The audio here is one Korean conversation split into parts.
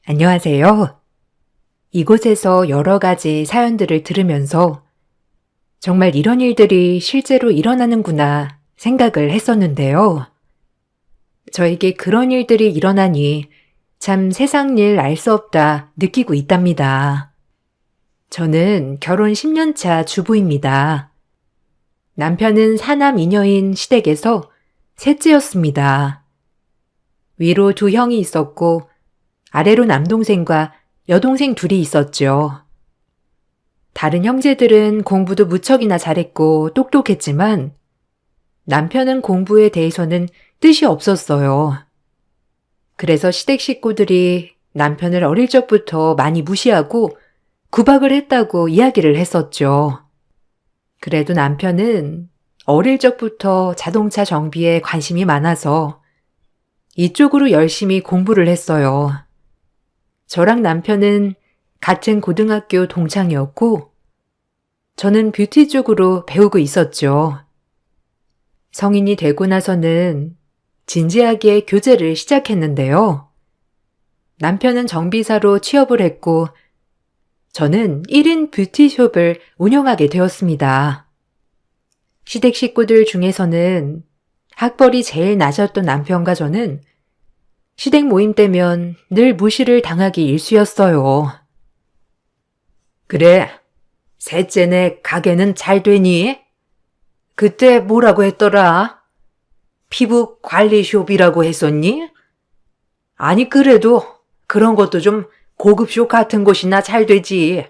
안녕하세요. 이곳에서 여러 가지 사연들을 들으면서 정말 이런 일들이 실제로 일어나는구나 생각을 했었는데요. 저에게 그런 일들이 일어나니 참 세상 일 알 수 없다 느끼고 있답니다. 저는 결혼 10년 차 주부입니다. 남편은 사남 이녀인 시댁에서 셋째였습니다. 위로 두 형이 있었고 아래로 남동생과 여동생 둘이 있었죠. 다른 형제들은 공부도 무척이나 잘했고 똑똑했지만 남편은 공부에 대해서는 뜻이 없었어요. 그래서 시댁 식구들이 남편을 어릴 적부터 많이 무시하고 구박을 했다고 이야기를 했었죠. 그래도 남편은 어릴 적부터 자동차 정비에 관심이 많아서 이쪽으로 열심히 공부를 했어요. 저랑 남편은 같은 고등학교 동창이었고 저는 뷰티 쪽으로 배우고 있었죠. 성인이 되고 나서는 진지하게 교제를 시작했는데요. 남편은 정비사로 취업을 했고 저는 1인 뷰티숍을 운영하게 되었습니다. 시댁 식구들 중에서는 학벌이 제일 낮았던 남편과 저는 시댁 모임 때면 늘 무시를 당하기 일쑤였어요. 그래, 셋째네 가게는 잘 되니? 그때 뭐라고 했더라? 피부 관리숍이라고 했었니? 아니 그래도 그런 것도 좀 고급숍 같은 곳이나 잘 되지.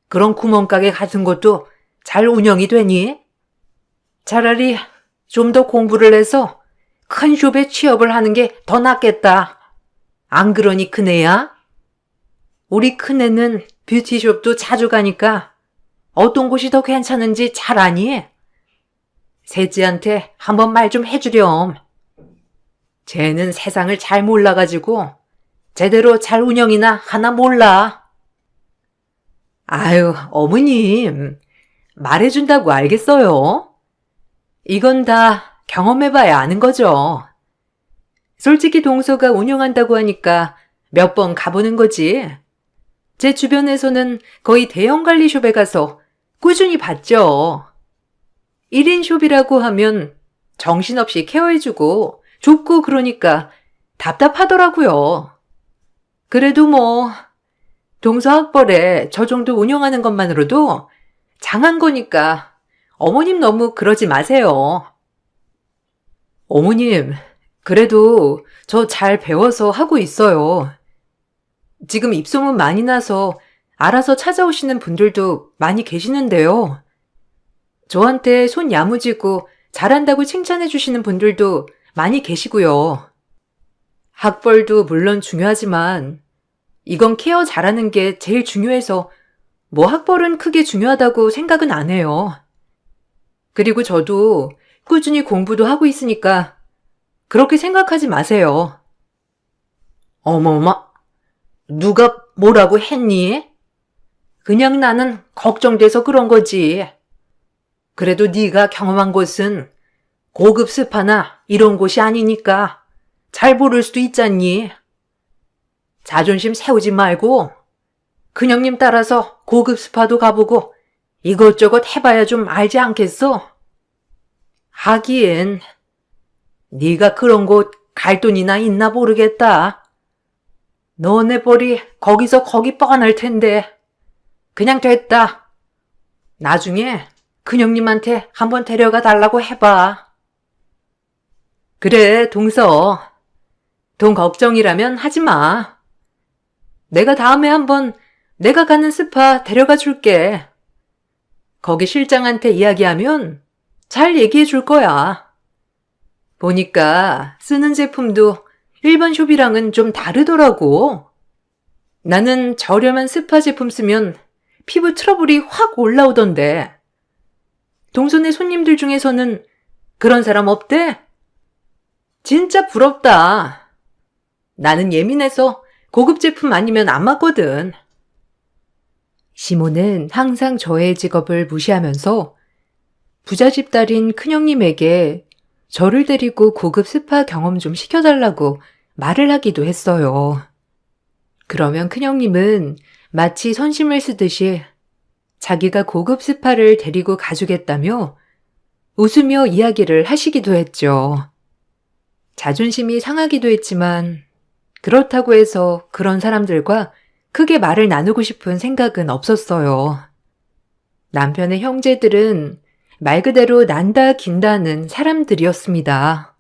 그런 구멍가게 같은 것도 잘 운영이 되니? 차라리 좀 더 공부를 해서 큰 숍에 취업을 하는 게 더 낫겠다. 안 그러니 큰애야? 우리 큰애는 뷰티숍도 자주 가니까 어떤 곳이 더 괜찮은지 잘 아니? 셋째한테 한번 말 좀 해주렴. 쟤는 세상을 잘 몰라가지고 제대로 잘 운영이나 하나 몰라. 아유, 어머님, 말해준다고 알겠어요? 이건 다 경험해봐야 아는 거죠. 솔직히 동서가 운영한다고 하니까 몇 번 가보는 거지. 제 주변에서는 거의 대형 관리숍에 가서 꾸준히 봤죠. 1인 숍이라고 하면 정신없이 케어해주고 좁고 그러니까 답답하더라고요. 그래도 뭐 동서 학벌에 저 정도 운영하는 것만으로도 장한 거니까 어머님 너무 그러지 마세요. 어머님, 그래도 저 잘 배워서 하고 있어요. 지금 입소문 많이 나서 알아서 찾아오시는 분들도 많이 계시는데요. 저한테 손 야무지고 잘한다고 칭찬해 주시는 분들도 많이 계시고요. 학벌도 물론 중요하지만 이건 케어 잘하는 게 제일 중요해서 뭐 학벌은 크게 중요하다고 생각은 안 해요. 그리고 저도 꾸준히 공부도 하고 있으니까 그렇게 생각하지 마세요. 어머마, 누가 뭐라고 했니? 그냥 나는 걱정돼서 그런 거지. 그래도 네가 경험한 곳은 고급 스파나 이런 곳이 아니니까 잘 모를 수도 있잖니. 자존심 세우지 말고 큰형님 따라서 고급 스파도 가보고 이것저것 해봐야 좀 알지 않겠어? 하긴 네가 그런 곳 갈 돈이나 있나 모르겠다. 너네 벌이 거기서 거기 뻔할 텐데 그냥 됐다. 나중에 큰형님한테 한번 데려가 달라고 해봐. 그래, 동서. 돈 걱정이라면 하지 마. 내가 다음에 한번 내가 가는 스파 데려가 줄게. 거기 실장한테 이야기하면 잘 얘기해 줄 거야. 보니까 쓰는 제품도 일반 숍이랑은 좀 다르더라고. 나는 저렴한 스파 제품 쓰면 피부 트러블이 확 올라오던데. 동선의 손님들 중에서는 그런 사람 없대? 진짜 부럽다. 나는 예민해서 고급 제품 아니면 안 맞거든. 시모는 항상 저의 직업을 무시하면서 부잣집 딸인 큰형님에게 저를 데리고 고급 스파 경험 좀 시켜달라고 말을 하기도 했어요. 그러면 큰형님은 마치 선심을 쓰듯이 자기가 고급 스파를 데리고 가주겠다며 웃으며 이야기를 하시기도 했죠. 자존심이 상하기도 했지만 그렇다고 해서 그런 사람들과 크게 말을 나누고 싶은 생각은 없었어요. 남편의 형제들은 말 그대로 난다 긴다는 사람들이었습니다.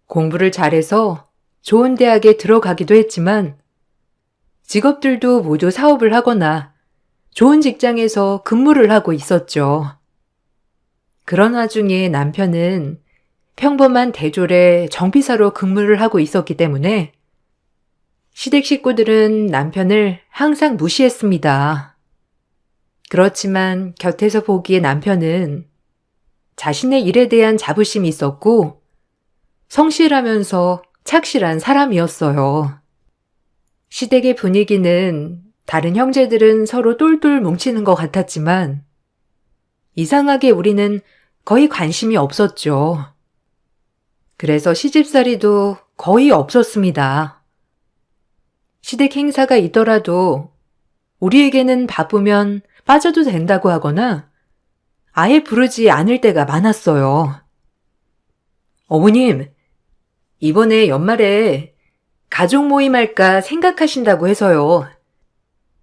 공부를 잘해서 좋은 대학에 들어가기도 했지만 직업들도 모두 사업을 하거나 좋은 직장에서 근무를 하고 있었죠. 그런 와중에 남편은 평범한 대졸의 정비사로 근무를 하고 있었기 때문에 시댁 식구들은 남편을 항상 무시했습니다. 그렇지만 곁에서 보기에 남편은 자신의 일에 대한 자부심이 있었고 성실하면서 착실한 사람이었어요. 시댁의 분위기는 다른 형제들은 서로 똘똘 뭉치는 것 같았지만 이상하게 우리는 거의 관심이 없었죠. 그래서 시집살이도 거의 없었습니다. 시댁 행사가 있더라도 우리에게는 바쁘면 빠져도 된다고 하거나 아예 부르지 않을 때가 많았어요. 어머님, 이번에 연말에 가족 모임 할까 생각하신다고 해서요.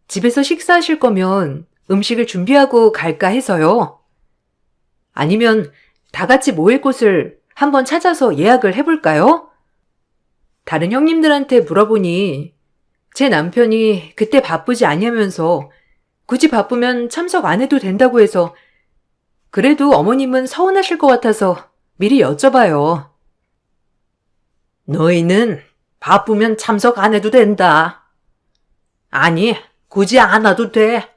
집에서 식사하실 거면 음식을 준비하고 갈까 해서요. 아니면 다 같이 모일 곳을 한번 찾아서 예약을 해볼까요? 다른 형님들한테 물어보니 제 남편이 그때 바쁘지 않냐면서 굳이 바쁘면 참석 안 해도 된다고 해서 그래도 어머님은 서운하실 것 같아서 미리 여쭤봐요. 너희는 바쁘면 참석 안 해도 된다. 아니, 굳이 안 와도 돼.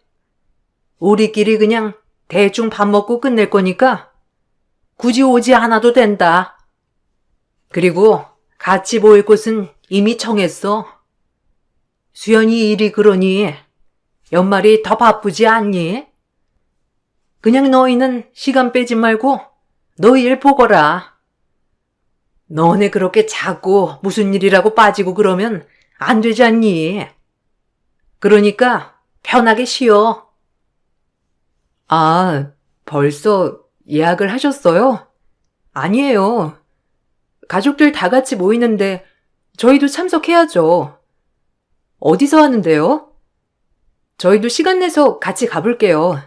우리끼리 그냥 대충 밥 먹고 끝낼 거니까 굳이 오지 않아도 된다. 그리고 같이 모일 곳은 이미 정했어. 수연이 일이 그러니 연말이 더 바쁘지 않니? 그냥 너희는 시간 빼지 말고 너희 일 보거라. 너네 그렇게 자꾸 무슨 일이라고 빠지고 그러면 안 되지 않니? 그러니까 편하게 쉬어. 아, 벌써 예약을 하셨어요? 아니에요. 가족들 다 같이 모이는데 저희도 참석해야죠. 어디서 하는데요? 저희도 시간 내서 같이 가볼게요.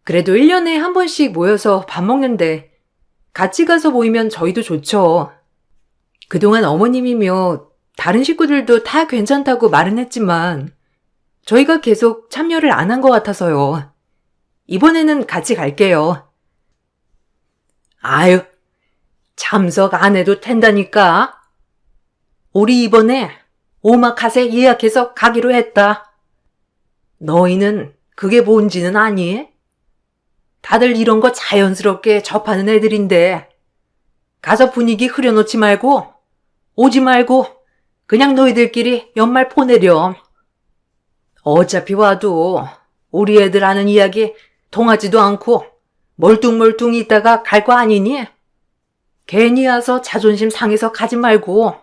그래도 1년에 한 번씩 모여서 밥 먹는데 같이 가서 모이면 저희도 좋죠. 그동안 어머님이며 다른 식구들도 다 괜찮다고 말은 했지만 저희가 계속 참여를 안 한 것 같아서요. 이번에는 같이 갈게요. 아유, 참석 안 해도 된다니까. 우리 이번에 오마카세 예약해서 가기로 했다. 너희는 그게 뭔지는 아니? 다들 이런 거 자연스럽게 접하는 애들인데 가서 분위기 흐려놓지 말고 오지 말고 그냥 너희들끼리 연말 보내렴. 어차피 와도 우리 애들 하는 이야기 통하지도 않고 멀뚱멀뚱 있다가 갈 거 아니니? 괜히 와서 자존심 상해서 가지 말고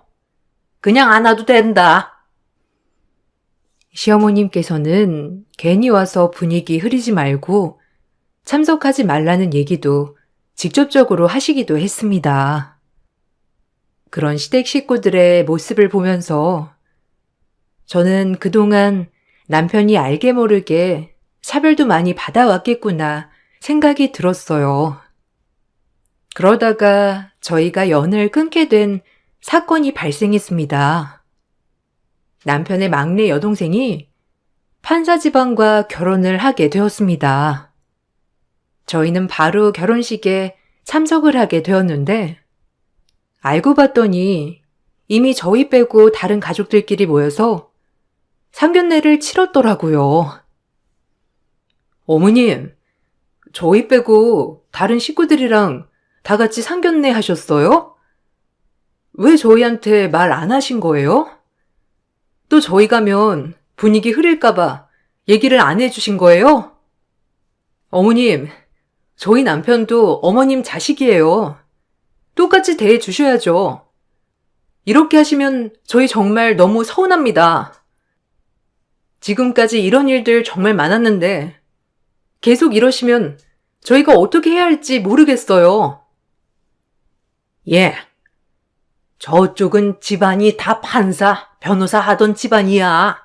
그냥 안 와도 된다. 시어머님께서는 괜히 와서 분위기 흐리지 말고 참석하지 말라는 얘기도 직접적으로 하시기도 했습니다. 그런 시댁 식구들의 모습을 보면서 저는 그동안 남편이 알게 모르게 차별도 많이 받아왔겠구나 생각이 들었어요. 그러다가 저희가 연을 끊게 된 사건이 발생했습니다. 남편의 막내 여동생이 판사지방과 결혼을 하게 되었습니다. 저희는 바로 결혼식에 참석을 하게 되었는데 알고 봤더니 이미 저희 빼고 다른 가족들끼리 모여서 상견례를 치렀더라고요. 어머님, 저희 빼고 다른 식구들이랑 다 같이 상견례 하셨어요? 왜 저희한테 말 안 하신 거예요? 또 저희 가면 분위기 흐릴까봐 얘기를 안 해주신 거예요? 어머님, 저희 남편도 어머님 자식이에요. 똑같이 대해 주셔야죠. 이렇게 하시면 저희 정말 너무 서운합니다. 지금까지 이런 일들 정말 많았는데 계속 이러시면 저희가 어떻게 해야 할지 모르겠어요. 예. 저쪽은 집안이 다 판사, 변호사 하던 집안이야.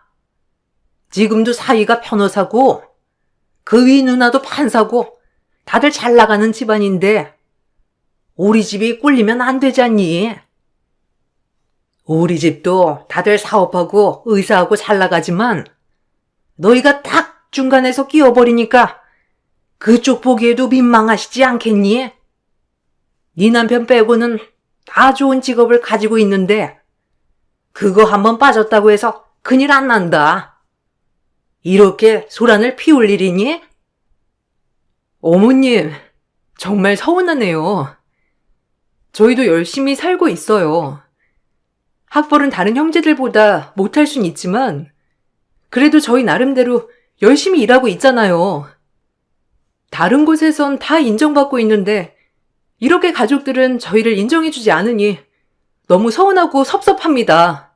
지금도 사위가 변호사고 그 위 누나도 판사고 다들 잘 나가는 집안인데 우리 집이 꿀리면 안 되잖니. 우리 집도 다들 사업하고 의사하고 잘 나가지만 너희가 딱 중간에서 끼어버리니까 그쪽 보기에도 민망하시지 않겠니? 네 남편 빼고는 다 좋은 직업을 가지고 있는데 그거 한번 빠졌다고 해서 큰일 안 난다. 이렇게 소란을 피울 일이니? 어머님, 정말 서운하네요. 저희도 열심히 살고 있어요. 학벌은 다른 형제들보다 못할 순 있지만 그래도 저희 나름대로 열심히 일하고 있잖아요. 다른 곳에선 다 인정받고 있는데 이렇게 가족들은 저희를 인정해주지 않으니 너무 서운하고 섭섭합니다.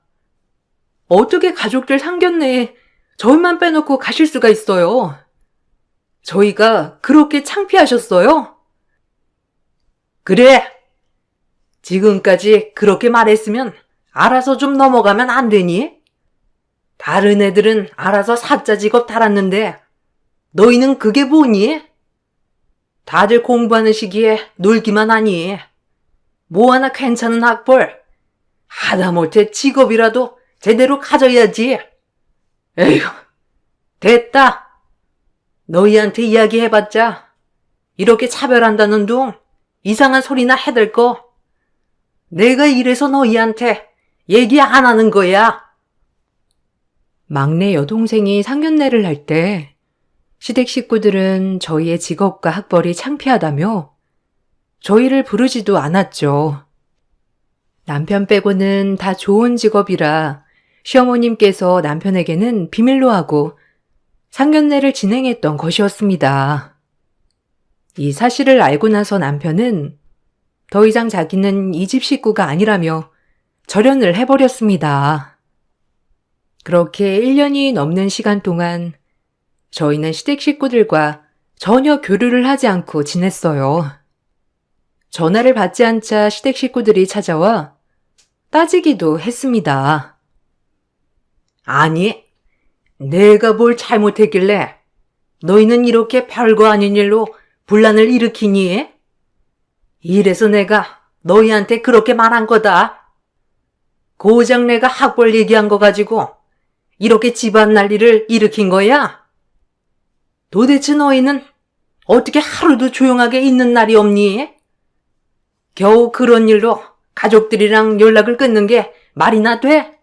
어떻게 가족들 상견례에 저희만 빼놓고 가실 수가 있어요? 저희가 그렇게 창피하셨어요? 그래. 지금까지 그렇게 말했으면 알아서 좀 넘어가면 안 되니? 다른 애들은 알아서 사자 직업 달았는데 너희는 그게 뭐니? 다들 공부하는 시기에 놀기만 하니 뭐 하나 괜찮은 학벌 하다못해 직업이라도 제대로 가져야지. 에휴, 됐다. 너희한테 이야기해봤자 이렇게 차별한다는 둥 이상한 소리나 해댈 거 내가 이래서 너희한테 얘기 안 하는 거야. 막내 여동생이 상견례를 할 때 시댁 식구들은 저희의 직업과 학벌이 창피하다며 저희를 부르지도 않았죠. 남편 빼고는 다 좋은 직업이라 시어머님께서 남편에게는 비밀로 하고 상견례를 진행했던 것이었습니다. 이 사실을 알고 나서 남편은 더 이상 자기는 이 집 식구가 아니라며 절연을 해버렸습니다. 그렇게 1년이 넘는 시간 동안 저희는 시댁 식구들과 전혀 교류를 하지 않고 지냈어요. 전화를 받지 않자 시댁 식구들이 찾아와 따지기도 했습니다. 아니, 내가 뭘 잘못했길래 너희는 이렇게 별거 아닌 일로 분란을 일으키니? 이래서 내가 너희한테 그렇게 말한 거다. 고작 내가 학벌 얘기한 거 가지고 이렇게 집안 난리를 일으킨 거야? 도대체 너희는 어떻게 하루도 조용하게 있는 날이 없니? 겨우 그런 일로 가족들이랑 연락을 끊는 게 말이나 돼?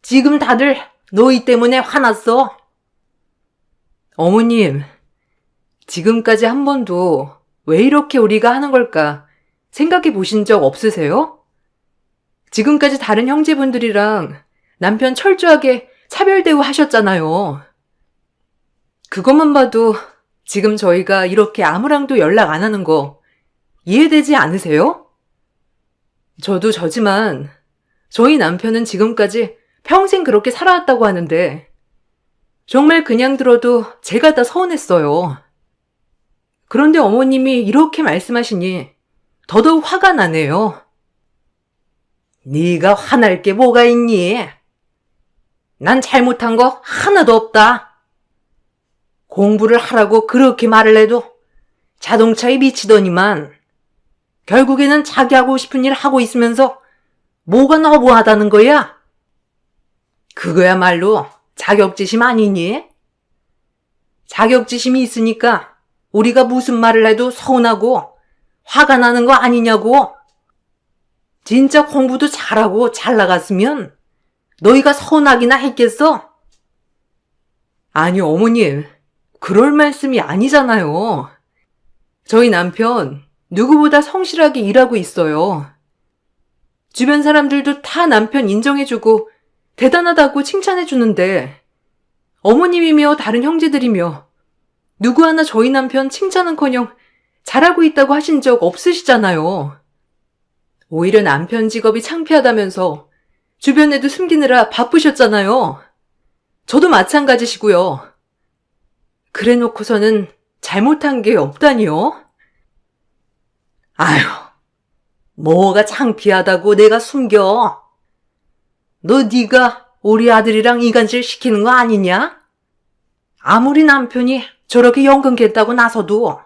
지금 다들 너희 때문에 화났어. 어머님, 지금까지 한 번도 왜 이렇게 우리가 하는 걸까 생각해 보신 적 없으세요? 지금까지 다른 형제분들이랑 남편 철저하게 차별 대우하셨잖아요. 그것만 봐도 지금 저희가 이렇게 아무랑도 연락 안 하는 거 이해되지 않으세요? 저도 저지만 저희 남편은 지금까지 평생 그렇게 살아왔다고 하는데 정말 그냥 들어도 제가 다 서운했어요. 그런데 어머님이 이렇게 말씀하시니 더더욱 화가 나네요. 네가 화날 게 뭐가 있니? 난 잘못한 거 하나도 없다. 공부를 하라고 그렇게 말을 해도 자동차에 미치더니만 결국에는 자기 하고 싶은 일 하고 있으면서 뭐가 너무하다는 거야? 그거야말로 자격지심 아니니? 자격지심이 있으니까 우리가 무슨 말을 해도 서운하고 화가 나는 거 아니냐고. 진짜 공부도 잘하고 잘 나갔으면 너희가 서운하기나 했겠어? 아니 어머님, 그럴 말씀이 아니잖아요. 저희 남편 누구보다 성실하게 일하고 있어요. 주변 사람들도 다 남편 인정해주고 대단하다고 칭찬해주는데 어머님이며 다른 형제들이며 누구 하나 저희 남편 칭찬은커녕 잘하고 있다고 하신 적 없으시잖아요. 오히려 남편 직업이 창피하다면서 주변에도 숨기느라 바쁘셨잖아요. 저도 마찬가지시고요. 그래 놓고서는 잘못한 게 없다니요? 아휴, 뭐가 창피하다고 내가 숨겨. 너 네가 우리 아들이랑 이간질 시키는 거 아니냐? 아무리 남편이 저렇게 연근겠다고 나서도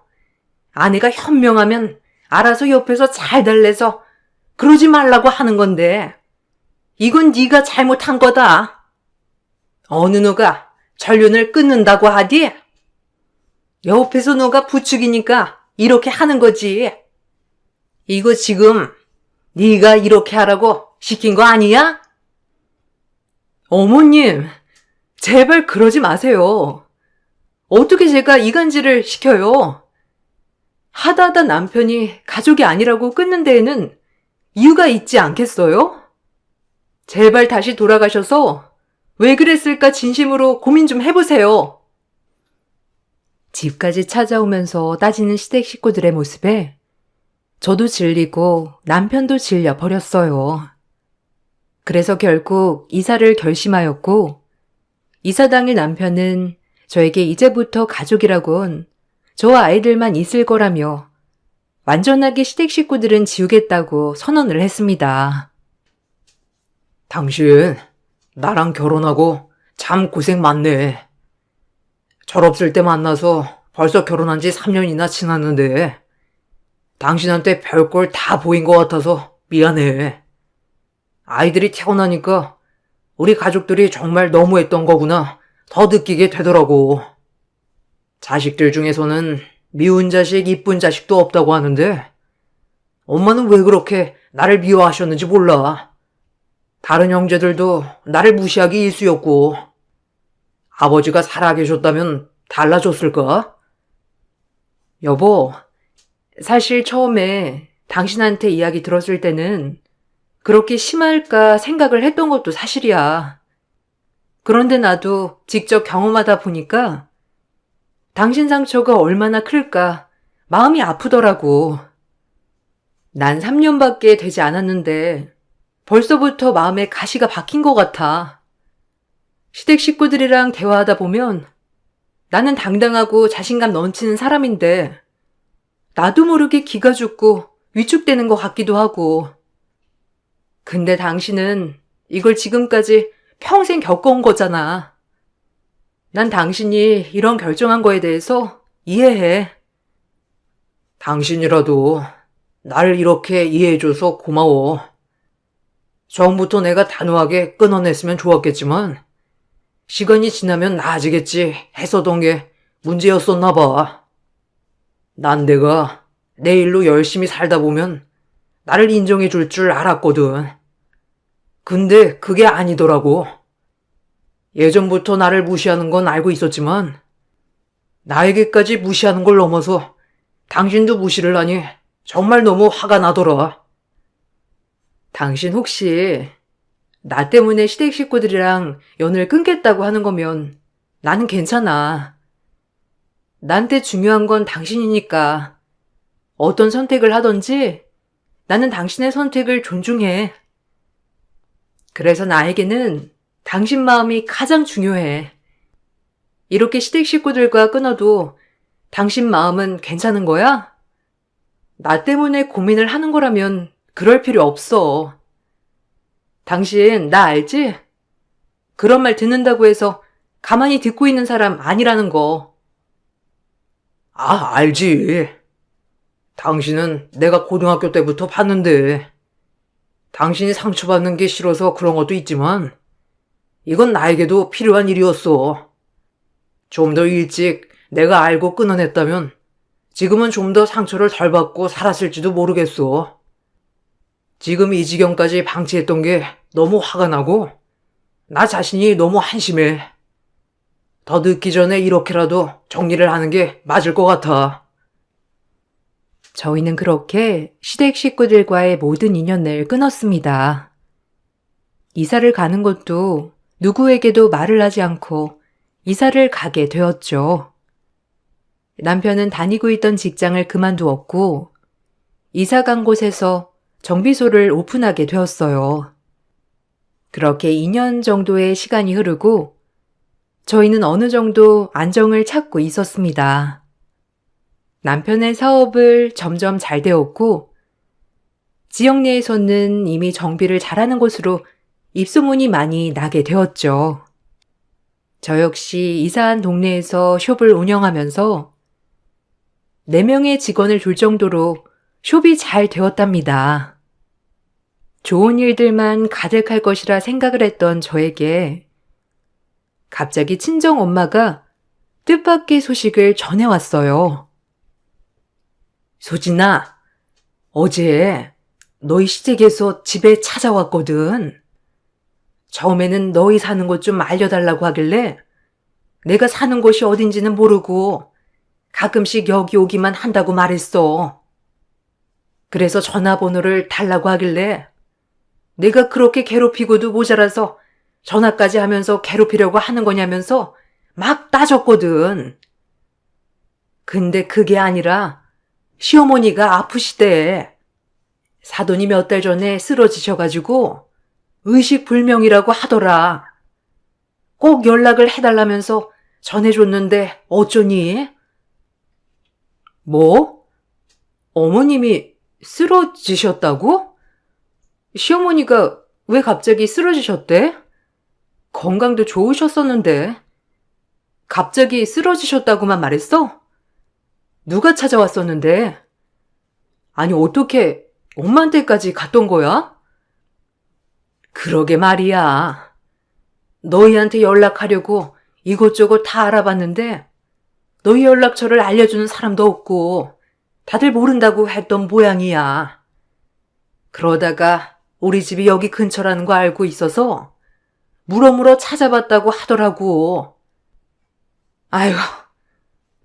아내가 현명하면 알아서 옆에서 잘 달래서 그러지 말라고 하는 건데 이건 네가 잘못한 거다. 어느 누가 전륜을 끊는다고 하디? 옆에서 너가 부축이니까 이렇게 하는 거지. 이거 지금 네가 이렇게 하라고 시킨 거 아니야? 어머님, 제발 그러지 마세요. 어떻게 제가 이간질을 시켜요? 하다 남편이 가족이 아니라고 끊는 데에는 이유가 있지 않겠어요? 제발 다시 돌아가셔서 왜 그랬을까 진심으로 고민 좀 해보세요. 집까지 찾아오면서 따지는 시댁 식구들의 모습에 저도 질리고 남편도 질려 버렸어요. 그래서 결국 이사를 결심하였고 이사 당일 남편은 저에게 이제부터 가족이라곤 저와 아이들만 있을 거라며 완전하게 시댁 식구들은 지우겠다고 선언을 했습니다. 당신 나랑 결혼하고 참 고생 많네. 철없을 때 만나서 벌써 결혼한 지 3년이나 지났는데 당신한테 별걸 다 보인 것 같아서 미안해. 아이들이 태어나니까 우리 가족들이 정말 너무했던 거구나 더 느끼게 되더라고. 자식들 중에서는 미운 자식, 이쁜 자식도 없다고 하는데 엄마는 왜 그렇게 나를 미워하셨는지 몰라. 다른 형제들도 나를 무시하기 일쑤였고 아버지가 살아계셨다면 달라졌을까? 여보, 사실 처음에 당신한테 이야기 들었을 때는 그렇게 심할까 생각을 했던 것도 사실이야. 그런데 나도 직접 경험하다 보니까 당신 상처가 얼마나 클까 마음이 아프더라고. 난 3년밖에 되지 않았는데 벌써부터 마음에 가시가 박힌 것 같아. 시댁 식구들이랑 대화하다 보면 나는 당당하고 자신감 넘치는 사람인데 나도 모르게 기가 죽고 위축되는 것 같기도 하고. 근데 당신은 이걸 지금까지 평생 겪어온 거잖아. 난 당신이 이런 결정한 거에 대해서 이해해. 당신이라도 나를 이렇게 이해해줘서 고마워. 처음부터 내가 단호하게 끊어냈으면 좋았겠지만 시간이 지나면 나아지겠지 했었던 게 문제였었나 봐. 난 내가 내 일로 열심히 살다 보면 나를 인정해 줄 줄 알았거든. 근데 그게 아니더라고. 예전부터 나를 무시하는 건 알고 있었지만 나에게까지 무시하는 걸 넘어서 당신도 무시를 하니 정말 너무 화가 나더라. 당신 혹시 나 때문에 시댁 식구들이랑 연을 끊겠다고 하는 거면 나는 괜찮아. 나한테 중요한 건 당신이니까 어떤 선택을 하든지 나는 당신의 선택을 존중해. 그래서 나에게는 당신 마음이 가장 중요해. 이렇게 시댁 식구들과 끊어도 당신 마음은 괜찮은 거야? 나 때문에 고민을 하는 거라면 그럴 필요 없어. 당신 나 알지? 그런 말 듣는다고 해서 가만히 듣고 있는 사람 아니라는 거. 아, 알지. 당신은 내가 고등학교 때부터 봤는데 당신이 상처받는 게 싫어서 그런 것도 있지만 이건 나에게도 필요한 일이었어. 좀 더 일찍 내가 알고 끊어냈다면 지금은 좀 더 상처를 덜 받고 살았을지도 모르겠어. 지금 이 지경까지 방치했던 게 너무 화가 나고 나 자신이 너무 한심해. 더 늦기 전에 이렇게라도 정리를 하는 게 맞을 것 같아. 저희는 그렇게 시댁 식구들과의 모든 인연을 끊었습니다. 이사를 가는 것도 누구에게도 말을 하지 않고 이사를 가게 되었죠. 남편은 다니고 있던 직장을 그만두었고 이사 간 곳에서 정비소를 오픈하게 되었어요. 그렇게 2년 정도의 시간이 흐르고 저희는 어느 정도 안정을 찾고 있었습니다. 남편의 사업을 점점 잘 되었고 지역 내에서는 이미 정비를 잘하는 곳으로 입소문이 많이 나게 되었죠. 저 역시 이사한 동네에서 숍을 운영하면서 4명의 직원을 둘 정도로 숍이 잘 되었답니다. 좋은 일들만 가득할 것이라 생각을 했던 저에게 갑자기 친정 엄마가 뜻밖의 소식을 전해왔어요. 소진아, 어제 너희 시댁에서 집에 찾아왔거든. 처음에는 너희 사는 곳 좀 알려달라고 하길래 내가 사는 곳이 어딘지는 모르고 가끔씩 여기 오기만 한다고 말했어. 그래서 전화번호를 달라고 하길래 내가 그렇게 괴롭히고도 모자라서 전화까지 하면서 괴롭히려고 하는 거냐면서 막 따졌거든. 근데 그게 아니라 시어머니가 아프시대. 사돈이 몇 달 전에 쓰러지셔가지고 의식불명이라고 하더라. 꼭 연락을 해달라면서 전해줬는데 어쩌니? 뭐? 어머님이 쓰러지셨다고? 시어머니가 왜 갑자기 쓰러지셨대? 건강도 좋으셨었는데. 갑자기 쓰러지셨다고만 말했어? 누가 찾아왔었는데? 아니 어떻게 엄마한테까지 갔던 거야? 그러게 말이야. 너희한테 연락하려고 이것저것 다 알아봤는데 너희 연락처를 알려주는 사람도 없고 다들 모른다고 했던 모양이야. 그러다가 우리 집이 여기 근처라는 거 알고 있어서 물어물어 찾아봤다고 하더라고. 아휴,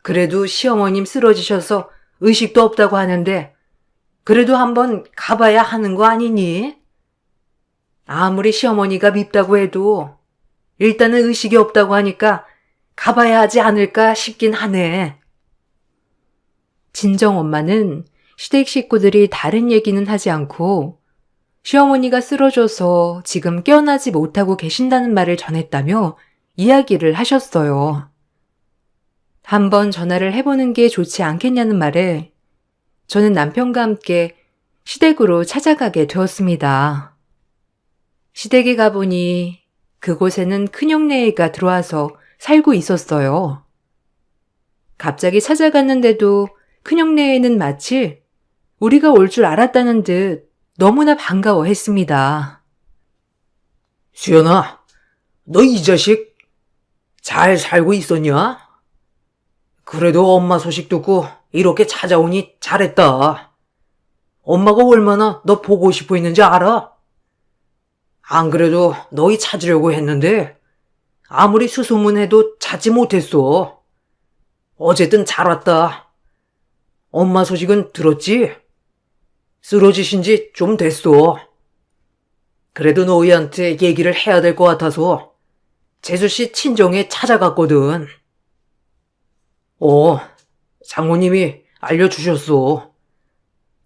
그래도 시어머님 쓰러지셔서 의식도 없다고 하는데 그래도 한번 가봐야 하는 거 아니니? 아무리 시어머니가 밉다고 해도 일단은 의식이 없다고 하니까 가봐야 하지 않을까 싶긴 하네. 친정엄마는 시댁 식구들이 다른 얘기는 하지 않고 시어머니가 쓰러져서 지금 깨어나지 못하고 계신다는 말을 전했다며 이야기를 하셨어요. 한번 전화를 해보는 게 좋지 않겠냐는 말에 저는 남편과 함께 시댁으로 찾아가게 되었습니다. 시댁에 가보니 그곳에는 큰형네가 들어와서 살고 있었어요. 갑자기 찾아갔는데도 큰형네는 마치 우리가 올 줄 알았다는 듯 너무나 반가워했습니다. 수연아, 너 이 자식 잘 살고 있었냐? 그래도 엄마 소식 듣고 이렇게 찾아오니 잘했다. 엄마가 얼마나 너 보고 싶어 했는지 알아? 안 그래도 너희 찾으려고 했는데 아무리 수소문해도 찾지 못했어. 어쨌든 잘 왔다. 엄마 소식은 들었지? 쓰러지신 지 좀 됐어. 그래도 너희한테 얘기를 해야 될 것 같아서 재수씨 친정에 찾아갔거든. 장모님이 알려주셨어.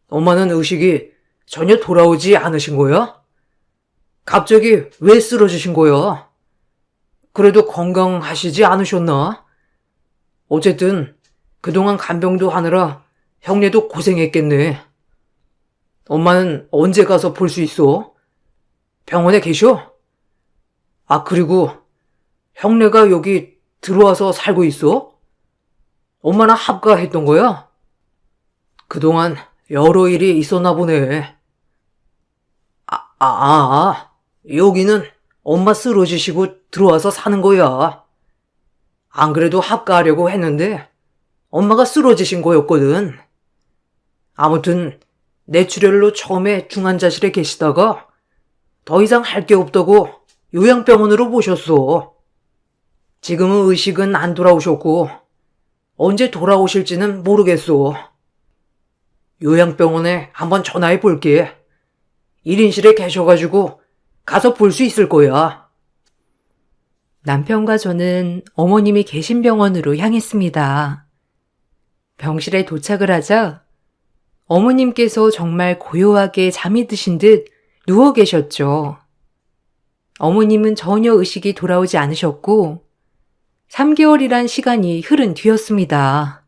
엄마는 의식이 전혀 돌아오지 않으신 거야? 갑자기 왜 쓰러지신 거야? 그래도 건강하시지 않으셨나? 어쨌든 그동안 간병도 하느라 형네도 고생했겠네. 엄마는 언제 가서 볼 수 있어? 병원에 계셔? 그리고 형네가 여기 들어와서 살고 있어? 엄마랑 합가했던 거야? 그동안 여러 일이 있었나 보네. 여기는 엄마 쓰러지시고 들어와서 사는 거야. 안 그래도 합가하려고 했는데 엄마가 쓰러지신 거였거든. 아무튼 뇌출혈로 처음에 중환자실에 계시다가 더 이상 할 게 없다고 요양병원으로 모셨어. 지금은 의식은 안 돌아오셨고 언제 돌아오실지는 모르겠어. 요양병원에 한번 전화해 볼게. 1인실에 계셔가지고 가서 볼 수 있을 거야. 남편과 저는 어머님이 계신 병원으로 향했습니다. 병실에 도착을 하자 어머님께서 정말 고요하게 잠이 드신 듯 누워 계셨죠. 어머님은 전혀 의식이 돌아오지 않으셨고 3개월이란 시간이 흐른 뒤였습니다.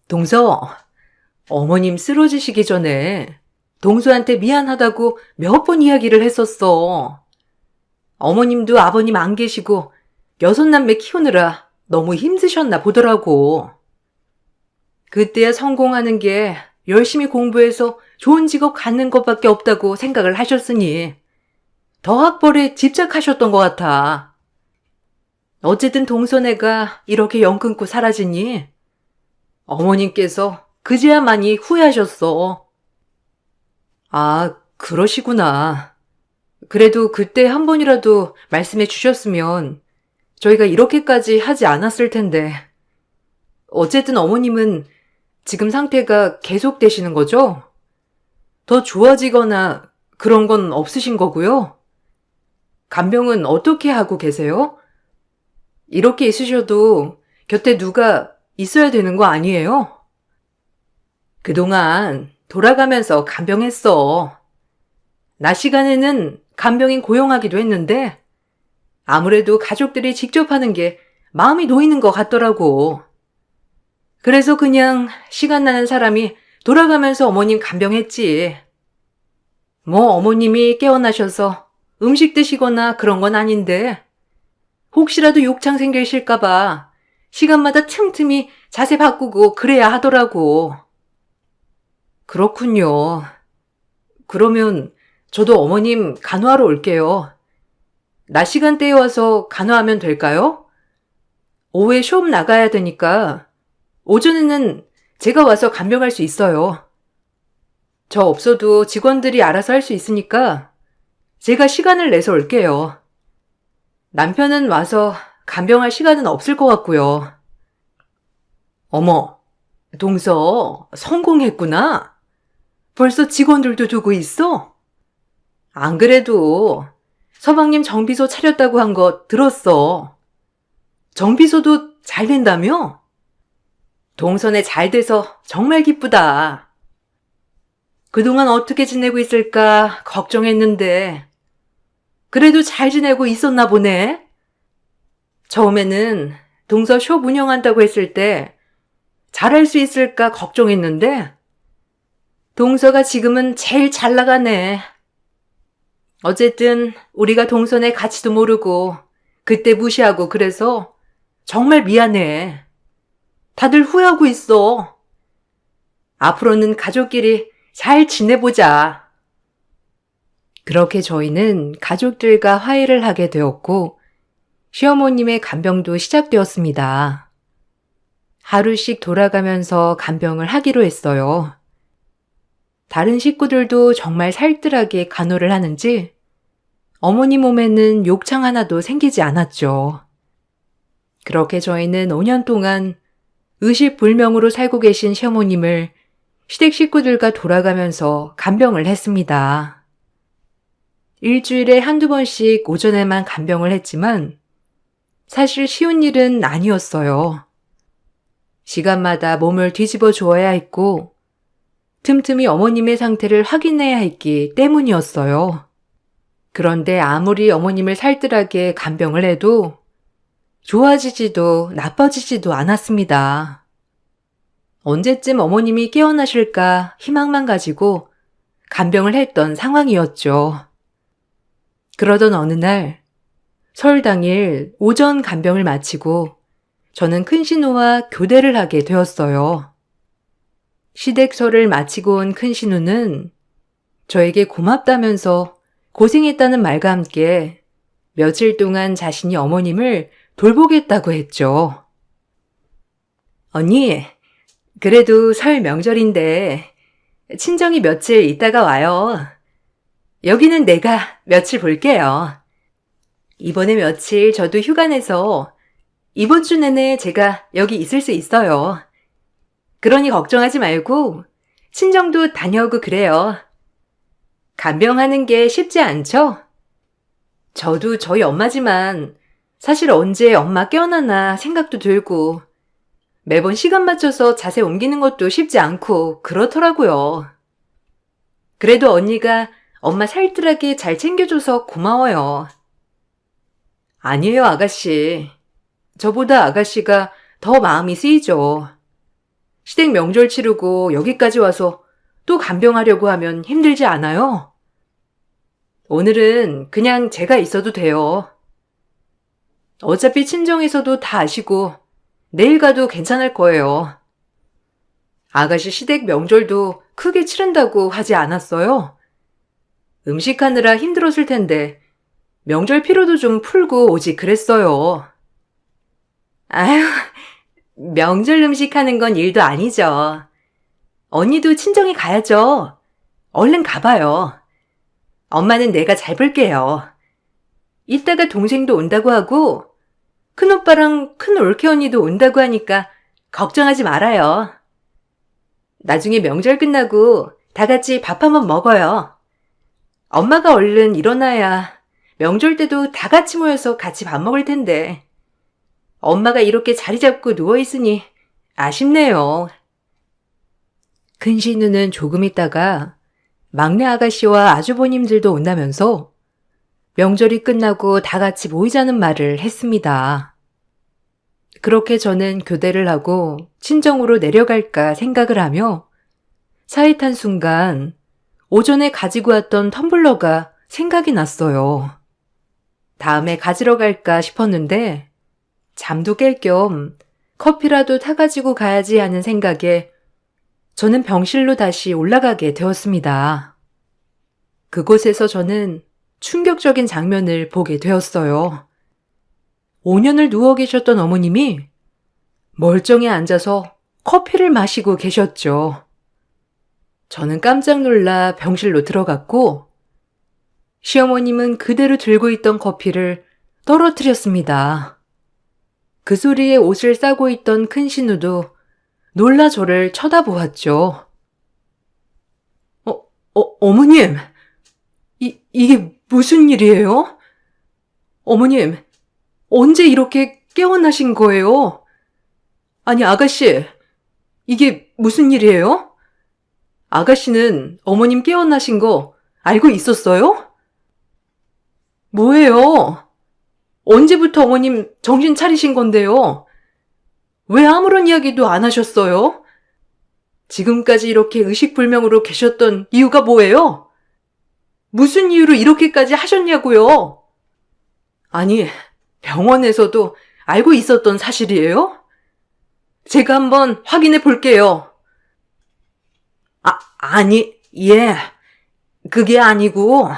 동서, 어머님 쓰러지시기 전에 동서한테 미안하다고 몇 번 이야기를 했었어. 어머님도 아버님 안 계시고 6남매 키우느라 너무 힘드셨나 보더라고. 그때야 성공하는 게 열심히 공부해서 좋은 직업 갖는 것밖에 없다고 생각을 하셨으니 더 학벌에 집착하셨던 것 같아. 어쨌든 동서네가 이렇게 영 끊고 사라지니 어머님께서 그제야 많이 후회하셨어. 아, 그러시구나. 그래도 그때 한 번이라도 말씀해 주셨으면 저희가 이렇게까지 하지 않았을 텐데. 어쨌든 어머님은 지금 상태가 계속되시는 거죠? 더 좋아지거나 그런 건 없으신 거고요? 간병은 어떻게 하고 계세요? 이렇게 있으셔도 곁에 누가 있어야 되는 거 아니에요? 그동안 돌아가면서 간병했어. 낮 시간에는 간병인 고용하기도 했는데 아무래도 가족들이 직접 하는 게 마음이 놓이는 것 같더라고. 그래서 그냥 시간 나는 사람이 돌아가면서 어머님 간병했지. 뭐 어머님이 깨어나셔서 음식 드시거나 그런 건 아닌데 혹시라도 욕창 생기실까봐 시간마다 틈틈이 자세 바꾸고 그래야 하더라고. 그렇군요. 그러면 저도 어머님 간호하러 올게요. 낮 시간대에 와서 간호하면 될까요? 오후에 시험 나가야 되니까 오전에는 제가 와서 간병할 수 있어요. 저 없어도 직원들이 알아서 할 수 있으니까 제가 시간을 내서 올게요. 남편은 와서 간병할 시간은 없을 것 같고요. 어머, 동서 성공했구나. 벌써 직원들도 두고 있어? 안 그래도 서방님 정비소 차렸다고 한 거 들었어. 정비소도 잘 된다며? 동선에 잘 돼서 정말 기쁘다. 그동안 어떻게 지내고 있을까 걱정했는데 그래도 잘 지내고 있었나 보네. 처음에는 동서 숍 운영한다고 했을 때 잘할 수 있을까 걱정했는데 동서가 지금은 제일 잘 나가네. 어쨌든 우리가 동선의 가치도 모르고 그때 무시하고 그래서 정말 미안해. 다들 후회하고 있어. 앞으로는 가족끼리 잘 지내보자. 그렇게 저희는 가족들과 화해를 하게 되었고 시어머님의 간병도 시작되었습니다. 하루씩 돌아가면서 간병을 하기로 했어요. 다른 식구들도 정말 살뜰하게 간호를 하는지 어머니 몸에는 욕창 하나도 생기지 않았죠. 그렇게 저희는 5년 동안 의식불명으로 살고 계신 시어머님을 시댁 식구들과 돌아가면서 간병을 했습니다. 일주일에 한두 번씩 오전에만 간병을 했지만 사실 쉬운 일은 아니었어요. 시간마다 몸을 뒤집어 주어야 했고 틈틈이 어머님의 상태를 확인해야 했기 때문이었어요. 그런데 아무리 어머님을 살뜰하게 간병을 해도 좋아지지도 나빠지지도 않았습니다. 언제쯤 어머님이 깨어나실까 희망만 가지고 간병을 했던 상황이었죠. 그러던 어느 날 설 당일 오전 간병을 마치고 저는 큰신우와 교대를 하게 되었어요. 시댁설을 마치고 온 큰신우는 저에게 고맙다면서 고생했다는 말과 함께 며칠 동안 자신이 어머님을 돌보겠다고 했죠. 언니, 그래도 설 명절인데 친정이 며칠 있다가 와요. 여기는 내가 며칠 볼게요. 이번에 며칠 저도 휴가 내서 이번 주 내내 제가 여기 있을 수 있어요. 그러니 걱정하지 말고 친정도 다녀오고 그래요. 간병하는 게 쉽지 않죠? 저도 저희 엄마지만 사실 언제 엄마 깨어나나 생각도 들고 매번 시간 맞춰서 자세 옮기는 것도 쉽지 않고 그렇더라고요. 그래도 언니가 엄마 살뜰하게 잘 챙겨줘서 고마워요. 아니에요, 아가씨. 저보다 아가씨가 더 마음이 쓰이죠. 시댁 명절 치르고 여기까지 와서 또 간병하려고 하면 힘들지 않아요? 오늘은 그냥 제가 있어도 돼요. 어차피 친정에서도 다 아시고 내일 가도 괜찮을 거예요. 아가씨 시댁 명절도 크게 치른다고 하지 않았어요? 음식하느라 힘들었을 텐데 명절 피로도 좀 풀고 오지 그랬어요. 아휴, 명절 음식하는 건 일도 아니죠. 언니도 친정에 가야죠. 얼른 가봐요. 엄마는 내가 잘 볼게요. 이따가 동생도 온다고 하고 큰오빠랑 큰올케 언니도 온다고 하니까 걱정하지 말아요. 나중에 명절 끝나고 다 같이 밥 한번 먹어요. 엄마가 얼른 일어나야 명절 때도 다 같이 모여서 같이 밥 먹을 텐데. 엄마가 이렇게 자리 잡고 누워있으니 아쉽네요. 큰신우는 조금 있다가 막내 아가씨와 아주버님들도 온다면서 명절이 끝나고 다 같이 모이자는 말을 했습니다. 그렇게 저는 교대를 하고 친정으로 내려갈까 생각을 하며 차에 탄 순간 오전에 가지고 왔던 텀블러가 생각이 났어요. 다음에 가지러 갈까 싶었는데 잠도 깰 겸 커피라도 타가지고 가야지 하는 생각에 저는 병실로 다시 올라가게 되었습니다. 그곳에서 저는 충격적인 장면을 보게 되었어요. 5년을 누워 계셨던 어머님이 멀쩡히 앉아서 커피를 마시고 계셨죠. 저는 깜짝 놀라 병실로 들어갔고 시어머님은 그대로 들고 있던 커피를 떨어뜨렸습니다. 그 소리에 옷을 싸고 있던 큰신우도 놀라 저를 쳐다보았죠. 어머님, 이게 무슨 일이에요? 어머님, 언제 이렇게 깨어나신 거예요? 아니, 아가씨, 이게 무슨 일이에요? 아가씨는 어머님 깨어나신 거 알고 있었어요? 뭐예요? 언제부터 어머님 정신 차리신 건데요? 왜 아무런 이야기도 안 하셨어요? 지금까지 이렇게 의식불명으로 계셨던 이유가 뭐예요? 무슨 이유로 이렇게까지 하셨냐고요? 아니, 병원에서도 알고 있었던 사실이에요? 제가 한번 확인해 볼게요. 아니, 예. 그게 아니고,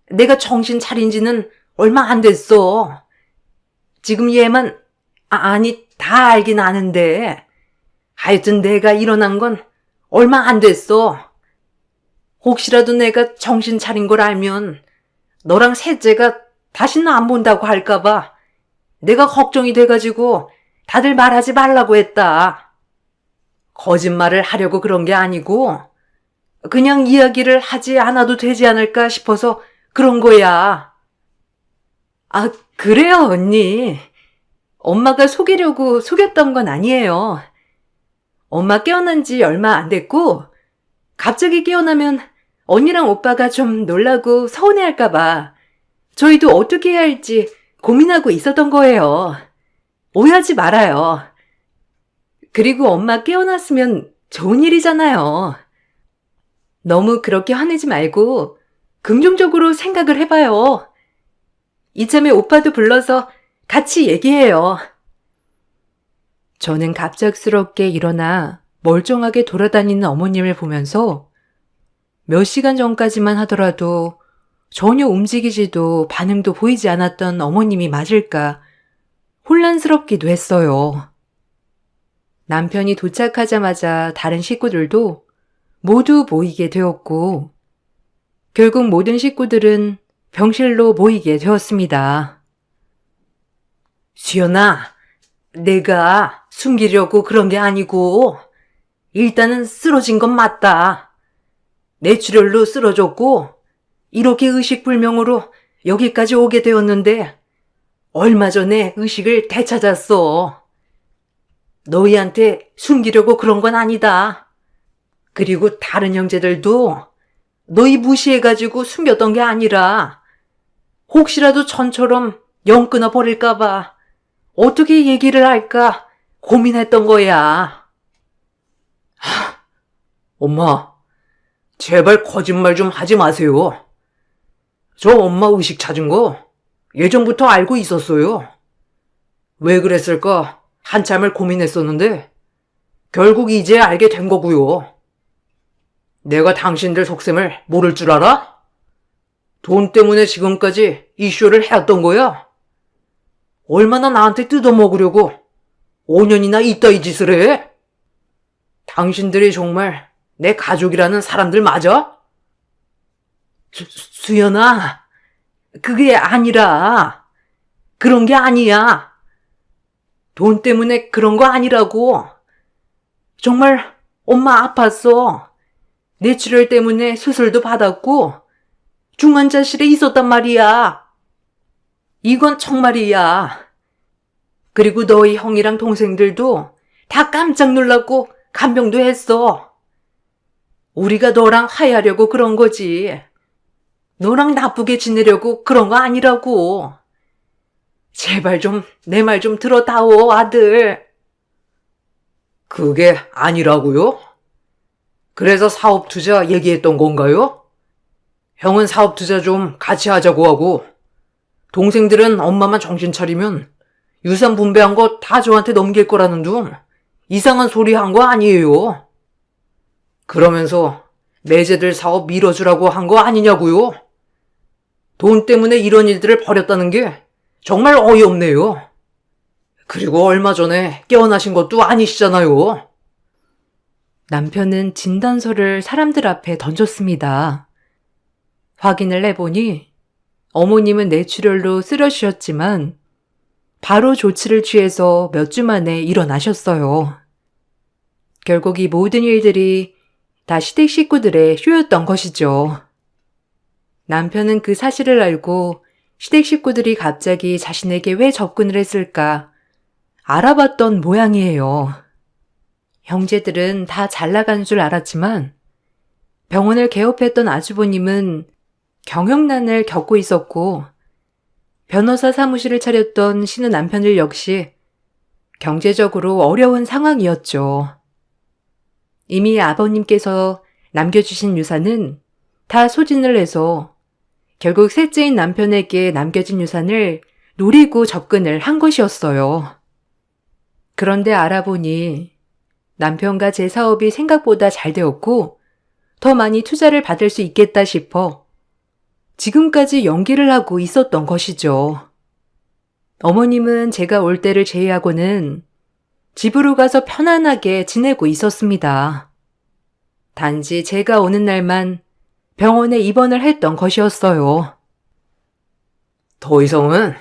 내가 정신 차린 지는 얼마 안 됐어. 지금 얘만, 아니, 다 알긴 아는데, 하여튼 내가 일어난 건 얼마 안 됐어. 혹시라도 내가 정신 차린 걸 알면 너랑 셋째가 다시는 안 본다고 할까봐 내가 걱정이 돼가지고 다들 말하지 말라고 했다. 거짓말을 하려고 그런 게 아니고 그냥 이야기를 하지 않아도 되지 않을까 싶어서 그런 거야. 아, 그래요, 언니. 엄마가 속이려고 속였던 건 아니에요. 엄마 깨어난 지 얼마 안 됐고 갑자기 깨어나면 언니랑 오빠가 좀 놀라고 서운해할까봐 저희도 어떻게 해야 할지 고민하고 있었던 거예요. 오해하지 말아요. 그리고 엄마 깨어났으면 좋은 일이잖아요. 너무 그렇게 화내지 말고 긍정적으로 생각을 해봐요. 이참에 오빠도 불러서 같이 얘기해요. 저는 갑작스럽게 일어나 멀쩡하게 돌아다니는 어머님을 보면서 몇 시간 전까지만 하더라도 전혀 움직이지도 반응도 보이지 않았던 어머님이 맞을까 혼란스럽기도 했어요. 남편이 도착하자마자 다른 식구들도 모두 모이게 되었고 결국 모든 식구들은 병실로 모이게 되었습니다. 수연아, 내가 숨기려고 그런 게 아니고 일단은 쓰러진 건 맞다. 뇌출혈로 쓰러졌고 이렇게 의식불명으로 여기까지 오게 되었는데 얼마 전에 의식을 되찾았어. 너희한테 숨기려고 그런 건 아니다. 그리고 다른 형제들도 너희 무시해가지고 숨겼던 게 아니라 혹시라도 전처럼 영 끊어버릴까봐 어떻게 얘기를 할까 고민했던 거야. 엄마, 제발 거짓말 좀 하지 마세요. 저 엄마 의식 찾은 거 예전부터 알고 있었어요. 왜 그랬을까 한참을 고민했었는데 결국 이제 알게 된 거고요. 내가 당신들 속셈을 모를 줄 알아? 돈 때문에 지금까지 이 쇼를 해왔던 거야. 얼마나 나한테 뜯어먹으려고 5년이나 이따위 짓을 해? 당신들이 정말 내 가족이라는 사람들 맞아? 수연아, 그게 아니라 그런 게 아니야. 돈 때문에 그런 거 아니라고. 정말 엄마 아팠어. 뇌출혈 때문에 수술도 받았고 중환자실에 있었단 말이야. 이건 정말이야. 그리고 너희 형이랑 동생들도 다 깜짝 놀랐고 간병도 했어. 우리가 너랑 화해하려고 그런 거지. 너랑 나쁘게 지내려고 그런 거 아니라고. 제발 좀 내 말 좀 들어다오, 아들. 그게 아니라고요? 그래서 사업 투자 얘기했던 건가요? 형은 사업 투자 좀 같이 하자고 하고 동생들은 엄마만 정신 차리면 유산 분배한 거 다 저한테 넘길 거라는 둥 이상한 소리 한 거 아니에요. 그러면서 매제들 사업 밀어주라고 한 거 아니냐고요. 돈 때문에 이런 일들을 벌였다는 게 정말 어이없네요. 그리고 얼마 전에 깨어나신 것도 아니시잖아요. 남편은 진단서를 사람들 앞에 던졌습니다. 확인을 해보니 어머님은 뇌출혈로 쓰러지셨지만 바로 조치를 취해서 몇 주 만에 일어나셨어요. 결국 이 모든 일들이 다 시댁 식구들의 쇼였던 것이죠. 남편은 그 사실을 알고 시댁 식구들이 갑자기 자신에게 왜 접근을 했을까 알아봤던 모양이에요. 형제들은 다 잘 나간 줄 알았지만 병원을 개업했던 아주버님은 경영난을 겪고 있었고 변호사 사무실을 차렸던 신우 남편들 역시 경제적으로 어려운 상황이었죠. 이미 아버님께서 남겨주신 유산은 다 소진을 해서 결국 셋째인 남편에게 남겨진 유산을 노리고 접근을 한 것이었어요. 그런데 알아보니 남편과 제 사업이 생각보다 잘 되었고 더 많이 투자를 받을 수 있겠다 싶어 지금까지 연기를 하고 있었던 것이죠. 어머님은 제가 올 때를 제외하고는 집으로 가서 편안하게 지내고 있었습니다. 단지 제가 오는 날만 병원에 입원을 했던 것이었어요. 더 이상은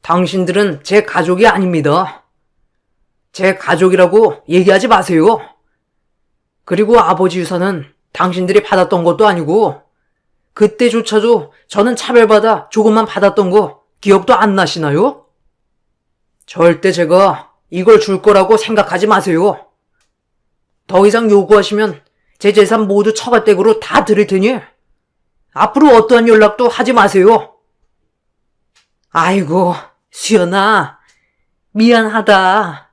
당신들은 제 가족이 아닙니다. 제 가족이라고 얘기하지 마세요. 그리고 아버지 유산은 당신들이 받았던 것도 아니고 그때조차도 저는 차별받아 조금만 받았던 거 기억도 안 나시나요? 절대 제가 이걸 줄 거라고 생각하지 마세요. 더 이상 요구하시면 제 재산 모두 처가댁으로 다 드릴 테니 앞으로 어떠한 연락도 하지 마세요. 아이고, 수연아, 미안하다.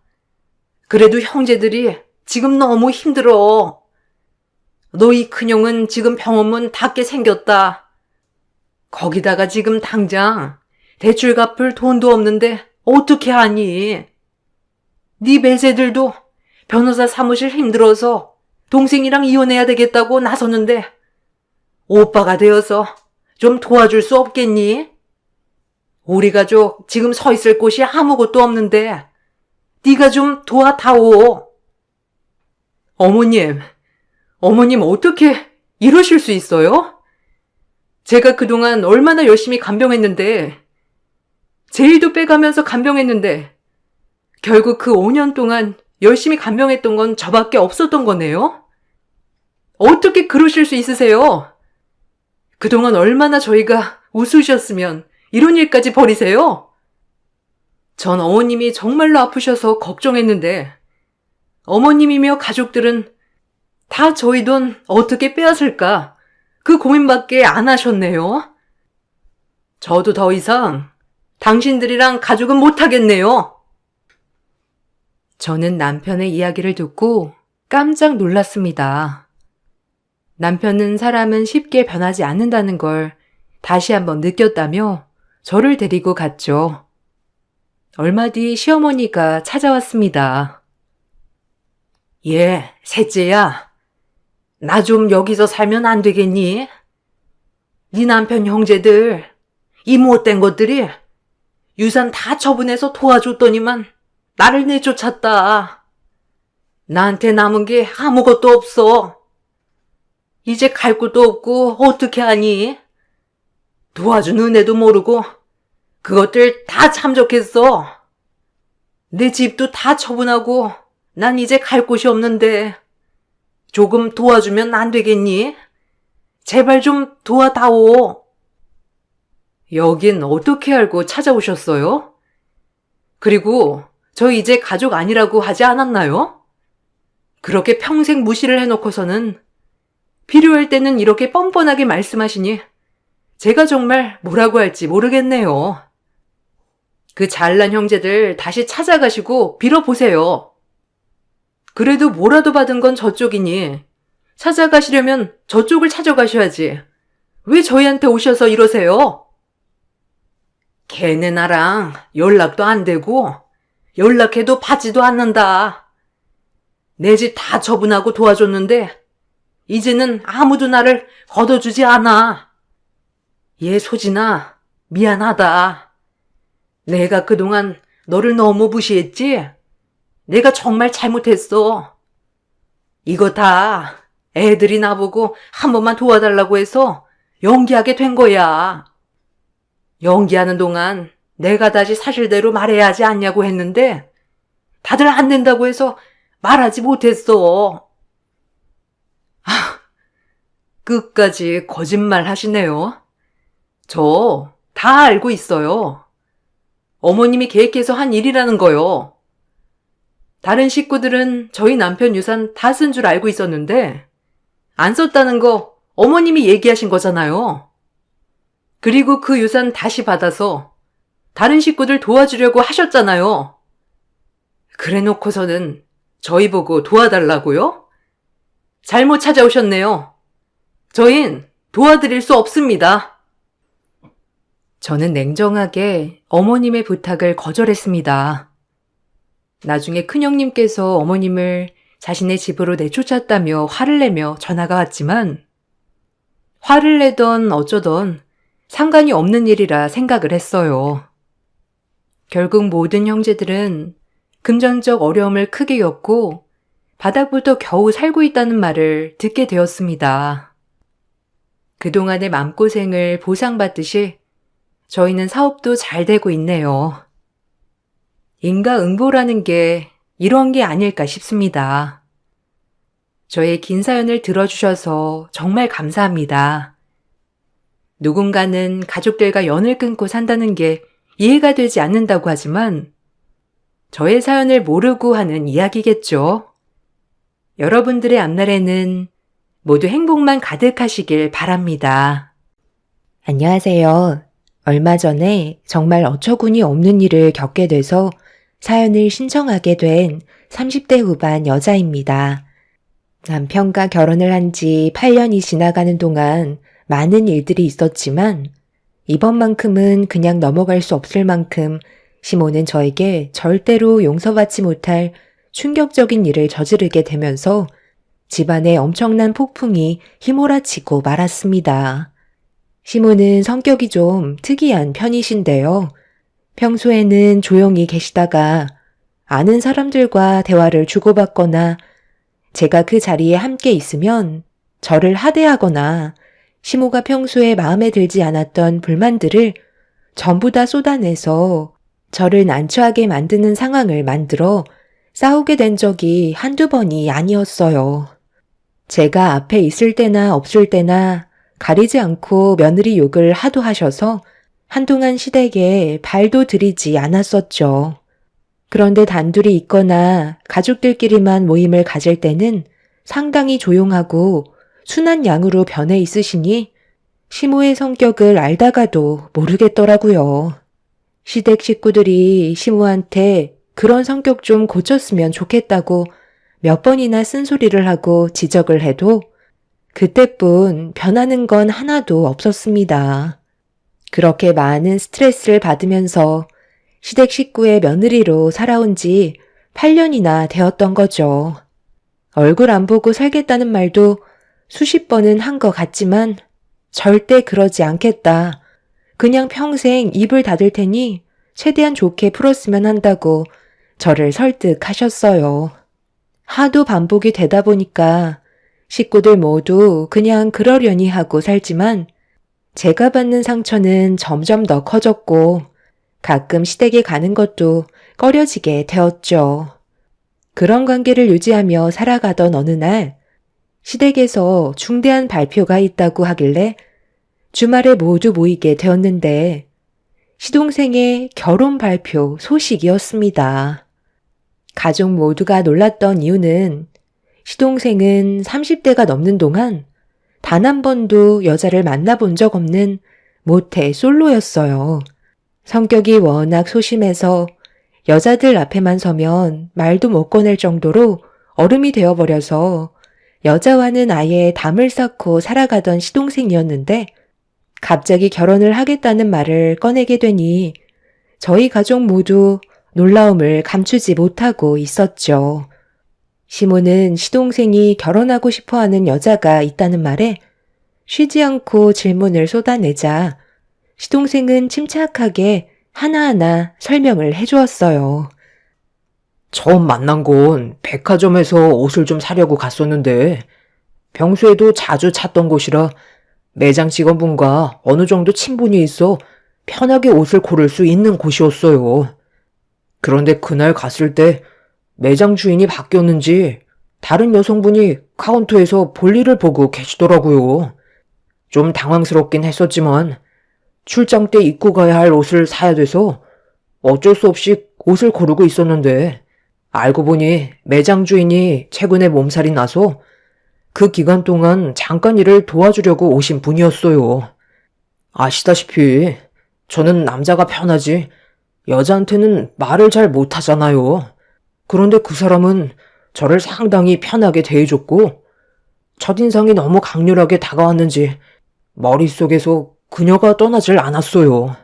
그래도 형제들이 지금 너무 힘들어. 너희 큰형은 지금 병원문 닫게 생겼다. 거기다가 지금 당장 대출 갚을 돈도 없는데 어떻게 하니? 네 매제들도 변호사 사무실 힘들어서 동생이랑 이혼해야 되겠다고 나섰는데 오빠가 되어서 좀 도와줄 수 없겠니? 우리 가족 지금 서 있을 곳이 아무것도 없는데 네가 좀 도와다오. 어머님 어떻게 이러실 수 있어요? 제가 그동안 얼마나 열심히 간병했는데 제일도 빼가면서 간병했는데 결국 그 5년 동안 열심히 간병했던 건 저밖에 없었던 거네요? 어떻게 그러실 수 있으세요? 그동안 얼마나 저희가 웃으셨으면 이런 일까지 벌이세요? 전 어머님이 정말로 아프셔서 걱정했는데 어머님이며 가족들은 다 저희 돈 어떻게 빼앗을까? 그 고민밖에 안 하셨네요. 저도 더 이상 당신들이랑 가족은 못하겠네요. 저는 남편의 이야기를 듣고 깜짝 놀랐습니다. 남편은 사람은 쉽게 변하지 않는다는 걸 다시 한번 느꼈다며 저를 데리고 갔죠. 얼마 뒤 시어머니가 찾아왔습니다. 예, 셋째야. 나 좀 여기서 살면 안 되겠니? 네 남편 형제들, 이 못된 것들이 유산 다 처분해서 도와줬더니만 나를 내쫓았다. 나한테 남은 게 아무것도 없어. 이제 갈 곳도 없고 어떻게 하니? 도와준 은혜도 모르고 그것들 다 참적했어. 내 집도 다 처분하고 난 이제 갈 곳이 없는데 조금 도와주면 안 되겠니? 제발 좀 도와다오. 여긴 어떻게 알고 찾아오셨어요? 그리고 저 이제 가족 아니라고 하지 않았나요? 그렇게 평생 무시를 해놓고서는 필요할 때는 이렇게 뻔뻔하게 말씀하시니 제가 정말 뭐라고 할지 모르겠네요. 그 잘난 형제들 다시 찾아가시고 빌어보세요. 그래도 뭐라도 받은 건 저쪽이니 찾아가시려면 저쪽을 찾아가셔야지. 왜 저희한테 오셔서 이러세요? 걔네 나랑 연락도 안 되고 연락해도 받지도 않는다. 내 집 다 처분하고 도와줬는데 이제는 아무도 나를 걷어주지 않아. 얘 소진아, 미안하다. 내가 그동안 너를 너무 무시했지? 내가 정말 잘못했어. 이거 다 애들이 나보고 한 번만 도와달라고 해서 연기하게 된 거야. 연기하는 동안 내가 다시 사실대로 말해야 하지 않냐고 했는데 다들 안 된다고 해서 말하지 못했어. 끝까지 거짓말 하시네요. 저 다 알고 있어요. 어머님이 계획해서 한 일이라는 거요. 다른 식구들은 저희 남편 유산 다 쓴 줄 알고 있었는데 안 썼다는 거 어머님이 얘기하신 거잖아요. 그리고 그 유산 다시 받아서 다른 식구들 도와주려고 하셨잖아요. 그래 놓고서는 저희 보고 도와달라고요? 잘못 찾아오셨네요. 저흰 도와드릴 수 없습니다. 저는 냉정하게 어머님의 부탁을 거절했습니다. 나중에 큰형님께서 어머님을 자신의 집으로 내쫓았다며 화를 내며 전화가 왔지만 화를 내던 어쩌던 상관이 없는 일이라 생각을 했어요. 결국 모든 형제들은 금전적 어려움을 크게 겪고 바닥부터 겨우 살고 있다는 말을 듣게 되었습니다. 그동안의 마음고생을 보상받듯이 저희는 사업도 잘 되고 있네요. 인과응보라는 게 이런 게 아닐까 싶습니다. 저의 긴 사연을 들어주셔서 정말 감사합니다. 누군가는 가족들과 연을 끊고 산다는 게 이해가 되지 않는다고 하지만 저의 사연을 모르고 하는 이야기겠죠. 여러분들의 앞날에는 모두 행복만 가득하시길 바랍니다. 안녕하세요. 얼마 전에 정말 어처구니 없는 일을 겪게 돼서 사연을 신청하게 된 30대 후반 여자입니다. 남편과 결혼을 한 지 8년이 지나가는 동안 많은 일들이 있었지만 이번만큼은 그냥 넘어갈 수 없을 만큼 시모는 저에게 절대로 용서받지 못할 충격적인 일을 저지르게 되면서 집안에 엄청난 폭풍이 휘몰아치고 말았습니다. 시모는 성격이 좀 특이한 편이신데요. 평소에는 조용히 계시다가 아는 사람들과 대화를 주고받거나 제가 그 자리에 함께 있으면 저를 하대하거나 시모가 평소에 마음에 들지 않았던 불만들을 전부 다 쏟아내서 저를 난처하게 만드는 상황을 만들어 싸우게 된 적이 한두 번이 아니었어요. 제가 앞에 있을 때나 없을 때나 가리지 않고 며느리 욕을 하도 하셔서 한동안 시댁에 발도 들이지 않았었죠. 그런데 단둘이 있거나 가족들끼리만 모임을 가질 때는 상당히 조용하고 순한 양으로 변해 있으시니 시모의 성격을 알다가도 모르겠더라고요. 시댁 식구들이 시모한테 그런 성격 좀 고쳤으면 좋겠다고 몇 번이나 쓴소리를 하고 지적을 해도 그때뿐 변하는 건 하나도 없었습니다. 그렇게 많은 스트레스를 받으면서 시댁 식구의 며느리로 살아온 지 8년이나 되었던 거죠. 얼굴 안 보고 살겠다는 말도 수십 번은 한 것 같지만 절대 그러지 않겠다. 그냥 평생 입을 닫을 테니 최대한 좋게 풀었으면 한다고 저를 설득하셨어요. 하도 반복이 되다 보니까 식구들 모두 그냥 그러려니 하고 살지만 제가 받는 상처는 점점 더 커졌고 가끔 시댁에 가는 것도 꺼려지게 되었죠. 그런 관계를 유지하며 살아가던 어느 날 시댁에서 중대한 발표가 있다고 하길래 주말에 모두 모이게 되었는데 시동생의 결혼 발표 소식이었습니다. 가족 모두가 놀랐던 이유는 시동생은 30대가 넘는 동안 단 한 번도 여자를 만나본 적 없는 모태 솔로였어요. 성격이 워낙 소심해서 여자들 앞에만 서면 말도 못 꺼낼 정도로 얼음이 되어버려서 여자와는 아예 담을 쌓고 살아가던 시동생이었는데 갑자기 결혼을 하겠다는 말을 꺼내게 되니 저희 가족 모두 놀라움을 감추지 못하고 있었죠. 시모는 시동생이 결혼하고 싶어하는 여자가 있다는 말에 쉬지 않고 질문을 쏟아내자 시동생은 침착하게 하나하나 설명을 해주었어요. 처음 만난 건 백화점에서 옷을 좀 사려고 갔었는데 평소에도 자주 찾던 곳이라 매장 직원분과 어느 정도 친분이 있어 편하게 옷을 고를 수 있는 곳이었어요. 그런데 그날 갔을 때 매장 주인이 바뀌었는지 다른 여성분이 카운터에서 볼일을 보고 계시더라고요. 좀 당황스럽긴 했었지만 출장 때 입고 가야 할 옷을 사야 돼서 어쩔 수 없이 옷을 고르고 있었는데 알고 보니 매장 주인이 최근에 몸살이 나서 그 기간 동안 잠깐 일을 도와주려고 오신 분이었어요. 아시다시피 저는 남자가 편하지 여자한테는 말을 잘 못하잖아요. 그런데 그 사람은 저를 상당히 편하게 대해줬고 첫인상이 너무 강렬하게 다가왔는지 머릿속에서 그녀가 떠나질 않았어요.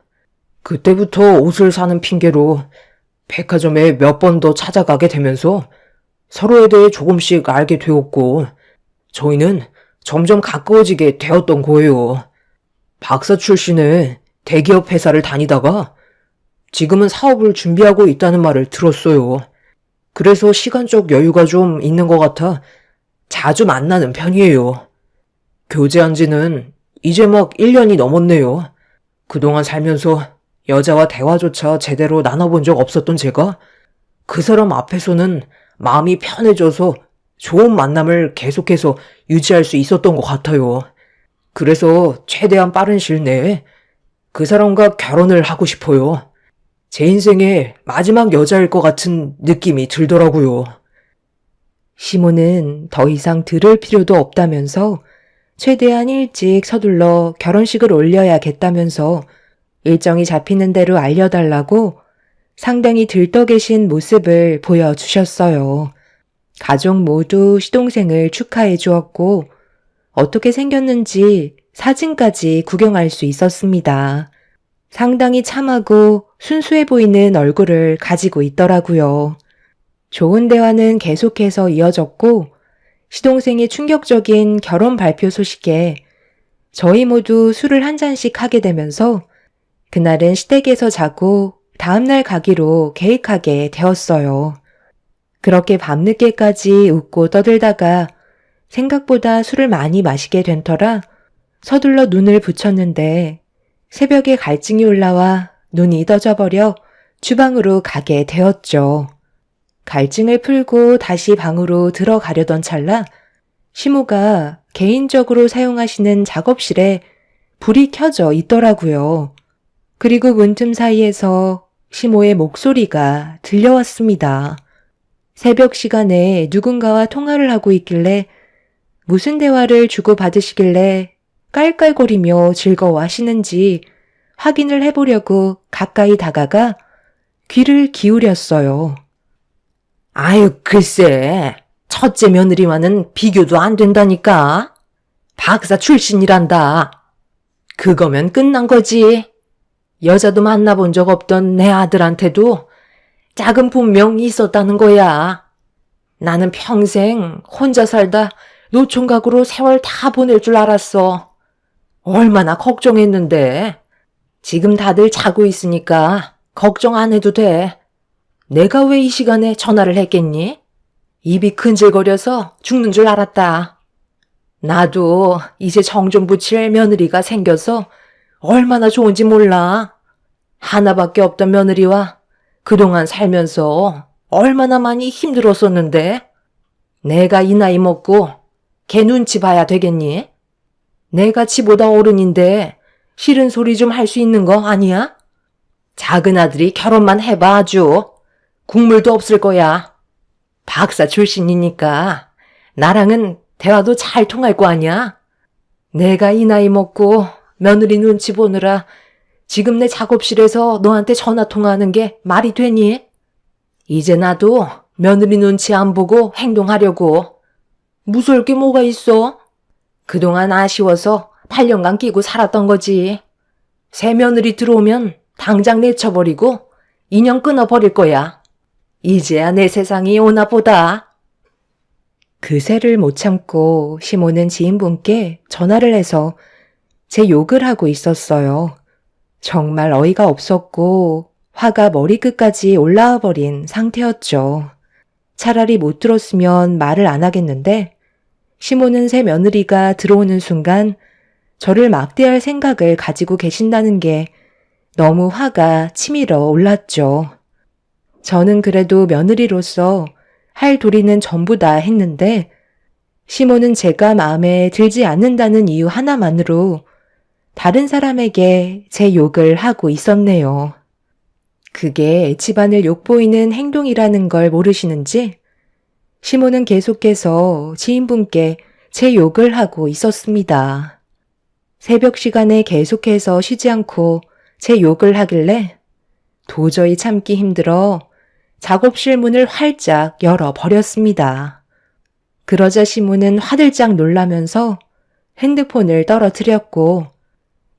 그때부터 옷을 사는 핑계로 백화점에 몇 번 더 찾아가게 되면서 서로에 대해 조금씩 알게 되었고 저희는 점점 가까워지게 되었던 거예요. 박사 출신의 대기업 회사를 다니다가 지금은 사업을 준비하고 있다는 말을 들었어요. 그래서 시간적 여유가 좀 있는 것 같아 자주 만나는 편이에요. 교제한 지는 이제 막 1년이 넘었네요. 그동안 살면서 여자와 대화조차 제대로 나눠본 적 없었던 제가 그 사람 앞에서는 마음이 편해져서 좋은 만남을 계속해서 유지할 수 있었던 것 같아요. 그래서 최대한 빠른 시일 내에 그 사람과 결혼을 하고 싶어요. 제 인생의 마지막 여자일 것 같은 느낌이 들더라고요. 시모는 더 이상 들을 필요도 없다면서 최대한 일찍 서둘러 결혼식을 올려야겠다면서 일정이 잡히는 대로 알려달라고 상당히 들떠 계신 모습을 보여주셨어요. 가족 모두 시동생을 축하해 주었고 어떻게 생겼는지 사진까지 구경할 수 있었습니다. 상당히 참하고 순수해 보이는 얼굴을 가지고 있더라고요. 좋은 대화는 계속해서 이어졌고 시동생의 충격적인 결혼 발표 소식에 저희 모두 술을 한 잔씩 하게 되면서 그날은 시댁에서 자고 다음날 가기로 계획하게 되었어요. 그렇게 밤늦게까지 웃고 떠들다가 생각보다 술을 많이 마시게 된 터라 서둘러 눈을 붙였는데 새벽에 갈증이 올라와 눈이 떠져버려 주방으로 가게 되었죠. 갈증을 풀고 다시 방으로 들어가려던 찰나 시모가 개인적으로 사용하시는 작업실에 불이 켜져 있더라고요. 그리고 문틈 사이에서 시모의 목소리가 들려왔습니다. 새벽 시간에 누군가와 통화를 하고 있길래 무슨 대화를 주고받으시길래 깔깔거리며 즐거워하시는지 확인을 해보려고 가까이 다가가 귀를 기울였어요. 아유, 글쎄. 첫째 며느리와는 비교도 안 된다니까. 박사 출신이란다. 그거면 끝난 거지. 여자도 만나본 적 없던 내 아들한테도 짝은 분명 있었다는 거야. 나는 평생 혼자 살다 노총각으로 세월 다 보낼 줄 알았어. 얼마나 걱정했는데. 지금 다들 자고 있으니까 걱정 안 해도 돼. 내가 왜 이 시간에 전화를 했겠니? 입이 근질거려서 죽는 줄 알았다. 나도 이제 정 좀 붙일 며느리가 생겨서 얼마나 좋은지 몰라. 하나밖에 없던 며느리와 그동안 살면서 얼마나 많이 힘들었었는데. 내가 이 나이 먹고 걔 눈치 봐야 되겠니? 내가 지보다 어른인데 싫은 소리 좀 할 수 있는 거 아니야? 작은 아들이 결혼만 해봐 아주. 국물도 없을 거야. 박사 출신이니까 나랑은 대화도 잘 통할 거 아니야? 내가 이 나이 먹고 며느리 눈치 보느라 지금 내 작업실에서 너한테 전화 통화하는 게 말이 되니? 이제 나도 며느리 눈치 안 보고 행동하려고. 무서울 게 뭐가 있어? 그동안 아쉬워서 8년간 끼고 살았던 거지. 새 며느리 들어오면 당장 내쳐버리고 인연 끊어버릴 거야. 이제야 내 세상이 오나 보다. 그새를 못 참고 시모는 지인분께 전화를 해서 제 욕을 하고 있었어요. 정말 어이가 없었고 화가 머리끝까지 올라와 버린 상태였죠. 차라리 못 들었으면 말을 안 하겠는데 시모는 새 며느리가 들어오는 순간 저를 막대할 생각을 가지고 계신다는 게 너무 화가 치밀어 올랐죠. 저는 그래도 며느리로서 할 도리는 전부 다 했는데 시모는 제가 마음에 들지 않는다는 이유 하나만으로 다른 사람에게 제 욕을 하고 있었네요. 그게 집안을 욕보이는 행동이라는 걸 모르시는지 시모는 계속해서 지인분께 제 욕을 하고 있었습니다. 새벽 시간에 계속해서 쉬지 않고 제 욕을 하길래 도저히 참기 힘들어 작업실 문을 활짝 열어버렸습니다. 그러자 시모는 화들짝 놀라면서 핸드폰을 떨어뜨렸고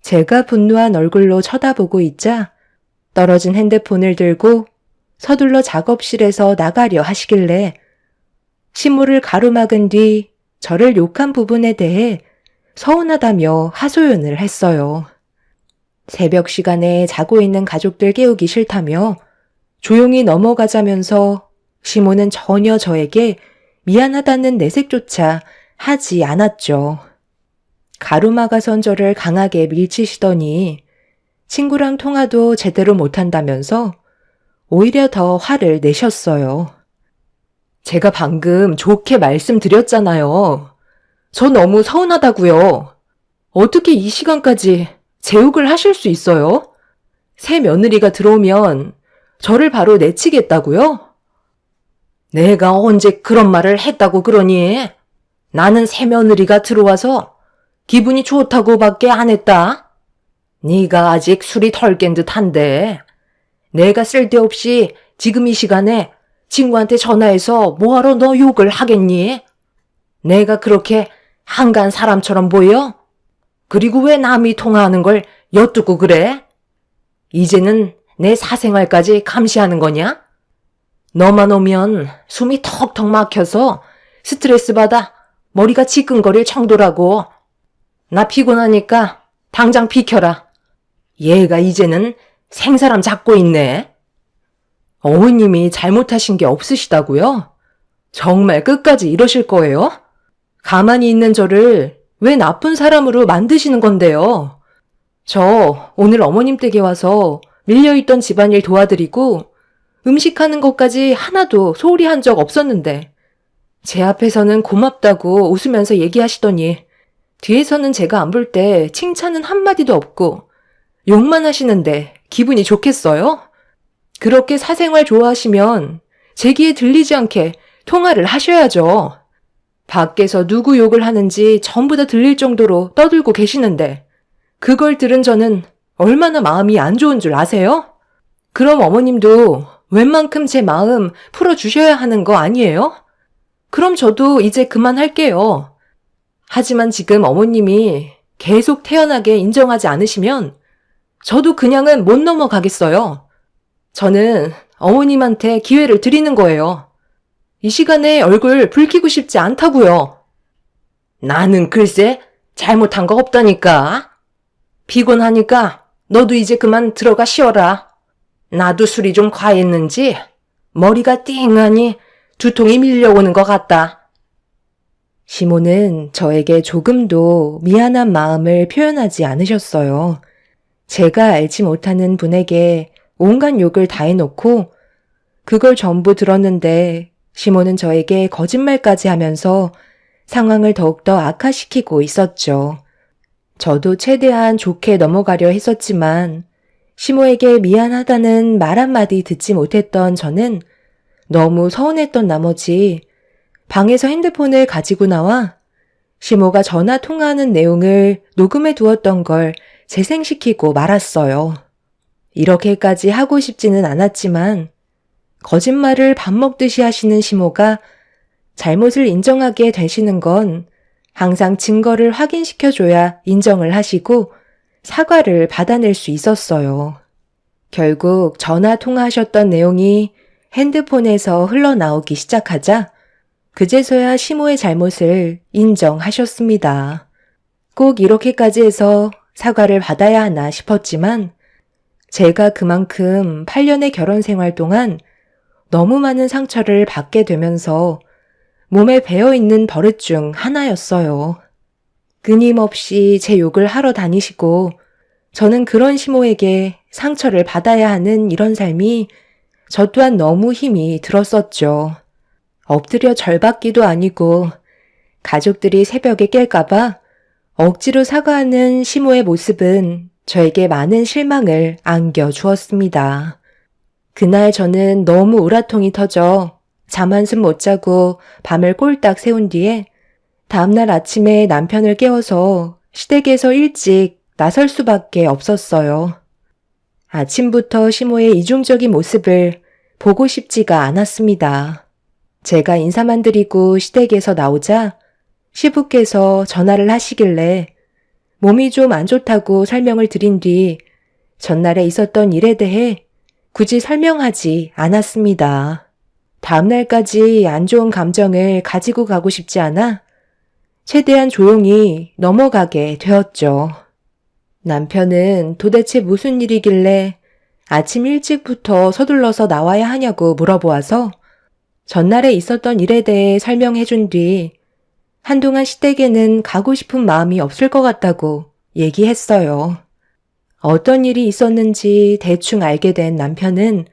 제가 분노한 얼굴로 쳐다보고 있자 떨어진 핸드폰을 들고 서둘러 작업실에서 나가려 하시길래 시모를 가로막은 뒤 저를 욕한 부분에 대해 서운하다며 하소연을 했어요. 새벽 시간에 자고 있는 가족들 깨우기 싫다며 조용히 넘어가자면서 시모는 전혀 저에게 미안하다는 내색조차 하지 않았죠. 가로막아선 저를 강하게 밀치시더니 친구랑 통화도 제대로 못한다면서 오히려 더 화를 내셨어요. 제가 방금 좋게 말씀드렸잖아요. 저 너무 서운하다고요. 어떻게 이 시간까지 제 욕을 하실 수 있어요? 새 며느리가 들어오면 저를 바로 내치겠다고요? 내가 언제 그런 말을 했다고 그러니? 나는 새 며느리가 들어와서 기분이 좋다고밖에 안 했다. 네가 아직 술이 덜 깬 듯한데 내가 쓸데없이 지금 이 시간에 친구한테 전화해서 뭐하러 너 욕을 하겠니? 내가 그렇게 한간 사람처럼 보여? 그리고 왜 남이 통화하는 걸 엿듣고 그래? 이제는 내 사생활까지 감시하는 거냐? 너만 오면 숨이 턱턱 막혀서 스트레스 받아 머리가 지끈거릴 정도라고. 나 피곤하니까 당장 비켜라. 얘가 이제는 생사람 잡고 있네. 어머님이 잘못하신 게 없으시다고요? 정말 끝까지 이러실 거예요? 가만히 있는 저를 왜 나쁜 사람으로 만드시는 건데요? 저 오늘 어머님 댁에 와서 밀려있던 집안일 도와드리고 음식하는 것까지 하나도 소홀히 한 적 없었는데 제 앞에서는 고맙다고 웃으면서 얘기하시더니 뒤에서는 제가 안 볼 때 칭찬은 한마디도 없고 욕만 하시는데 기분이 좋겠어요? 그렇게 사생활 좋아하시면 제 귀에 들리지 않게 통화를 하셔야죠. 밖에서 누구 욕을 하는지 전부 다 들릴 정도로 떠들고 계시는데 그걸 들은 저는 얼마나 마음이 안 좋은 줄 아세요? 그럼 어머님도 웬만큼 제 마음 풀어주셔야 하는 거 아니에요? 그럼 저도 이제 그만할게요. 하지만 지금 어머님이 계속 태연하게 인정하지 않으시면 저도 그냥은 못 넘어가겠어요. 저는 어머님한테 기회를 드리는 거예요. 이 시간에 얼굴 붉히고 싶지 않다고요. 나는 글쎄 잘못한 거 없다니까. 피곤하니까 너도 이제 그만 들어가 쉬어라. 나도 술이 좀 과했는지 머리가 띵하니 두통이 밀려오는 것 같다. 시모는 저에게 조금도 미안한 마음을 표현하지 않으셨어요. 제가 알지 못하는 분에게 온갖 욕을 다 해놓고 그걸 전부 들었는데 시모는 저에게 거짓말까지 하면서 상황을 더욱더 악화시키고 있었죠. 저도 최대한 좋게 넘어가려 했었지만 시모에게 미안하다는 말 한마디 듣지 못했던 저는 너무 서운했던 나머지 방에서 핸드폰을 가지고 나와 시모가 전화 통화하는 내용을 녹음해 두었던 걸 재생시키고 말았어요. 이렇게까지 하고 싶지는 않았지만 거짓말을 밥 먹듯이 하시는 시모가 잘못을 인정하게 되시는 건 항상 증거를 확인시켜줘야 인정을 하시고 사과를 받아낼 수 있었어요. 결국 전화 통화하셨던 내용이 핸드폰에서 흘러나오기 시작하자 그제서야 시모의 잘못을 인정하셨습니다. 꼭 이렇게까지 해서 사과를 받아야 하나 싶었지만 제가 그만큼 8년의 결혼 생활 동안 너무 많은 상처를 받게 되면서 몸에 배어있는 버릇 중 하나였어요. 끊임없이 제 욕을 하러 다니시고 저는 그런 시모에게 상처를 받아야 하는 이런 삶이 저 또한 너무 힘이 들었었죠. 엎드려 절받기도 아니고 가족들이 새벽에 깰까봐 억지로 사과하는 시모의 모습은 저에게 많은 실망을 안겨주었습니다. 그날 저는 너무 우라통이 터져 잠 한숨 못 자고 밤을 꼴딱 새운 뒤에 다음날 아침에 남편을 깨워서 시댁에서 일찍 나설 수밖에 없었어요. 아침부터 시모의 이중적인 모습을 보고 싶지가 않았습니다. 제가 인사만 드리고 시댁에서 나오자 시부께서 전화를 하시길래 몸이 좀 안 좋다고 설명을 드린 뒤 전날에 있었던 일에 대해 굳이 설명하지 않았습니다. 다음날까지 안 좋은 감정을 가지고 가고 싶지 않아 최대한 조용히 넘어가게 되었죠. 남편은 도대체 무슨 일이길래 아침 일찍부터 서둘러서 나와야 하냐고 물어보아서 전날에 있었던 일에 대해 설명해 준 뒤 한동안 시댁에는 가고 싶은 마음이 없을 것 같다고 얘기했어요. 어떤 일이 있었는지 대충 알게 된 남편은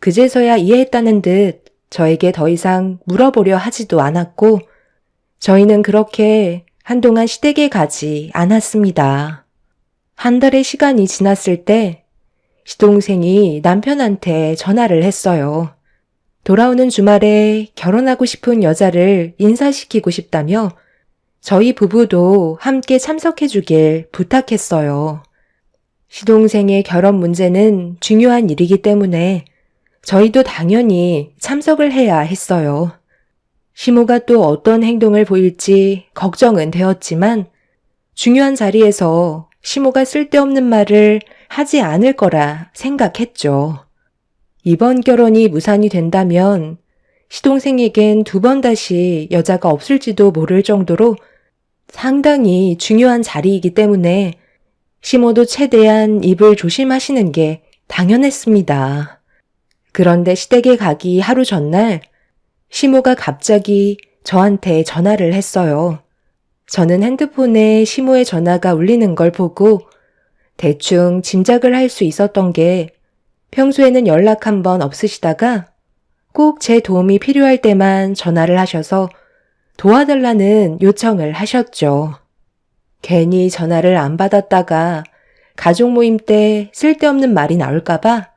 그제서야 이해했다는 듯 저에게 더 이상 물어보려 하지도 않았고 저희는 그렇게 한동안 시댁에 가지 않았습니다. 한 달의 시간이 지났을 때 시동생이 남편한테 전화를 했어요. 돌아오는 주말에 결혼하고 싶은 여자를 인사시키고 싶다며 저희 부부도 함께 참석해 주길 부탁했어요. 시동생의 결혼 문제는 중요한 일이기 때문에 저희도 당연히 참석을 해야 했어요. 시모가 또 어떤 행동을 보일지 걱정은 되었지만 중요한 자리에서 시모가 쓸데없는 말을 하지 않을 거라 생각했죠. 이번 결혼이 무산이 된다면 시동생에겐 두 번 다시 여자가 없을지도 모를 정도로 상당히 중요한 자리이기 때문에 시모도 최대한 입을 조심하시는 게 당연했습니다. 그런데 시댁에 가기 하루 전날 시모가 갑자기 저한테 전화를 했어요. 저는 핸드폰에 시모의 전화가 울리는 걸 보고 대충 짐작을 할 수 있었던 게 평소에는 연락 한 번 없으시다가 꼭 제 도움이 필요할 때만 전화를 하셔서 도와달라는 요청을 하셨죠. 괜히 전화를 안 받았다가 가족 모임 때 쓸데없는 말이 나올까봐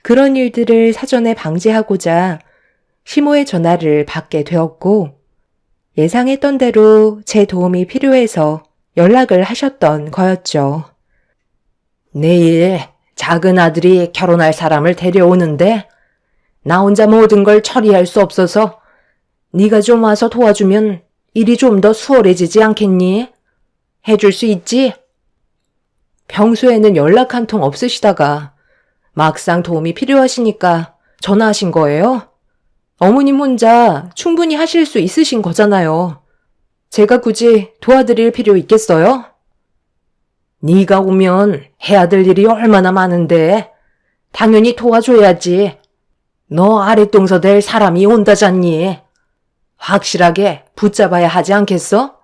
그런 일들을 사전에 방지하고자 시모의 전화를 받게 되었고, 예상했던 대로 제 도움이 필요해서 연락을 하셨던 거였죠. 내일 작은 아들이 결혼할 사람을 데려오는데 나 혼자 모든 걸 처리할 수 없어서 네가 좀 와서 도와주면 일이 좀 더 수월해지지 않겠니? 해줄 수 있지? 평소에는 연락 한 통 없으시다가 막상 도움이 필요하시니까 전화하신 거예요? 어머님 혼자 충분히 하실 수 있으신 거잖아요. 제가 굳이 도와드릴 필요 있겠어요? 네가 오면 해야 될 일이 얼마나 많은데 당연히 도와줘야지. 너 아랫동서 될 사람이 온다잖니. 확실하게 붙잡아야 하지 않겠어?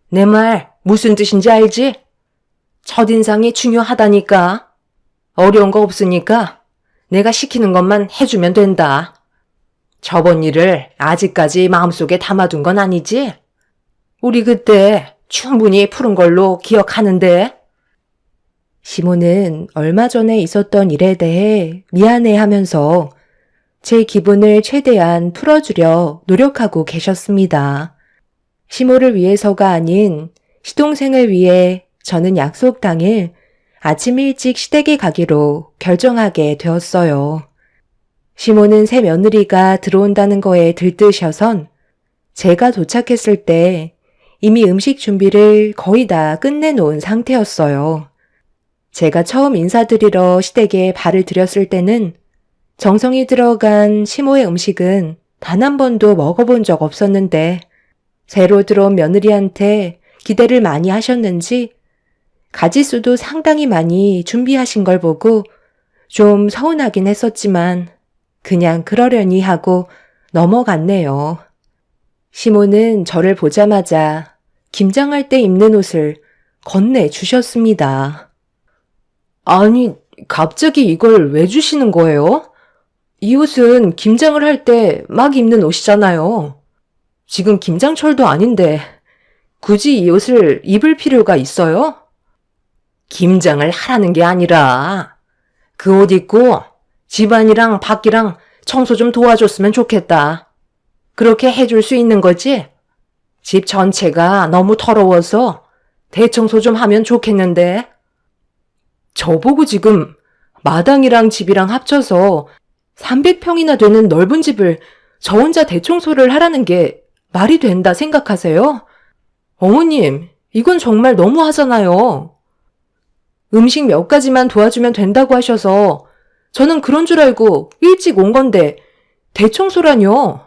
내 말 무슨 뜻인지 알지? 첫인상이 중요하다니까. 어려운 거 없으니까 내가 시키는 것만 해주면 된다. 저번 일을 아직까지 마음속에 담아둔 건 아니지? 우리 그때 충분히 푸른 걸로 기억하는데. 시모는 얼마 전에 있었던 일에 대해 미안해하면서 제 기분을 최대한 풀어주려 노력하고 계셨습니다. 시모를 위해서가 아닌 시동생을 위해 저는 약속 당일 아침 일찍 시댁에 가기로 결정하게 되었어요. 시모는 새 며느리가 들어온다는 거에 들뜨셔선 제가 도착했을 때 이미 음식 준비를 거의 다 끝내놓은 상태였어요. 제가 처음 인사드리러 시댁에 발을 들였을 때는 정성이 들어간 시모의 음식은 단 한 번도 먹어본 적 없었는데 새로 들어온 며느리한테 기대를 많이 하셨는지 가짓수도 상당히 많이 준비하신 걸 보고 좀 서운하긴 했었지만 그냥 그러려니 하고 넘어갔네요. 시모는 저를 보자마자 김장할 때 입는 옷을 건네주셨습니다. 아니, 갑자기 이걸 왜 주시는 거예요? 이 옷은 김장을 할 때 막 입는 옷이잖아요. 지금 김장철도 아닌데 굳이 이 옷을 입을 필요가 있어요? 김장을 하라는 게 아니라 그 옷 입고 집안이랑 밖이랑 청소 좀 도와줬으면 좋겠다. 그렇게 해줄 수 있는 거지? 집 전체가 너무 더러워서 대청소 좀 하면 좋겠는데. 저보고 지금 마당이랑 집이랑 합쳐서 300평이나 되는 넓은 집을 저 혼자 대청소를 하라는 게 말이 된다 생각하세요? 어머님, 이건 정말 너무 하잖아요. 음식 몇 가지만 도와주면 된다고 하셔서 저는 그런 줄 알고 일찍 온 건데 대청소라뇨.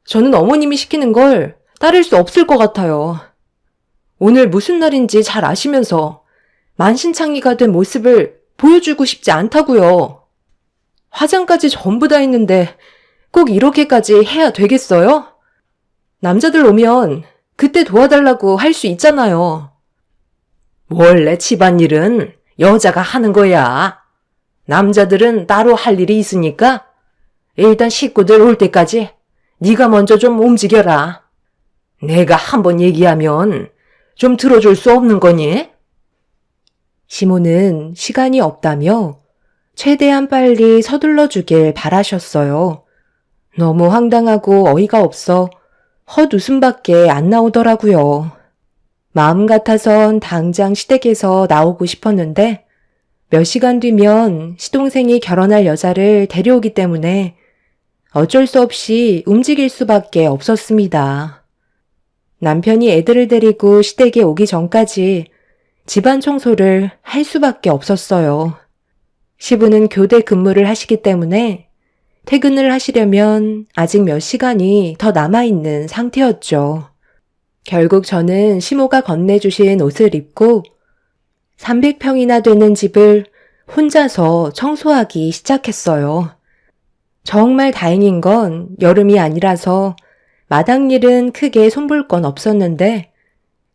저는 어머님이 시키는 걸 따를 수 없을 것 같아요. 오늘 무슨 날인지 잘 아시면서 만신창이가 된 모습을 보여주고 싶지 않다고요. 화장까지 전부 다 했는데 꼭 이렇게까지 해야 되겠어요? 남자들 오면 그때 도와달라고 할 수 있잖아요. 원래 집안일은 여자가 하는 거야. 남자들은 따로 할 일이 있으니까 일단 식구들 올 때까지 네가 먼저 좀 움직여라. 내가 한번 얘기하면 좀 들어줄 수 없는 거니? 시모는 시간이 없다며 최대한 빨리 서둘러 주길 바라셨어요. 너무 황당하고 어이가 없어 헛웃음밖에 안 나오더라고요. 마음 같아선 당장 시댁에서 나오고 싶었는데 몇 시간 뒤면 시동생이 결혼할 여자를 데려오기 때문에 어쩔 수 없이 움직일 수밖에 없었습니다. 남편이 애들을 데리고 시댁에 오기 전까지 집안 청소를 할 수밖에 없었어요. 시부는 교대 근무를 하시기 때문에 퇴근을 하시려면 아직 몇 시간이 더 남아있는 상태였죠. 결국 저는 시모가 건네주신 옷을 입고 300평이나 되는 집을 혼자서 청소하기 시작했어요. 정말 다행인 건 여름이 아니라서 마당일은 크게 손볼 건 없었는데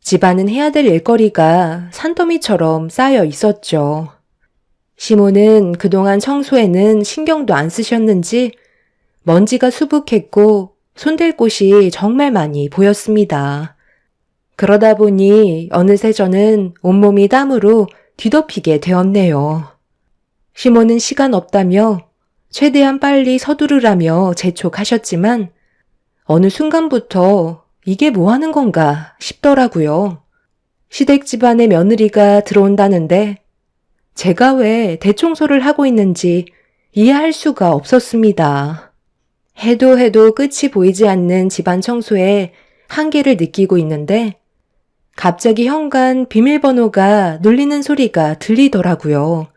집안은 해야 될 일거리가 산더미처럼 쌓여 있었죠. 시모는 그동안 청소에는 신경도 안 쓰셨는지 먼지가 수북했고 손댈 곳이 정말 많이 보였습니다. 그러다 보니 어느새 저는 온몸이 땀으로 뒤덮이게 되었네요. 시모는 시간 없다며 최대한 빨리 서두르라며 재촉하셨지만 어느 순간부터 이게 뭐 하는 건가 싶더라고요. 시댁 집안의 며느리가 들어온다는데 제가 왜 대청소를 하고 있는지 이해할 수가 없었습니다. 해도 끝이 보이지 않는 집안 청소에 한계를 느끼고 있는데 갑자기 현관 비밀번호가 눌리는 소리가 들리더라고요.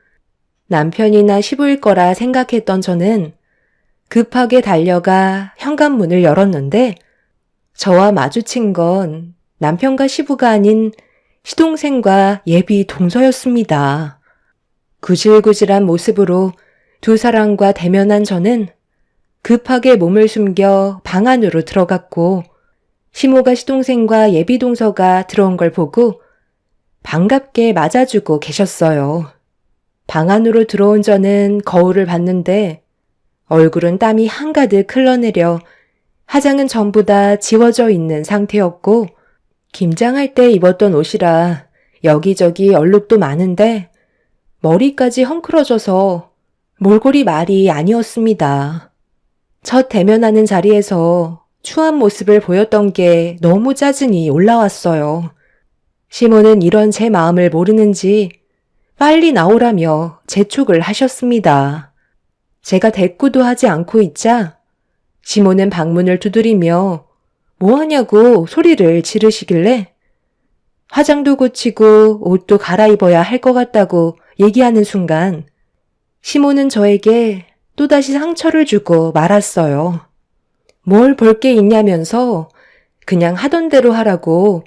남편이나 시부일 거라 생각했던 저는 급하게 달려가 현관문을 열었는데 저와 마주친 건 남편과 시부가 아닌 시동생과 예비 동서였습니다. 구질구질한 모습으로 두 사람과 대면한 저는 급하게 몸을 숨겨 방 안으로 들어갔고 시모가 시동생과 예비 동서가 들어온 걸 보고 반갑게 맞아주고 계셨어요. 방 안으로 들어온 저는 거울을 봤는데 얼굴은 땀이 한가득 흘러내려 화장은 전부 다 지워져 있는 상태였고 김장할 때 입었던 옷이라 여기저기 얼룩도 많은데 머리까지 헝클어져서 몰골이 말이 아니었습니다. 첫 대면하는 자리에서 추한 모습을 보였던 게 너무 짜증이 올라왔어요. 시모는 이런 제 마음을 모르는지 빨리 나오라며 재촉을 하셨습니다. 제가 대꾸도 하지 않고 있자 시모는 방문을 두드리며 뭐하냐고 소리를 지르시길래 화장도 고치고 옷도 갈아입어야 할 것 같다고 얘기하는 순간 시모는 저에게 또다시 상처를 주고 말았어요. 뭘 볼 게 있냐면서 그냥 하던 대로 하라고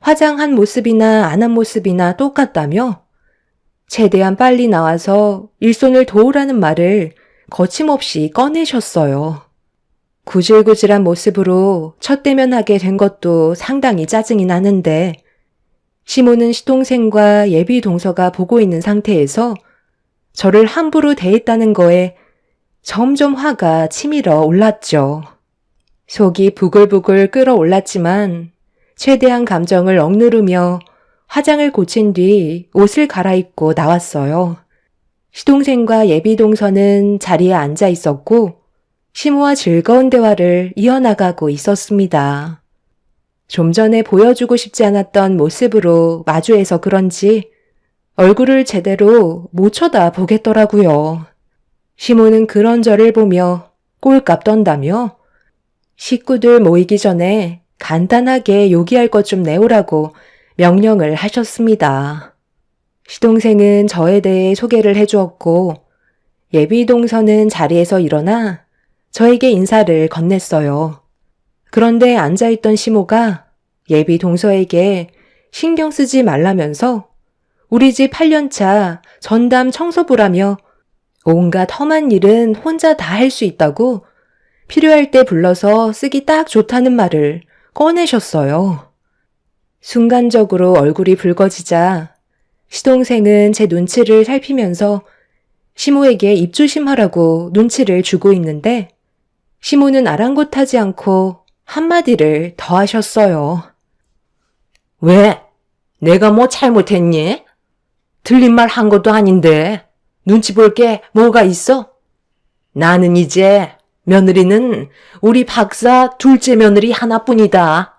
화장한 모습이나 안 한 모습이나 똑같다며 최대한 빨리 나와서 일손을 도우라는 말을 거침없이 꺼내셨어요. 구질구질한 모습으로 첫 대면하게 된 것도 상당히 짜증이 나는데 시모는 시동생과 예비 동서가 보고 있는 상태에서 저를 함부로 대했다는 거에 점점 화가 치밀어 올랐죠. 속이 부글부글 끓어올랐지만 최대한 감정을 억누르며 화장을 고친 뒤 옷을 갈아입고 나왔어요. 시동생과 예비 동서는 자리에 앉아 있었고 시모와 즐거운 대화를 이어나가고 있었습니다. 좀 전에 보여주고 싶지 않았던 모습으로 마주해서 그런지 얼굴을 제대로 못 쳐다보겠더라고요. 시모는 그런 저를 보며 꼴값 떤다며 식구들 모이기 전에 간단하게 요기할 것 좀 내오라고 명령을 하셨습니다. 시동생은 저에 대해 소개를 해주었고 예비 동서는 자리에서 일어나 저에게 인사를 건넸어요. 그런데 앉아있던 시모가 예비 동서에게 신경 쓰지 말라면서 우리 집 8년차 전담 청소부라며 온갖 험한 일은 혼자 다 할 수 있다고 필요할 때 불러서 쓰기 딱 좋다는 말을 꺼내셨어요. 순간적으로 얼굴이 붉어지자 시동생은 제 눈치를 살피면서 시모에게 입조심하라고 눈치를 주고 있는데 시모는 아랑곳하지 않고 한마디를 더 하셨어요. 왜? 내가 뭐 잘못했니? 틀린 말 한 것도 아닌데 눈치 볼 게 뭐가 있어? 나는 이제 며느리는 우리 박사 둘째 며느리 하나뿐이다.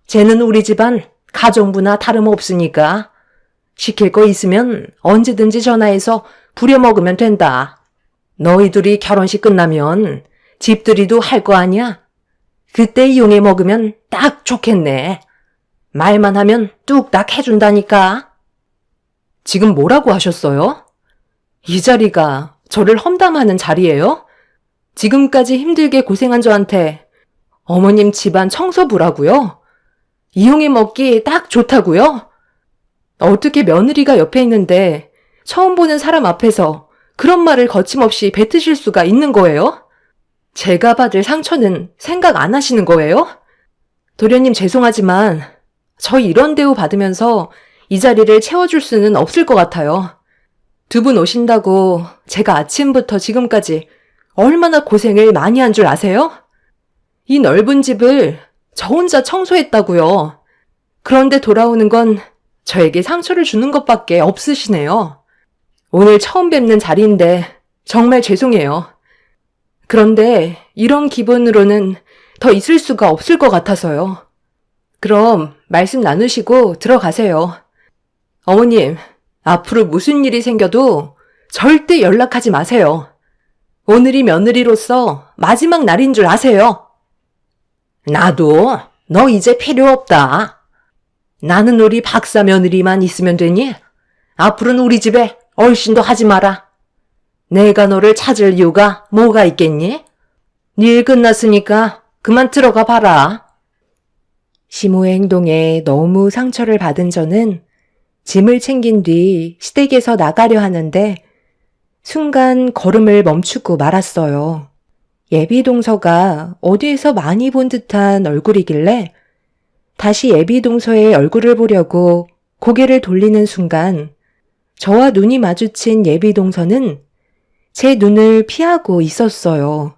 쟤는 우리 집안 가정부나 다름없으니까 시킬 거 있으면 언제든지 전화해서 부려먹으면 된다. 너희 둘이 결혼식 끝나면 집들이도 할 거 아니야? 그때 이용해 먹으면 딱 좋겠네. 말만 하면 뚝딱 해준다니까. 지금 뭐라고 하셨어요? 이 자리가 저를 험담하는 자리예요? 지금까지 힘들게 고생한 저한테 어머님 집안 청소부라고요? 이용해 먹기 딱 좋다고요? 어떻게 며느리가 옆에 있는데 처음 보는 사람 앞에서 그런 말을 거침없이 뱉으실 수가 있는 거예요? 제가 받을 상처는 생각 안 하시는 거예요? 도련님 죄송하지만 저 이런 대우 받으면서 이 자리를 채워줄 수는 없을 것 같아요. 두 분 오신다고 제가 아침부터 지금까지 얼마나 고생을 많이 한 줄 아세요? 이 넓은 집을 저 혼자 청소했다고요. 그런데 돌아오는 건 저에게 상처를 주는 것밖에 없으시네요. 오늘 처음 뵙는 자리인데 정말 죄송해요. 그런데 이런 기분으로는 더 있을 수가 없을 것 같아서요. 그럼 말씀 나누시고 들어가세요. 어머님, 앞으로 무슨 일이 생겨도 절대 연락하지 마세요. 오늘이 며느리로서 마지막 날인 줄 아세요. 나도 너 이제 필요 없다. 나는 우리 박사 며느리만 있으면 되니? 앞으로는 우리 집에 얼씬도 하지 마라. 내가 너를 찾을 이유가 뭐가 있겠니? 네 일 끝났으니까 그만 들어가 봐라. 시모의 행동에 너무 상처를 받은 저는 짐을 챙긴 뒤 시댁에서 나가려 하는데 순간 걸음을 멈추고 말았어요. 예비 동서가 어디에서 많이 본 듯한 얼굴이길래 다시 예비 동서의 얼굴을 보려고 고개를 돌리는 순간 저와 눈이 마주친 예비 동서는 제 눈을 피하고 있었어요.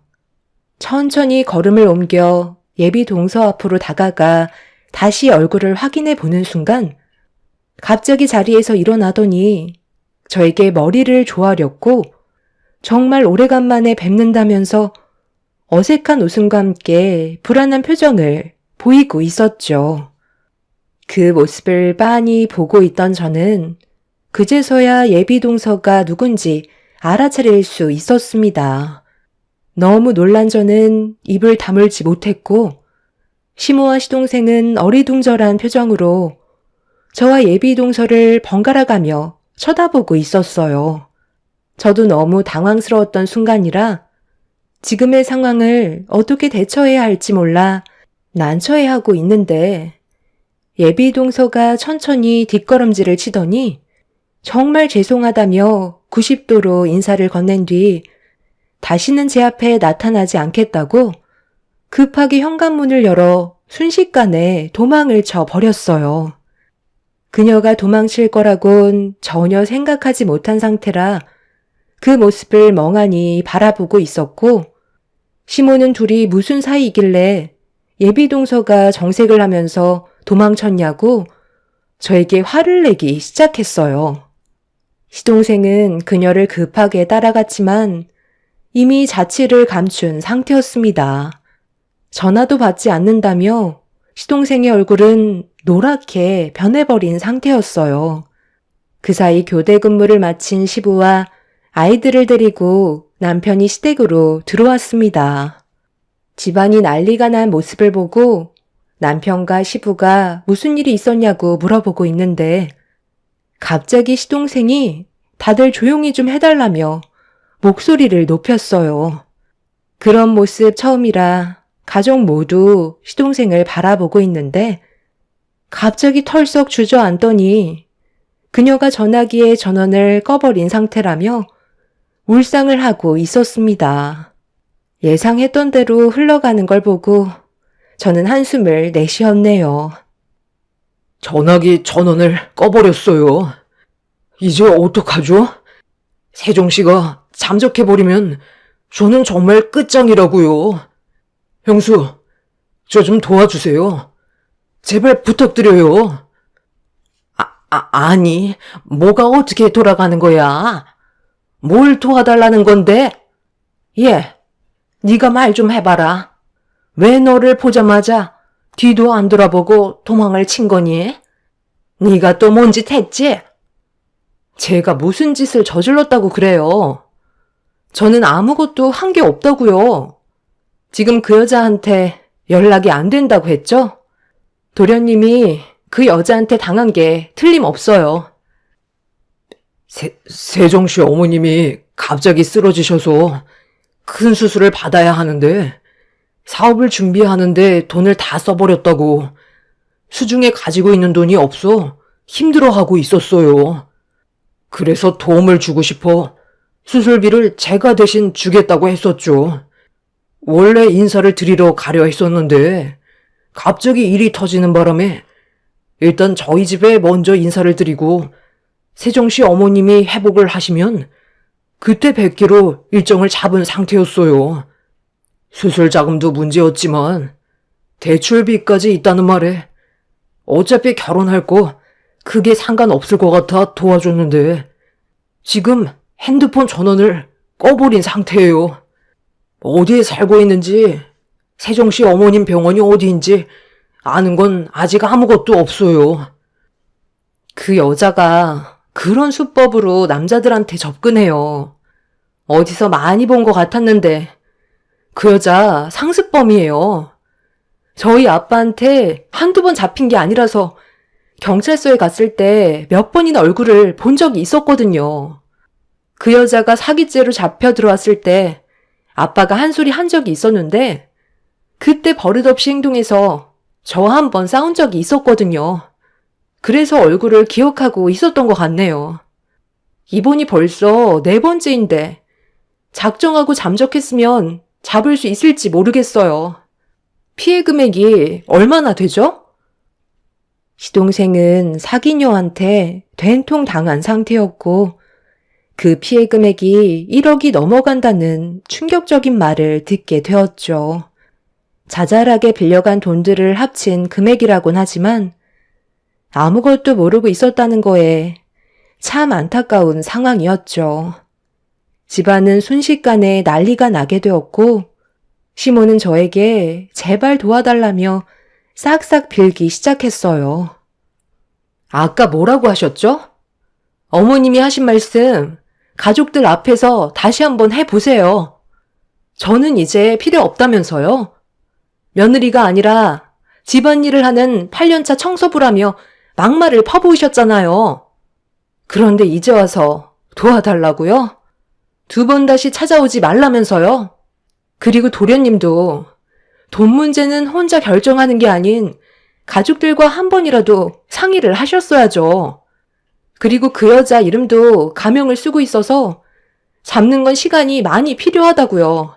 천천히 걸음을 옮겨 예비 동서 앞으로 다가가 다시 얼굴을 확인해 보는 순간 갑자기 자리에서 일어나더니 저에게 머리를 조아렸고 정말 오래간만에 뵙는다면서 어색한 웃음과 함께 불안한 표정을 보이고 있었죠. 그 모습을 빤히 보고 있던 저는 그제서야 예비 동서가 누군지 알아차릴 수 있었습니다. 너무 놀란 저는 입을 다물지 못했고 시모와 시동생은 어리둥절한 표정으로 저와 예비 동서를 번갈아가며 쳐다보고 있었어요. 저도 너무 당황스러웠던 순간이라 지금의 상황을 어떻게 대처해야 할지 몰라 난처해하고 있는데 예비 동서가 천천히 뒷걸음질을 치더니 정말 죄송하다며 90도로 인사를 건넨 뒤 다시는 제 앞에 나타나지 않겠다고 급하게 현관문을 열어 순식간에 도망을 쳐 버렸어요. 그녀가 도망칠 거라곤 전혀 생각하지 못한 상태라 그 모습을 멍하니 바라보고 있었고 시모는 둘이 무슨 사이이길래 예비 동서가 정색을 하면서 도망쳤냐고 저에게 화를 내기 시작했어요. 시동생은 그녀를 급하게 따라갔지만 이미 자취를 감춘 상태였습니다. 전화도 받지 않는다며 시동생의 얼굴은 노랗게 변해버린 상태였어요. 그 사이 교대 근무를 마친 시부와 아이들을 데리고 남편이 시댁으로 들어왔습니다. 집안이 난리가 난 모습을 보고 남편과 시부가 무슨 일이 있었냐고 물어보고 있는데 갑자기 시동생이 다들 조용히 좀 해달라며 목소리를 높였어요. 그런 모습 처음이라 가족 모두 시동생을 바라보고 있는데 갑자기 털썩 주저앉더니 그녀가 전화기에 전원을 꺼버린 상태라며 울상을 하고 있었습니다. 예상했던 대로 흘러가는 걸 보고 저는 한숨을 내쉬었네요. 전화기 전원을 꺼버렸어요. 이제 어떡하죠? 세종씨가 잠적해버리면 저는 정말 끝장이라고요. 형수, 저 좀 도와주세요. 제발 부탁드려요. 아니, 뭐가 어떻게 돌아가는 거야? 뭘 도와달라는 건데? 네가 말 좀 해봐라. 왜 너를 보자마자 뒤도 안 돌아보고 도망을 친 거니? 네가 또 뭔 짓 했지? 제가 무슨 짓을 저질렀다고 그래요. 저는 아무것도 한 게 없다고요. 지금 그 여자한테 연락이 안 된다고 했죠? 도련님이 그 여자한테 당한 게 틀림없어요. 세종씨 어머님이 갑자기 쓰러지셔서 큰 수술을 받아야 하는데 사업을 준비하는데 돈을 다 써버렸다고 수중에 가지고 있는 돈이 없어 힘들어하고 있었어요. 그래서 도움을 주고 싶어 수술비를 제가 대신 주겠다고 했었죠. 원래 인사를 드리러 가려 했었는데 갑자기 일이 터지는 바람에 일단 저희 집에 먼저 인사를 드리고 세종씨 어머님이 회복을 하시면 그때 뵙기로 일정을 잡은 상태였어요. 수술 자금도 문제였지만 대출비까지 있다는 말에 어차피 결혼할 거 크게 상관없을 것 같아 도와줬는데 지금 핸드폰 전원을 꺼버린 상태예요. 어디에 살고 있는지, 세종시 어머님 병원이 어디인지 아는 건 아직 아무것도 없어요. 그 여자가 그런 수법으로 남자들한테 접근해요. 어디서 많이 본 것 같았는데 그 여자 상습범이에요. 저희 아빠한테 한두 번 잡힌 게 아니라서 경찰서에 갔을 때 몇 번이나 얼굴을 본 적이 있었거든요. 그 여자가 사기죄로 잡혀 들어왔을 때 아빠가 한 소리 한 적이 있었는데 그때 버릇없이 행동해서 저와 한 번 싸운 적이 있었거든요. 그래서 얼굴을 기억하고 있었던 것 같네요. 이번이 벌써 4번째인데 작정하고 잠적했으면 잡을 수 있을지 모르겠어요. 피해 금액이 얼마나 되죠? 시동생은 사기녀한테 된통 당한 상태였고 그 피해 금액이 1억이 넘어간다는 충격적인 말을 듣게 되었죠. 자잘하게 빌려간 돈들을 합친 금액이라곤 하지만 아무것도 모르고 있었다는 거에 참 안타까운 상황이었죠. 집안은 순식간에 난리가 나게 되었고 시모는 저에게 제발 도와달라며 싹싹 빌기 시작했어요. 아까 뭐라고 하셨죠? 어머님이 하신 말씀 가족들 앞에서 다시 한번 해보세요. 저는 이제 필요 없다면서요. 며느리가 아니라 집안일을 하는 8년차 청소부라며 막말을 퍼부으셨잖아요. 그런데 이제 와서 도와달라고요? 2번 다시 찾아오지 말라면서요. 그리고 도련님도 돈 문제는 혼자 결정하는 게 아닌 가족들과 한 번이라도 상의를 하셨어야죠. 그리고 그 여자 이름도 가명을 쓰고 있어서 잡는 건 시간이 많이 필요하다고요.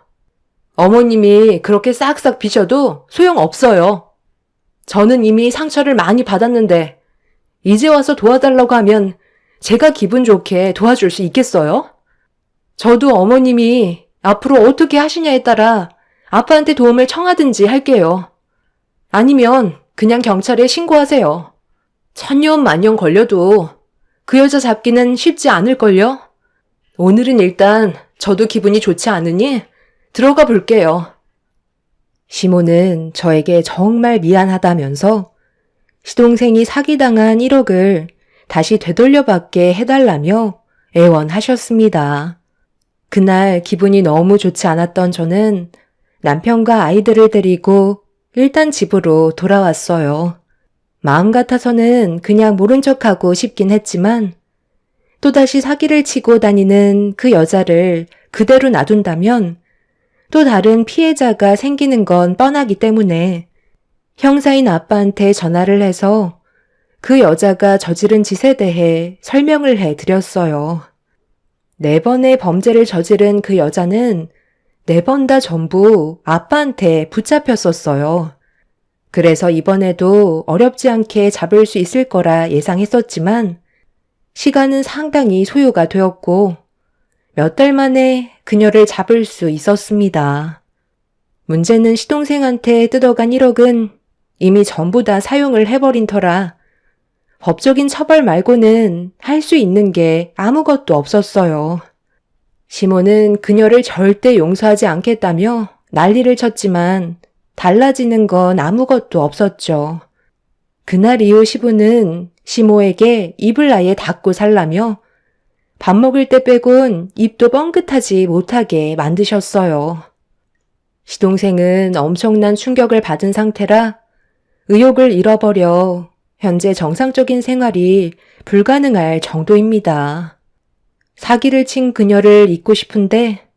어머님이 그렇게 싹싹 비셔도 소용없어요. 저는 이미 상처를 많이 받았는데 이제 와서 도와달라고 하면 제가 기분 좋게 도와줄 수 있겠어요? 저도 어머님이 앞으로 어떻게 하시냐에 따라 아빠한테 도움을 청하든지 할게요. 아니면 그냥 경찰에 신고하세요. 천년만년 걸려도 그 여자 잡기는 쉽지 않을걸요? 오늘은 일단 저도 기분이 좋지 않으니 들어가 볼게요. 시모는 저에게 정말 미안하다면서 시동생이 사기당한 1억을 다시 되돌려받게 해달라며 애원하셨습니다. 그날 기분이 너무 좋지 않았던 저는 남편과 아이들을 데리고 일단 집으로 돌아왔어요. 마음 같아서는 그냥 모른 척하고 싶긴 했지만 또다시 사기를 치고 다니는 그 여자를 그대로 놔둔다면 또 다른 피해자가 생기는 건 뻔하기 때문에 형사인 아빠한테 전화를 해서 그 여자가 저지른 짓에 대해 설명을 해드렸어요. 4번의 범죄를 저지른 그 여자는 4번 다 전부 아빠한테 붙잡혔었어요. 그래서 이번에도 어렵지 않게 잡을 수 있을 거라 예상했었지만 시간은 상당히 소요가 되었고 몇 달 만에 그녀를 잡을 수 있었습니다. 문제는 시동생한테 뜯어간 1억은 이미 전부 다 사용을 해버린 터라 법적인 처벌 말고는 할 수 있는 게 아무것도 없었어요. 시모는 그녀를 절대 용서하지 않겠다며 난리를 쳤지만 달라지는 건 아무것도 없었죠. 그날 이후 시부는 시모에게 입을 아예 닫고 살라며 밥 먹을 때 빼곤 입도 뻥긋하지 못하게 만드셨어요. 시동생은 엄청난 충격을 받은 상태라 의욕을 잃어버려 현재 정상적인 생활이 불가능할 정도입니다. 사기를 친 그녀를 잊고 싶은데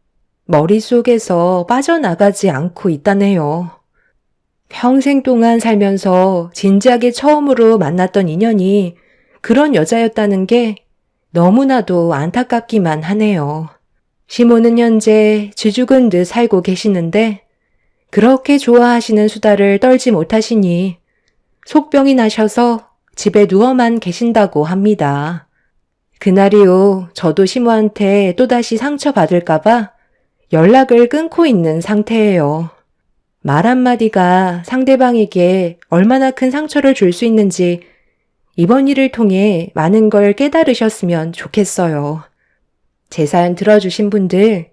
머릿속에서 빠져나가지 않고 있다네요. 평생 동안 살면서 진지하게 처음으로 만났던 인연이 그런 여자였다는 게 너무나도 안타깝기만 하네요. 시모는 현재 쥐죽은 듯 살고 계시는데 그렇게 좋아하시는 수다를 떨지 못하시니 속병이 나셔서 집에 누워만 계신다고 합니다. 그날 이후 저도 시모한테 또다시 상처받을까봐 연락을 끊고 있는 상태예요. 말 한마디가 상대방에게 얼마나 큰 상처를 줄 수 있는지 이번 일을 통해 많은 걸 깨달으셨으면 좋겠어요. 제 사연 들어주신 분들,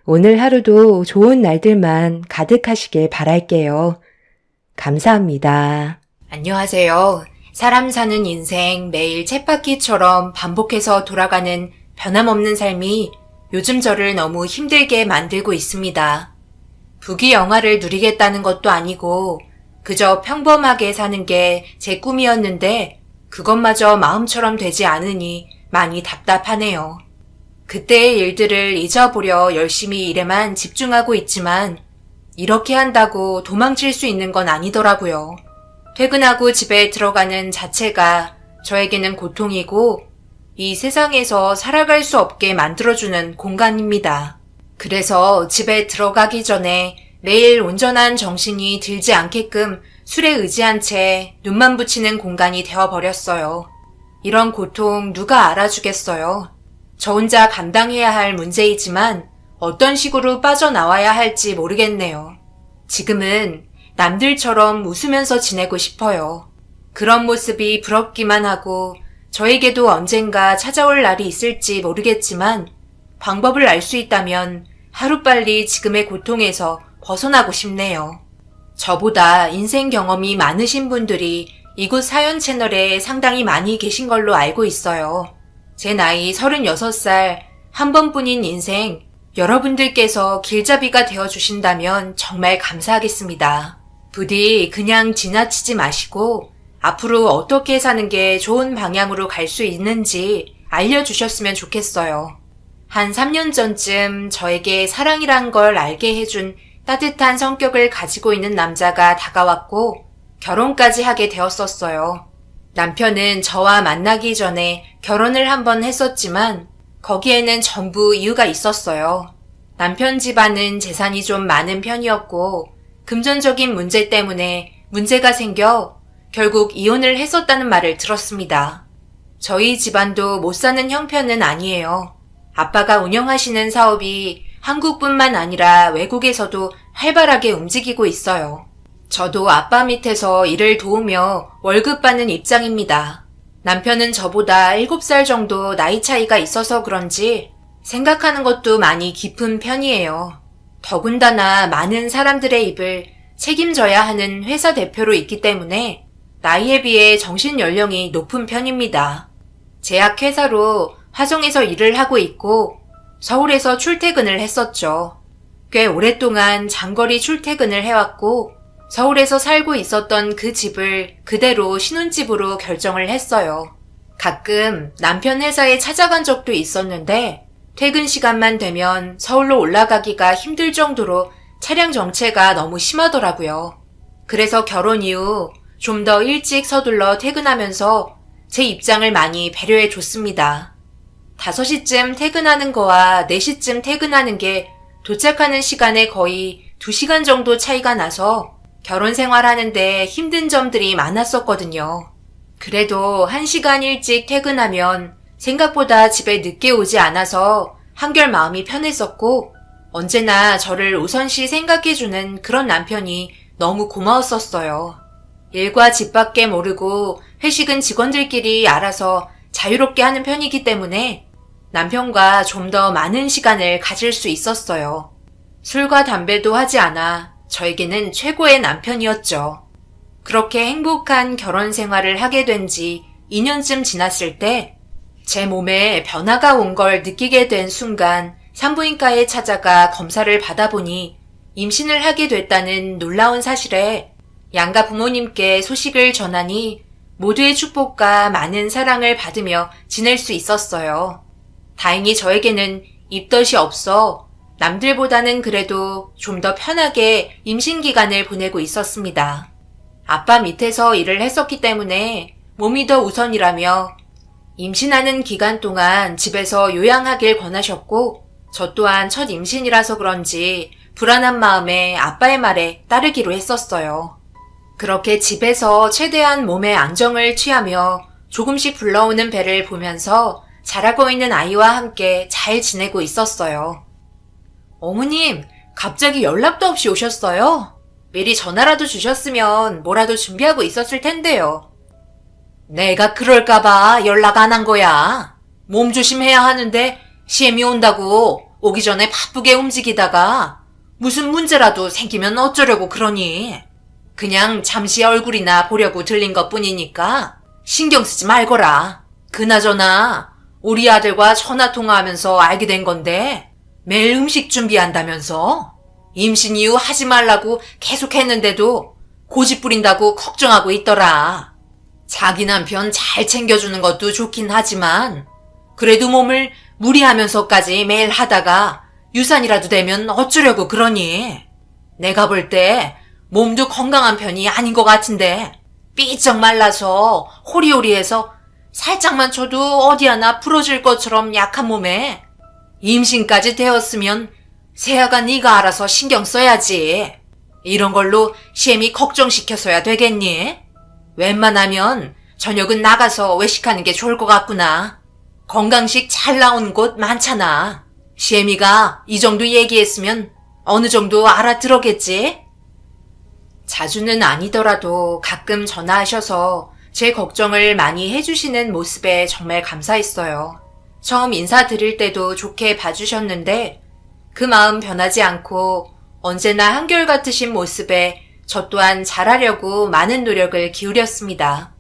오늘 하루도 좋은 날들만 가득하시길 바랄게요. 감사합니다. 안녕하세요. 사람 사는 인생 매일 쳇바퀴처럼 반복해서 돌아가는 변함없는 삶이 요즘 저를 너무 힘들게 만들고 있습니다. 부귀영화를 누리겠다는 것도 아니고 그저 평범하게 사는 게 제 꿈이었는데 그것마저 마음처럼 되지 않으니 많이 답답하네요. 그때의 일들을 잊어보려 열심히 일에만 집중하고 있지만 이렇게 한다고 도망칠 수 있는 건 아니더라고요. 퇴근하고 집에 들어가는 자체가 저에게는 고통이고 이 세상에서 살아갈 수 없게 만들어주는 공간입니다. 그래서 집에 들어가기 전에 매일 온전한 정신이 들지 않게끔 술에 의지한 채 눈만 붙이는 공간이 되어버렸어요. 이런 고통 누가 알아주겠어요? 저 혼자 감당해야 할 문제이지만 어떤 식으로 빠져나와야 할지 모르겠네요. 지금은 남들처럼 웃으면서 지내고 싶어요. 그런 모습이 부럽기만 하고 저에게도 언젠가 찾아올 날이 있을지 모르겠지만 방법을 알 수 있다면 하루빨리 지금의 고통에서 벗어나고 싶네요. 저보다 인생 경험이 많으신 분들이 이곳 사연 채널에 상당히 많이 계신 걸로 알고 있어요. 제 나이 36살, 한 번뿐인 인생, 여러분들께서 길잡이가 되어주신다면 정말 감사하겠습니다. 부디 그냥 지나치지 마시고 앞으로 어떻게 사는 게 좋은 방향으로 갈 수 있는지 알려주셨으면 좋겠어요. 한 3년 전쯤 저에게 사랑이란 걸 알게 해준 따뜻한 성격을 가지고 있는 남자가 다가왔고 결혼까지 하게 되었었어요. 남편은 저와 만나기 전에 결혼을 한번 했었지만 거기에는 전부 이유가 있었어요. 남편 집안은 재산이 좀 많은 편이었고 금전적인 문제 때문에 문제가 생겨 결국 이혼을 했었다는 말을 들었습니다. 저희 집안도 못 사는 형편은 아니에요. 아빠가 운영하시는 사업이 한국뿐만 아니라 외국에서도 활발하게 움직이고 있어요. 저도 아빠 밑에서 일을 도우며 월급 받는 입장입니다. 남편은 저보다 7살 정도 나이 차이가 있어서 그런지 생각하는 것도 많이 깊은 편이에요. 더군다나 많은 사람들의 입을 책임져야 하는 회사 대표로 있기 때문에 나이에 비해 정신 연령이 높은 편입니다. 제약회사로 화성에서 일을 하고 있고 서울에서 출퇴근을 했었죠. 꽤 오랫동안 장거리 출퇴근을 해왔고 서울에서 살고 있었던 그 집을 그대로 신혼집으로 결정을 했어요. 가끔 남편 회사에 찾아간 적도 있었는데 퇴근 시간만 되면 서울로 올라가기가 힘들 정도로 차량 정체가 너무 심하더라고요. 그래서 결혼 이후 좀 더 일찍 서둘러 퇴근하면서 제 입장을 많이 배려해 줬습니다. 5시쯤 퇴근하는 거와 4시쯤 퇴근하는 게 도착하는 시간에 거의 2시간 정도 차이가 나서 결혼 생활하는데 힘든 점들이 많았었거든요. 그래도 1시간 일찍 퇴근하면 생각보다 집에 늦게 오지 않아서 한결 마음이 편했었고 언제나 저를 우선시 생각해주는 그런 남편이 너무 고마웠었어요. 일과 집 밖에 모르고 회식은 직원들끼리 알아서 자유롭게 하는 편이기 때문에 남편과 좀 더 많은 시간을 가질 수 있었어요. 술과 담배도 하지 않아 저에게는 최고의 남편이었죠. 그렇게 행복한 결혼 생활을 하게 된 지 2년쯤 지났을 때 제 몸에 변화가 온 걸 느끼게 된 순간 산부인과에 찾아가 검사를 받아보니 임신을 하게 됐다는 놀라운 사실에 양가 부모님께 소식을 전하니 모두의 축복과 많은 사랑을 받으며 지낼 수 있었어요. 다행히 저에게는 입덧이 없어 남들보다는 그래도 좀 더 편하게 임신 기간을 보내고 있었습니다. 아빠 밑에서 일을 했었기 때문에 몸이 더 우선이라며 임신하는 기간 동안 집에서 요양하길 권하셨고 저 또한 첫 임신이라서 그런지 불안한 마음에 아빠의 말에 따르기로 했었어요. 그렇게 집에서 최대한 몸의 안정을 취하며 조금씩 불러오는 배를 보면서 자라고 있는 아이와 함께 잘 지내고 있었어요. 어머님, 갑자기 연락도 없이 오셨어요? 미리 전화라도 주셨으면 뭐라도 준비하고 있었을 텐데요. 내가 그럴까봐 연락 안 한 거야. 몸 조심해야 하는데 시엠이 온다고 오기 전에 바쁘게 움직이다가 무슨 문제라도 생기면 어쩌려고 그러니? 그냥 잠시 얼굴이나 보려고 들린 것뿐이니까 신경 쓰지 말거라. 그나저나 우리 아들과 전화 통화하면서 알게 된 건데 매일 음식 준비한다면서? 임신 이후 하지 말라고 계속 했는데도 고집 부린다고 걱정하고 있더라. 자기 남편 잘 챙겨주는 것도 좋긴 하지만 그래도 몸을 무리하면서까지 매일 하다가 유산이라도 되면 어쩌려고 그러니? 내가 볼 때 몸도 건강한 편이 아닌 것 같은데 삐쩍 말라서 호리호리해서 살짝만 쳐도 어디 하나 부러질 것처럼 약한 몸에 임신까지 되었으면 세아가 네가 알아서 신경 써야지. 이런 걸로 시엠이 걱정시켜서야 되겠니? 웬만하면 저녁은 나가서 외식하는 게 좋을 것 같구나. 건강식 잘 나오는 곳 많잖아. 시엠이가 이 정도 얘기했으면 어느 정도 알아들었겠지? 자주는 아니더라도 가끔 전화하셔서 제 걱정을 많이 해주시는 모습에 정말 감사했어요. 처음 인사드릴 때도 좋게 봐주셨는데 그 마음 변하지 않고 언제나 한결같으신 모습에 저 또한 잘하려고 많은 노력을 기울였습니다.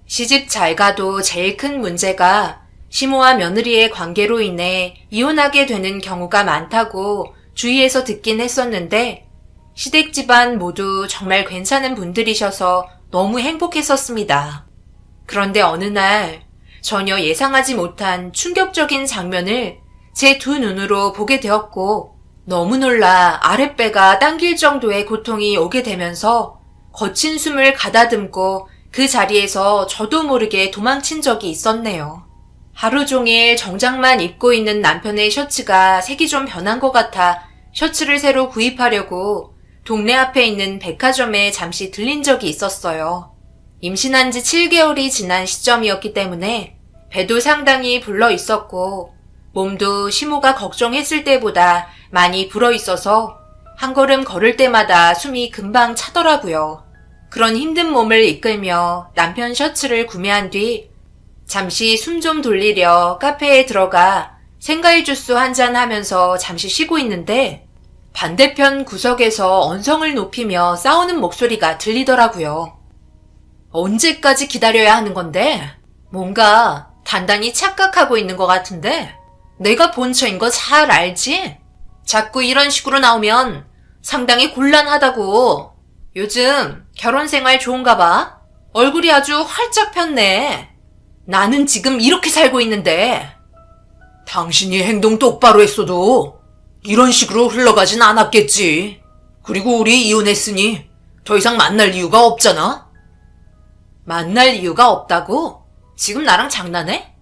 시집 잘 가도 제일 큰 문제가 시모와 며느리의 관계로 인해 이혼하게 되는 경우가 많다고 주위에서 듣긴 했었는데 시댁 집안 모두 정말 괜찮은 분들이셔서 너무 행복했었습니다. 그런데 어느 날 전혀 예상하지 못한 충격적인 장면을 제 두 눈으로 보게 되었고 너무 놀라 아랫배가 당길 정도의 고통이 오게 되면서 거친 숨을 가다듬고 그 자리에서 저도 모르게 도망친 적이 있었네요. 하루 종일 정장만 입고 있는 남편의 셔츠가 색이 좀 변한 것 같아 셔츠를 새로 구입하려고 동네 앞에 있는 백화점에 잠시 들린 적이 있었어요. 임신한 지 7개월이 지난 시점이었기 때문에 배도 상당히 불러 있었고 몸도 시모가 걱정했을 때보다 많이 불어 있어서 한 걸음 걸을 때마다 숨이 금방 차더라고요. 그런 힘든 몸을 이끌며 남편 셔츠를 구매한 뒤 잠시 숨 좀 돌리려 카페에 들어가 생과일 주스 한잔 하면서 잠시 쉬고 있는데 반대편 구석에서 언성을 높이며 싸우는 목소리가 들리더라고요. 언제까지 기다려야 하는 건데? 뭔가 단단히 착각하고 있는 것 같은데 내가 본처인 거 잘 알지? 자꾸 이런 식으로 나오면 상당히 곤란하다고. 요즘 결혼 생활 좋은가 봐. 얼굴이 아주 활짝 폈네. 나는 지금 이렇게 살고 있는데. 당신이 행동 똑바로 했어도 이런 식으로 흘러가진 않았겠지. 그리고 우리 이혼했으니 더 이상 만날 이유가 없잖아? 만날 이유가 없다고? 지금 나랑 장난해?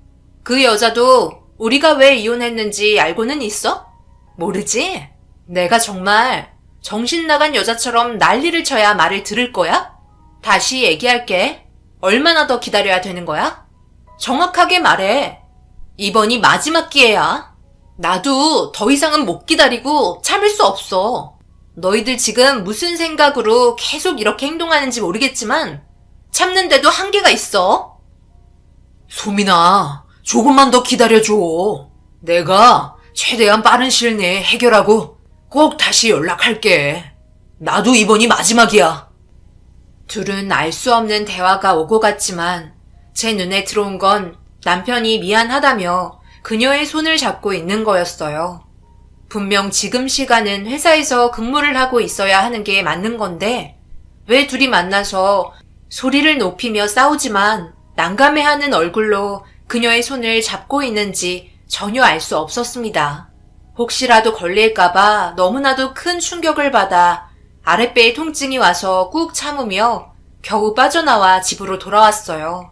그 여자도 우리가 왜 이혼했는지 알고는 있어? 모르지? 내가 정말 정신 나간 여자처럼 난리를 쳐야 말을 들을 거야? 다시 얘기할게. 얼마나 더 기다려야 되는 거야? 정확하게 말해. 이번이 마지막 기회야. 나도 더 이상은 못 기다리고 참을 수 없어. 너희들 지금 무슨 생각으로 계속 이렇게 행동하는지 모르겠지만 참는데도 한계가 있어. 소민아, 조금만 더 기다려줘. 내가 최대한 빠른 시일 내에 해결하고 꼭 다시 연락할게. 나도 이번이 마지막이야. 둘은 알 수 없는 대화가 오고 갔지만 제 눈에 들어온 건 남편이 미안하다며 그녀의 손을 잡고 있는 거였어요. 분명 지금 시간은 회사에서 근무를 하고 있어야 하는 게 맞는 건데 왜 둘이 만나서 소리를 높이며 싸우지만 난감해하는 얼굴로 그녀의 손을 잡고 있는지 전혀 알 수 없었습니다. 혹시라도 걸릴까봐 너무나도 큰 충격을 받아 아랫배에 통증이 와서 꾹 참으며 겨우 빠져나와 집으로 돌아왔어요.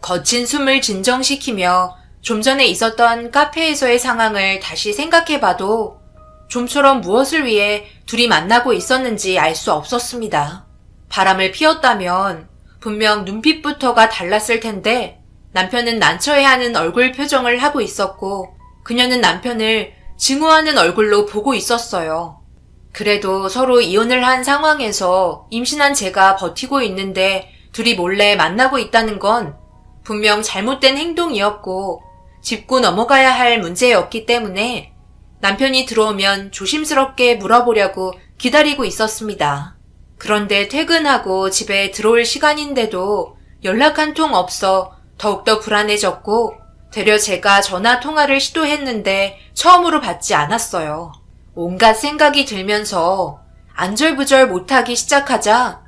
거친 숨을 진정시키며 좀 전에 있었던 카페에서의 상황을 다시 생각해봐도 좀처럼 무엇을 위해 둘이 만나고 있었는지 알 수 없었습니다. 바람을 피웠다면 분명 눈빛부터가 달랐을 텐데 남편은 난처해하는 얼굴 표정을 하고 있었고 그녀는 남편을 증오하는 얼굴로 보고 있었어요. 그래도 서로 이혼을 한 상황에서 임신한 제가 버티고 있는데 둘이 몰래 만나고 있다는 건 분명 잘못된 행동이었고 짚고 넘어가야 할 문제였기 때문에 남편이 들어오면 조심스럽게 물어보려고 기다리고 있었습니다. 그런데 퇴근하고 집에 들어올 시간인데도 연락 한 통 없어 더욱더 불안해졌고 되려 제가 전화 통화를 시도했는데 처음으로 받지 않았어요. 온갖 생각이 들면서 안절부절 못하기 시작하자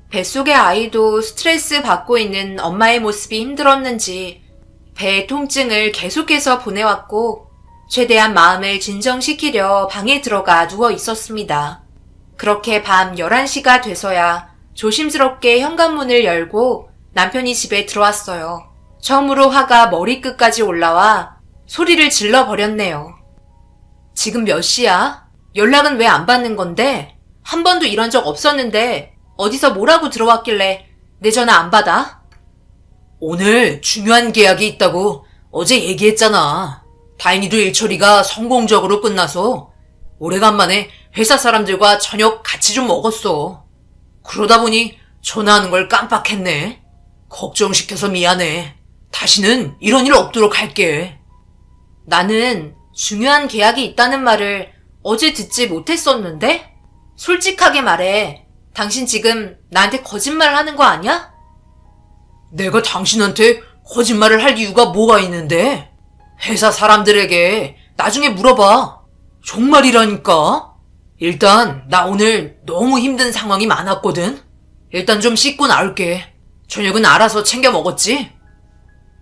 뱃속의 아이도 스트레스 받고 있는 엄마의 모습이 힘들었는지 배의 통증을 계속해서 보내왔고 최대한 마음을 진정시키려 방에 들어가 누워 있었습니다. 그렇게 밤 11시가 돼서야 조심스럽게 현관문을 열고 남편이 집에 들어왔어요. 처음으로 화가 머리끝까지 올라와 소리를 질러버렸네요. 지금 몇 시야? 연락은 왜 안 받는 건데? 한 번도 이런 적 없었는데 어디서 뭐라고 들어왔길래 내 전화 안 받아? 오늘 중요한 계약이 있다고 어제 얘기했잖아. 다행히도 일 처리가 성공적으로 끝나서 오래간만에 회사 사람들과 저녁 같이 좀 먹었어. 그러다 보니 전화하는 걸 깜빡했네. 걱정시켜서 미안해. 다시는 이런 일 없도록 할게. 나는 중요한 계약이 있다는 말을 어제 듣지 못했었는데? 솔직하게 말해. 당신 지금 나한테 거짓말 하는 거 아니야? 내가 당신한테 거짓말을 할 이유가 뭐가 있는데? 회사 사람들에게 나중에 물어봐. 정말이라니까. 일단 나 오늘 너무 힘든 상황이 많았거든. 일단 좀 씻고 나올게. 저녁은 알아서 챙겨 먹었지?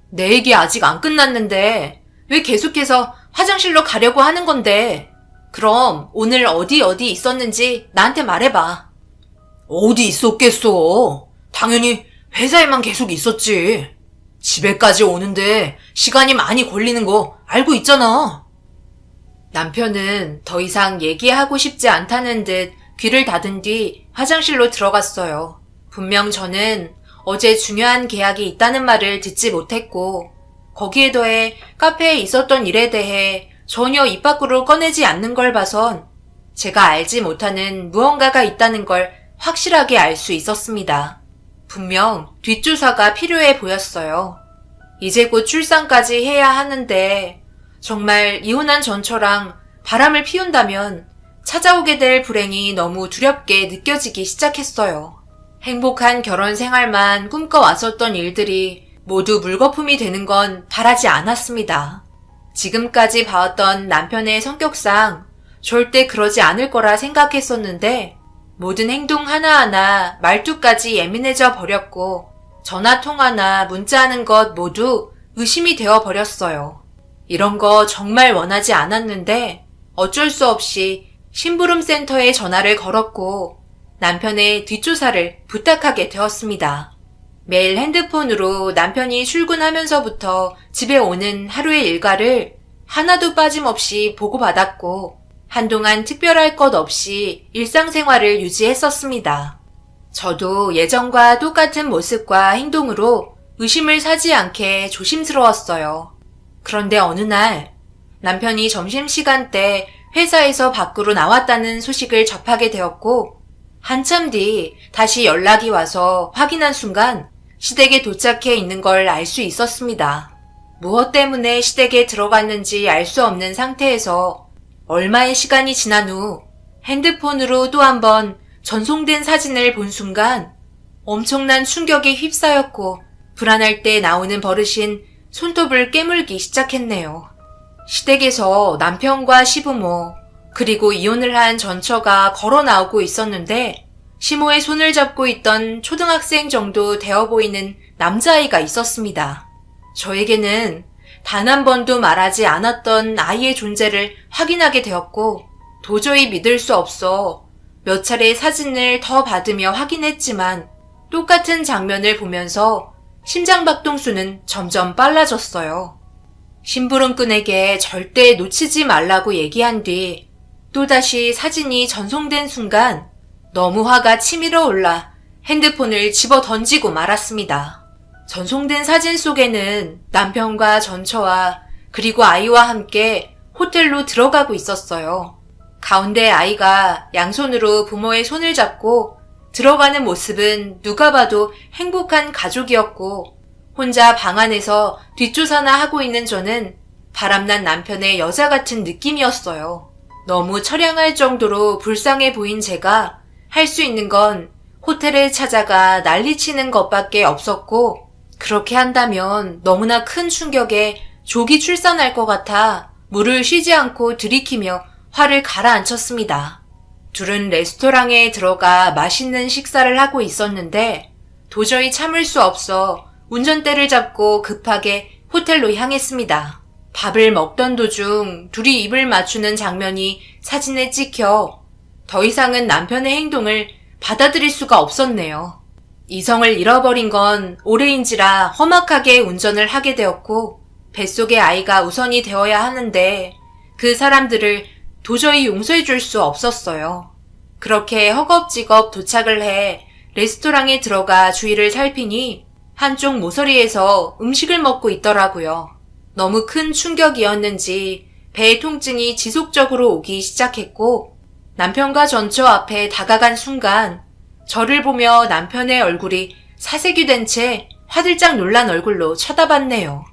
내 얘기 아직 안 끝났는데 왜 계속해서 화장실로 가려고 하는 건데? 그럼 오늘 어디 있었는지 나한테 말해봐. 어디 있었겠어. 당연히 회사에만 계속 있었지. 집에까지 오는데 시간이 많이 걸리는 거 알고 있잖아. 남편은 더 이상 얘기하고 싶지 않다는 듯 귀를 닫은 뒤 화장실로 들어갔어요. 분명 저는 어제 중요한 계약이 있다는 말을 듣지 못했고 거기에 더해 카페에 있었던 일에 대해 전혀 입 밖으로 꺼내지 않는 걸 봐선 제가 알지 못하는 무언가가 있다는 걸 확실하게 알 수 있었습니다. 분명 뒷조사가 필요해 보였어요. 이제 곧 출산까지 해야 하는데 정말 이혼한 전처랑 바람을 피운다면 찾아오게 될 불행이 너무 두렵게 느껴지기 시작했어요. 행복한 결혼 생활만 꿈꿔왔었던 일들이 모두 물거품이 되는 건 바라지 않았습니다. 지금까지 봐왔던 남편의 성격상 절대 그러지 않을 거라 생각했었는데 모든 행동 하나하나 말투까지 예민해져 버렸고 전화통화나 문자하는 것 모두 의심이 되어 버렸어요. 이런 거 정말 원하지 않았는데 어쩔 수 없이 심부름센터에 전화를 걸었고 남편의 뒷조사를 부탁하게 되었습니다. 매일 핸드폰으로 남편이 출근하면서부터 집에 오는 하루의 일과를 하나도 빠짐없이 보고받았고 한동안 특별할 것 없이 일상생활을 유지했었습니다. 저도 예전과 똑같은 모습과 행동으로 의심을 사지 않게 조심스러웠어요. 그런데 어느 날 남편이 점심시간 때 회사에서 밖으로 나왔다는 소식을 접하게 되었고 한참 뒤 다시 연락이 와서 확인한 순간 시댁에 도착해 있는 걸 알 수 있었습니다. 무엇 때문에 시댁에 들어갔는지 알 수 없는 상태에서 얼마의 시간이 지난 후 핸드폰으로 또 한 번 전송된 사진을 본 순간 엄청난 충격에 휩싸였고 불안할 때 나오는 버릇인 손톱을 깨물기 시작했네요. 시댁에서 남편과 시부모 그리고 이혼을 한 전처가 걸어 나오고 있었는데 시모의 손을 잡고 있던 초등학생 정도 되어 보이는 남자아이가 있었습니다. 저에게는 단 한 번도 말하지 않았던 아이의 존재를 확인하게 되었고 도저히 믿을 수 없어 몇 차례 사진을 더 받으며 확인했지만 똑같은 장면을 보면서 심장박동수는 점점 빨라졌어요. 심부름꾼에게 절대 놓치지 말라고 얘기한 뒤 또다시 사진이 전송된 순간 너무 화가 치밀어 올라 핸드폰을 집어 던지고 말았습니다. 전송된 사진 속에는 남편과 전처와 그리고 아이와 함께 호텔로 들어가고 있었어요. 가운데 아이가 양손으로 부모의 손을 잡고 들어가는 모습은 누가 봐도 행복한 가족이었고 혼자 방 안에서 뒷조사나 하고 있는 저는 바람난 남편의 여자 같은 느낌이었어요. 너무 처량할 정도로 불쌍해 보인 제가 할 수 있는 건 호텔에 찾아가 난리치는 것밖에 없었고, 그렇게 한다면 너무나 큰 충격에 조기 출산할 것 같아 물을 쉬지 않고 들이키며 화를 가라앉혔습니다. 둘은 레스토랑에 들어가 맛있는 식사를 하고 있었는데 도저히 참을 수 없어 운전대를 잡고 급하게 호텔로 향했습니다. 밥을 먹던 도중 둘이 입을 맞추는 장면이 사진에 찍혀 더 이상은 남편의 행동을 받아들일 수가 없었네요. 이성을 잃어버린 건 올해인지라 험악하게 운전을 하게 되었고 뱃속의 아이가 우선이 되어야 하는데 그 사람들을 도저히 용서해 줄 수 없었어요. 그렇게 허겁지겁 도착을 해 레스토랑에 들어가 주위를 살피니 한쪽 모서리에서 음식을 먹고 있더라고요. 너무 큰 충격이었는지 배의 통증이 지속적으로 오기 시작했고 남편과 전처 앞에 다가간 순간 저를 보며 남편의 얼굴이 사색이 된 채 화들짝 놀란 얼굴로 쳐다봤네요.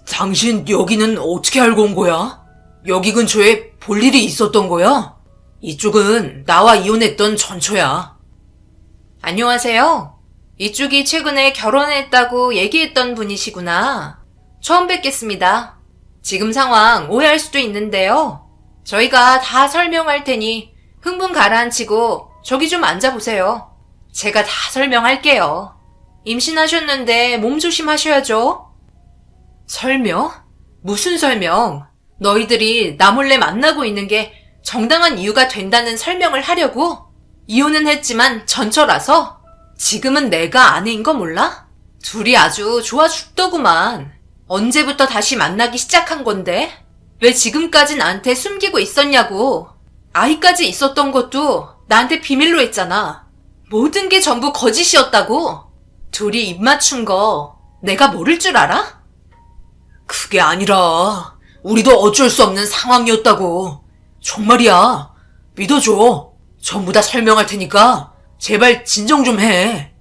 당신 여기는 어떻게 알고 온 거야? 여기 근처에 볼 일이 있었던 거야? 이쪽은 나와 이혼했던 전처야. 안녕하세요. 이쪽이 최근에 결혼했다고 얘기했던 분이시구나. 처음 뵙겠습니다. 지금 상황 오해할 수도 있는데요. 저희가 다 설명할 테니 흥분 가라앉히고 저기 좀 앉아보세요. 제가 다 설명할게요. 임신하셨는데 몸 조심하셔야죠. 설명? 무슨 설명? 너희들이 나 몰래 만나고 있는 게 정당한 이유가 된다는 설명을 하려고? 이혼은 했지만 전처라서? 지금은 내가 아내인 거 몰라? 둘이 아주 좋아 죽더구만. 언제부터 다시 만나기 시작한 건데? 왜 지금까지 나한테 숨기고 있었냐고. 아이까지 있었던 것도 나한테 비밀로 했잖아. 모든 게 전부 거짓이었다고. 둘이 입 맞춘 거 내가 모를 줄 알아? 그게 아니라 우리도 어쩔 수 없는 상황이었다고. 정말이야. 믿어줘. 전부 다 설명할 테니까 제발 진정 좀 해.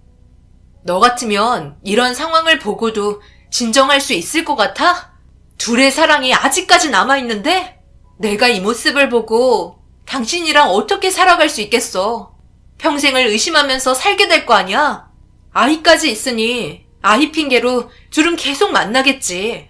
너 같으면 이런 상황을 보고도 진정할 수 있을 것 같아? 둘의 사랑이 아직까지 남아있는데 내가 이 모습을 보고 당신이랑 어떻게 살아갈 수 있겠어. 평생을 의심하면서 살게 될 거 아니야. 아이까지 있으니 아이 핑계로 둘은 계속 만나겠지.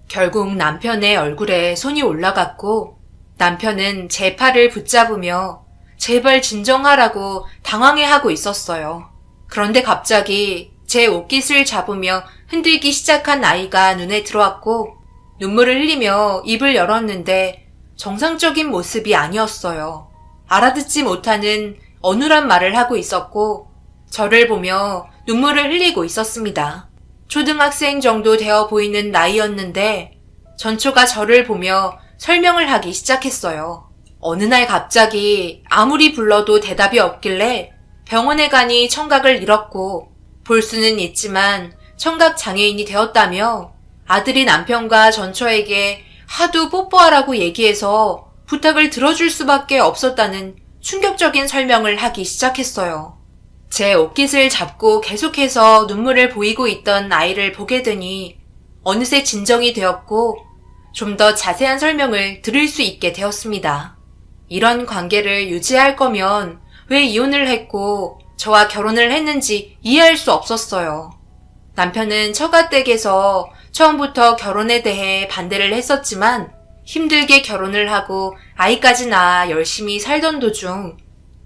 결국 남편의 얼굴에 손이 올라갔고 남편은 제 팔을 붙잡으며 제발 진정하라고 당황해하고 있었어요. 그런데 갑자기 제 옷깃을 잡으며 흔들기 시작한 아이가 눈에 들어왔고 눈물을 흘리며 입을 열었는데 정상적인 모습이 아니었어요. 알아듣지 못하는 어눌한 말을 하고 있었고 저를 보며 눈물을 흘리고 있었습니다. 초등학생 정도 되어 보이는 나이였는데 전초가 저를 보며 설명을 하기 시작했어요. 어느 날 갑자기 아무리 불러도 대답이 없길래 병원에 가니 청각을 잃었고 볼 수는 있지만 청각 장애인이 되었다며 아들이 남편과 전처에게 하도 뽀뽀하라고 얘기해서 부탁을 들어줄 수밖에 없었다는 충격적인 설명을 하기 시작했어요. 제 옷깃을 잡고 계속해서 눈물을 보이고 있던 아이를 보게 되니 어느새 진정이 되었고 좀 더 자세한 설명을 들을 수 있게 되었습니다. 이런 관계를 유지할 거면 왜 이혼을 했고 저와 결혼을 했는지 이해할 수 없었어요. 남편은 처가댁에서 처음부터 결혼에 대해 반대를 했었지만 힘들게 결혼을 하고 아이까지 낳아 열심히 살던 도중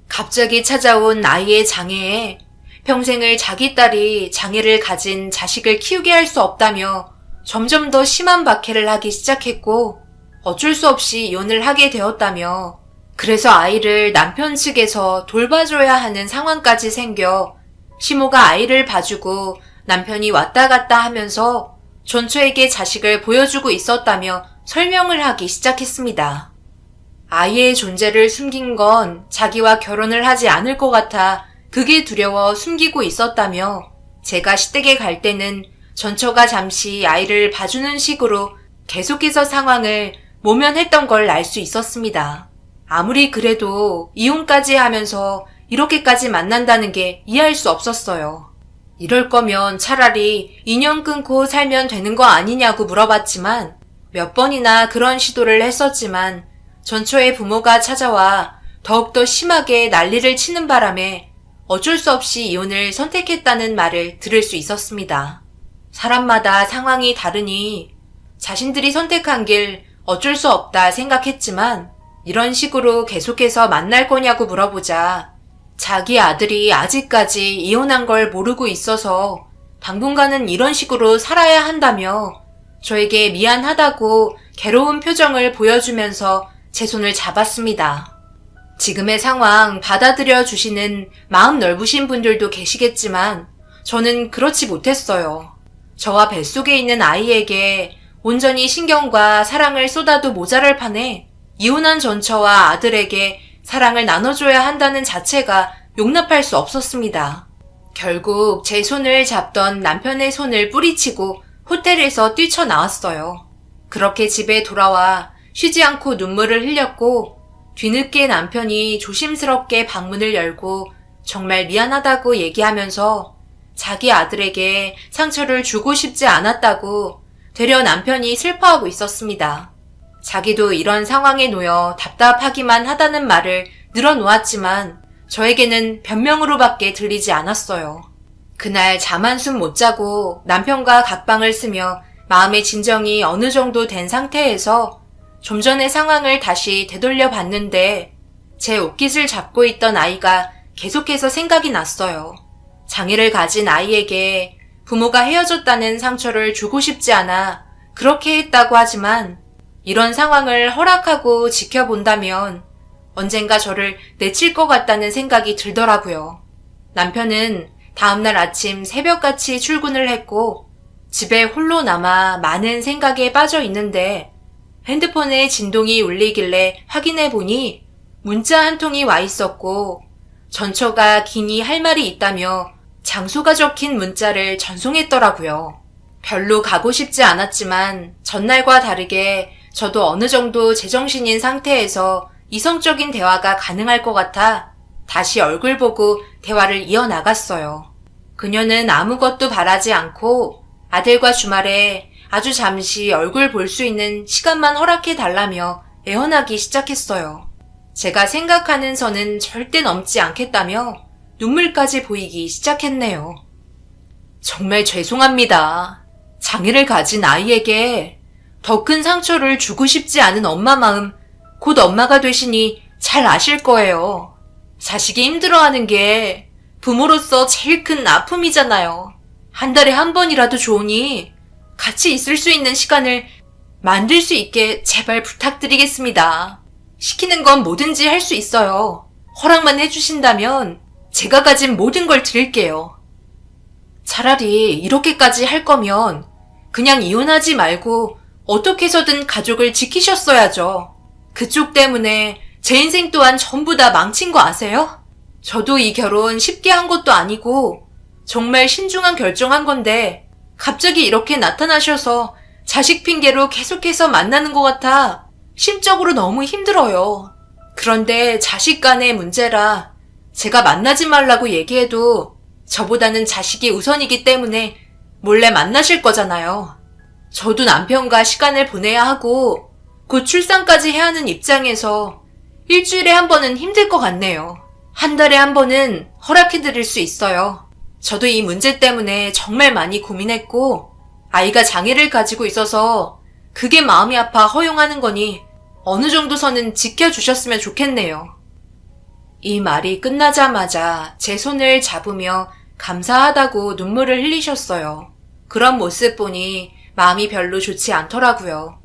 갑자기 찾아온 아이의 장애에 평생을 자기 딸이 장애를 가진 자식을 키우게 할 수 없다며 점점 더 심한 박해를 하기 시작했고 어쩔 수 없이 이혼을 하게 되었다며 그래서 아이를 남편 측에서 돌봐줘야 하는 상황까지 생겨 시모가 아이를 봐주고 남편이 왔다 갔다 하면서 전처에게 자식을 보여주고 있었다며 설명을 하기 시작했습니다. 아이의 존재를 숨긴 건 자기와 결혼을 하지 않을 것 같아 그게 두려워 숨기고 있었다며 제가 시댁에 갈 때는 전처가 잠시 아이를 봐주는 식으로 계속해서 상황을 모면했던 걸 알 수 있었습니다. 아무리 그래도 이혼까지 하면서 이렇게까지 만난다는 게 이해할 수 없었어요. 이럴 거면 차라리 인연 끊고 살면 되는 거 아니냐고 물어봤지만 몇 번이나 그런 시도를 했었지만 전초의 부모가 찾아와 더욱더 심하게 난리를 치는 바람에 어쩔 수 없이 이혼을 선택했다는 말을 들을 수 있었습니다. 사람마다 상황이 다르니 자신들이 선택한 길 어쩔 수 없다 생각했지만 이런 식으로 계속해서 만날 거냐고 물어보자 자기 아들이 아직까지 이혼한 걸 모르고 있어서 당분간은 이런 식으로 살아야 한다며 저에게 미안하다고 괴로운 표정을 보여주면서 제 손을 잡았습니다. 지금의 상황 받아들여 주시는 마음 넓으신 분들도 계시겠지만 저는 그렇지 못했어요. 저와 뱃속에 있는 아이에게 온전히 신경과 사랑을 쏟아도 모자랄 판에 이혼한 전처와 아들에게 사랑을 나눠줘야 한다는 자체가 용납할 수 없었습니다. 결국 제 손을 잡던 남편의 손을 뿌리치고 호텔에서 뛰쳐나왔어요. 그렇게 집에 돌아와 쉬지 않고 눈물을 흘렸고 뒤늦게 남편이 조심스럽게 방문을 열고 정말 미안하다고 얘기하면서 자기 아들에게 상처를 주고 싶지 않았다고 되려 남편이 슬퍼하고 있었습니다. 자기도 이런 상황에 놓여 답답하기만 하다는 말을 늘어놓았지만 저에게는 변명으로밖에 들리지 않았어요. 그날 잠 한숨 못 자고 남편과 각방을 쓰며 마음의 진정이 어느 정도 된 상태에서 좀 전의 상황을 다시 되돌려 봤는데 제 옷깃을 잡고 있던 아이가 계속해서 생각이 났어요. 장애를 가진 아이에게 부모가 헤어졌다는 상처를 주고 싶지 않아 그렇게 했다고 하지만 이런 상황을 허락하고 지켜본다면 언젠가 저를 내칠 것 같다는 생각이 들더라고요. 남편은 다음날 아침 새벽같이 출근을 했고 집에 홀로 남아 많은 생각에 빠져 있는데 핸드폰에 진동이 울리길래 확인해 보니 문자 한 통이 와 있었고 전처가 기니 할 말이 있다며 장소가 적힌 문자를 전송했더라고요. 별로 가고 싶지 않았지만 전날과 다르게 저도 어느 정도 제정신인 상태에서 이성적인 대화가 가능할 것 같아 다시 얼굴 보고 대화를 이어나갔어요. 그녀는 아무것도 바라지 않고 아들과 주말에 아주 잠시 얼굴 볼 수 있는 시간만 허락해 달라며 애원하기 시작했어요. 제가 생각하는 선은 절대 넘지 않겠다며 눈물까지 보이기 시작했네요. 정말 죄송합니다. 장애를 가진 아이에게 더 큰 상처를 주고 싶지 않은 엄마 마음 곧 엄마가 되시니 잘 아실 거예요. 자식이 힘들어하는 게 부모로서 제일 큰 아픔이잖아요. 한 달에 한 번이라도 좋으니 같이 있을 수 있는 시간을 만들 수 있게 제발 부탁드리겠습니다. 시키는 건 뭐든지 할 수 있어요. 허락만 해주신다면 제가 가진 모든 걸 드릴게요. 차라리 이렇게까지 할 거면 그냥 이혼하지 말고 어떻게 해서든 가족을 지키셨어야죠. 그쪽 때문에 제 인생 또한 전부 다 망친 거 아세요? 저도 이 결혼 쉽게 한 것도 아니고 정말 신중한 결정한 건데 갑자기 이렇게 나타나셔서 자식 핑계로 계속해서 만나는 것 같아 심적으로 너무 힘들어요. 그런데 자식 간의 문제라 제가 만나지 말라고 얘기해도 저보다는 자식이 우선이기 때문에 몰래 만나실 거잖아요. 저도 남편과 시간을 보내야 하고 곧 출산까지 해야 하는 입장에서 일주일에 한 번은 힘들 것 같네요. 한 달에 한 번은 허락해드릴 수 있어요. 저도 이 문제 때문에 정말 많이 고민했고 아이가 장애를 가지고 있어서 그게 마음이 아파 허용하는 거니 어느 정도 선은 지켜주셨으면 좋겠네요. 이 말이 끝나자마자 제 손을 잡으며 감사하다고 눈물을 흘리셨어요. 그런 모습 보니 마음이 별로 좋지 않더라고요.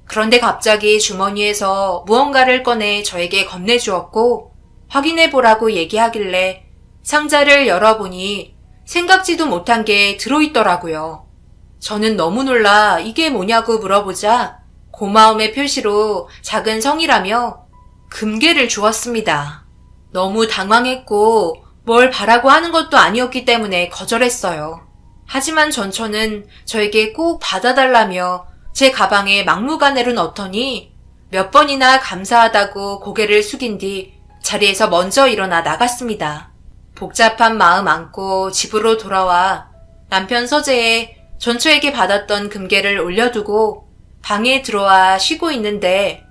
그런데 갑자기 주머니에서 무언가를 꺼내 저에게 건네주었고 확인해보라고 얘기하길래 상자를 열어보니 생각지도 못한 게 들어있더라고요. 저는 너무 놀라 이게 뭐냐고 물어보자 고마움의 표시로 작은 성이라며 금괴를 주었습니다. 너무 당황했고 뭘 바라고 하는 것도 아니었기 때문에 거절했어요. 하지만 전처는 저에게 꼭 받아달라며 제 가방에 막무가내로 넣더니 몇 번이나 감사하다고 고개를 숙인 뒤 자리에서 먼저 일어나 나갔습니다. 복잡한 마음 안고 집으로 돌아와 남편 서재에 전처에게 받았던 금괴를 올려두고 방에 들어와 쉬고 있는데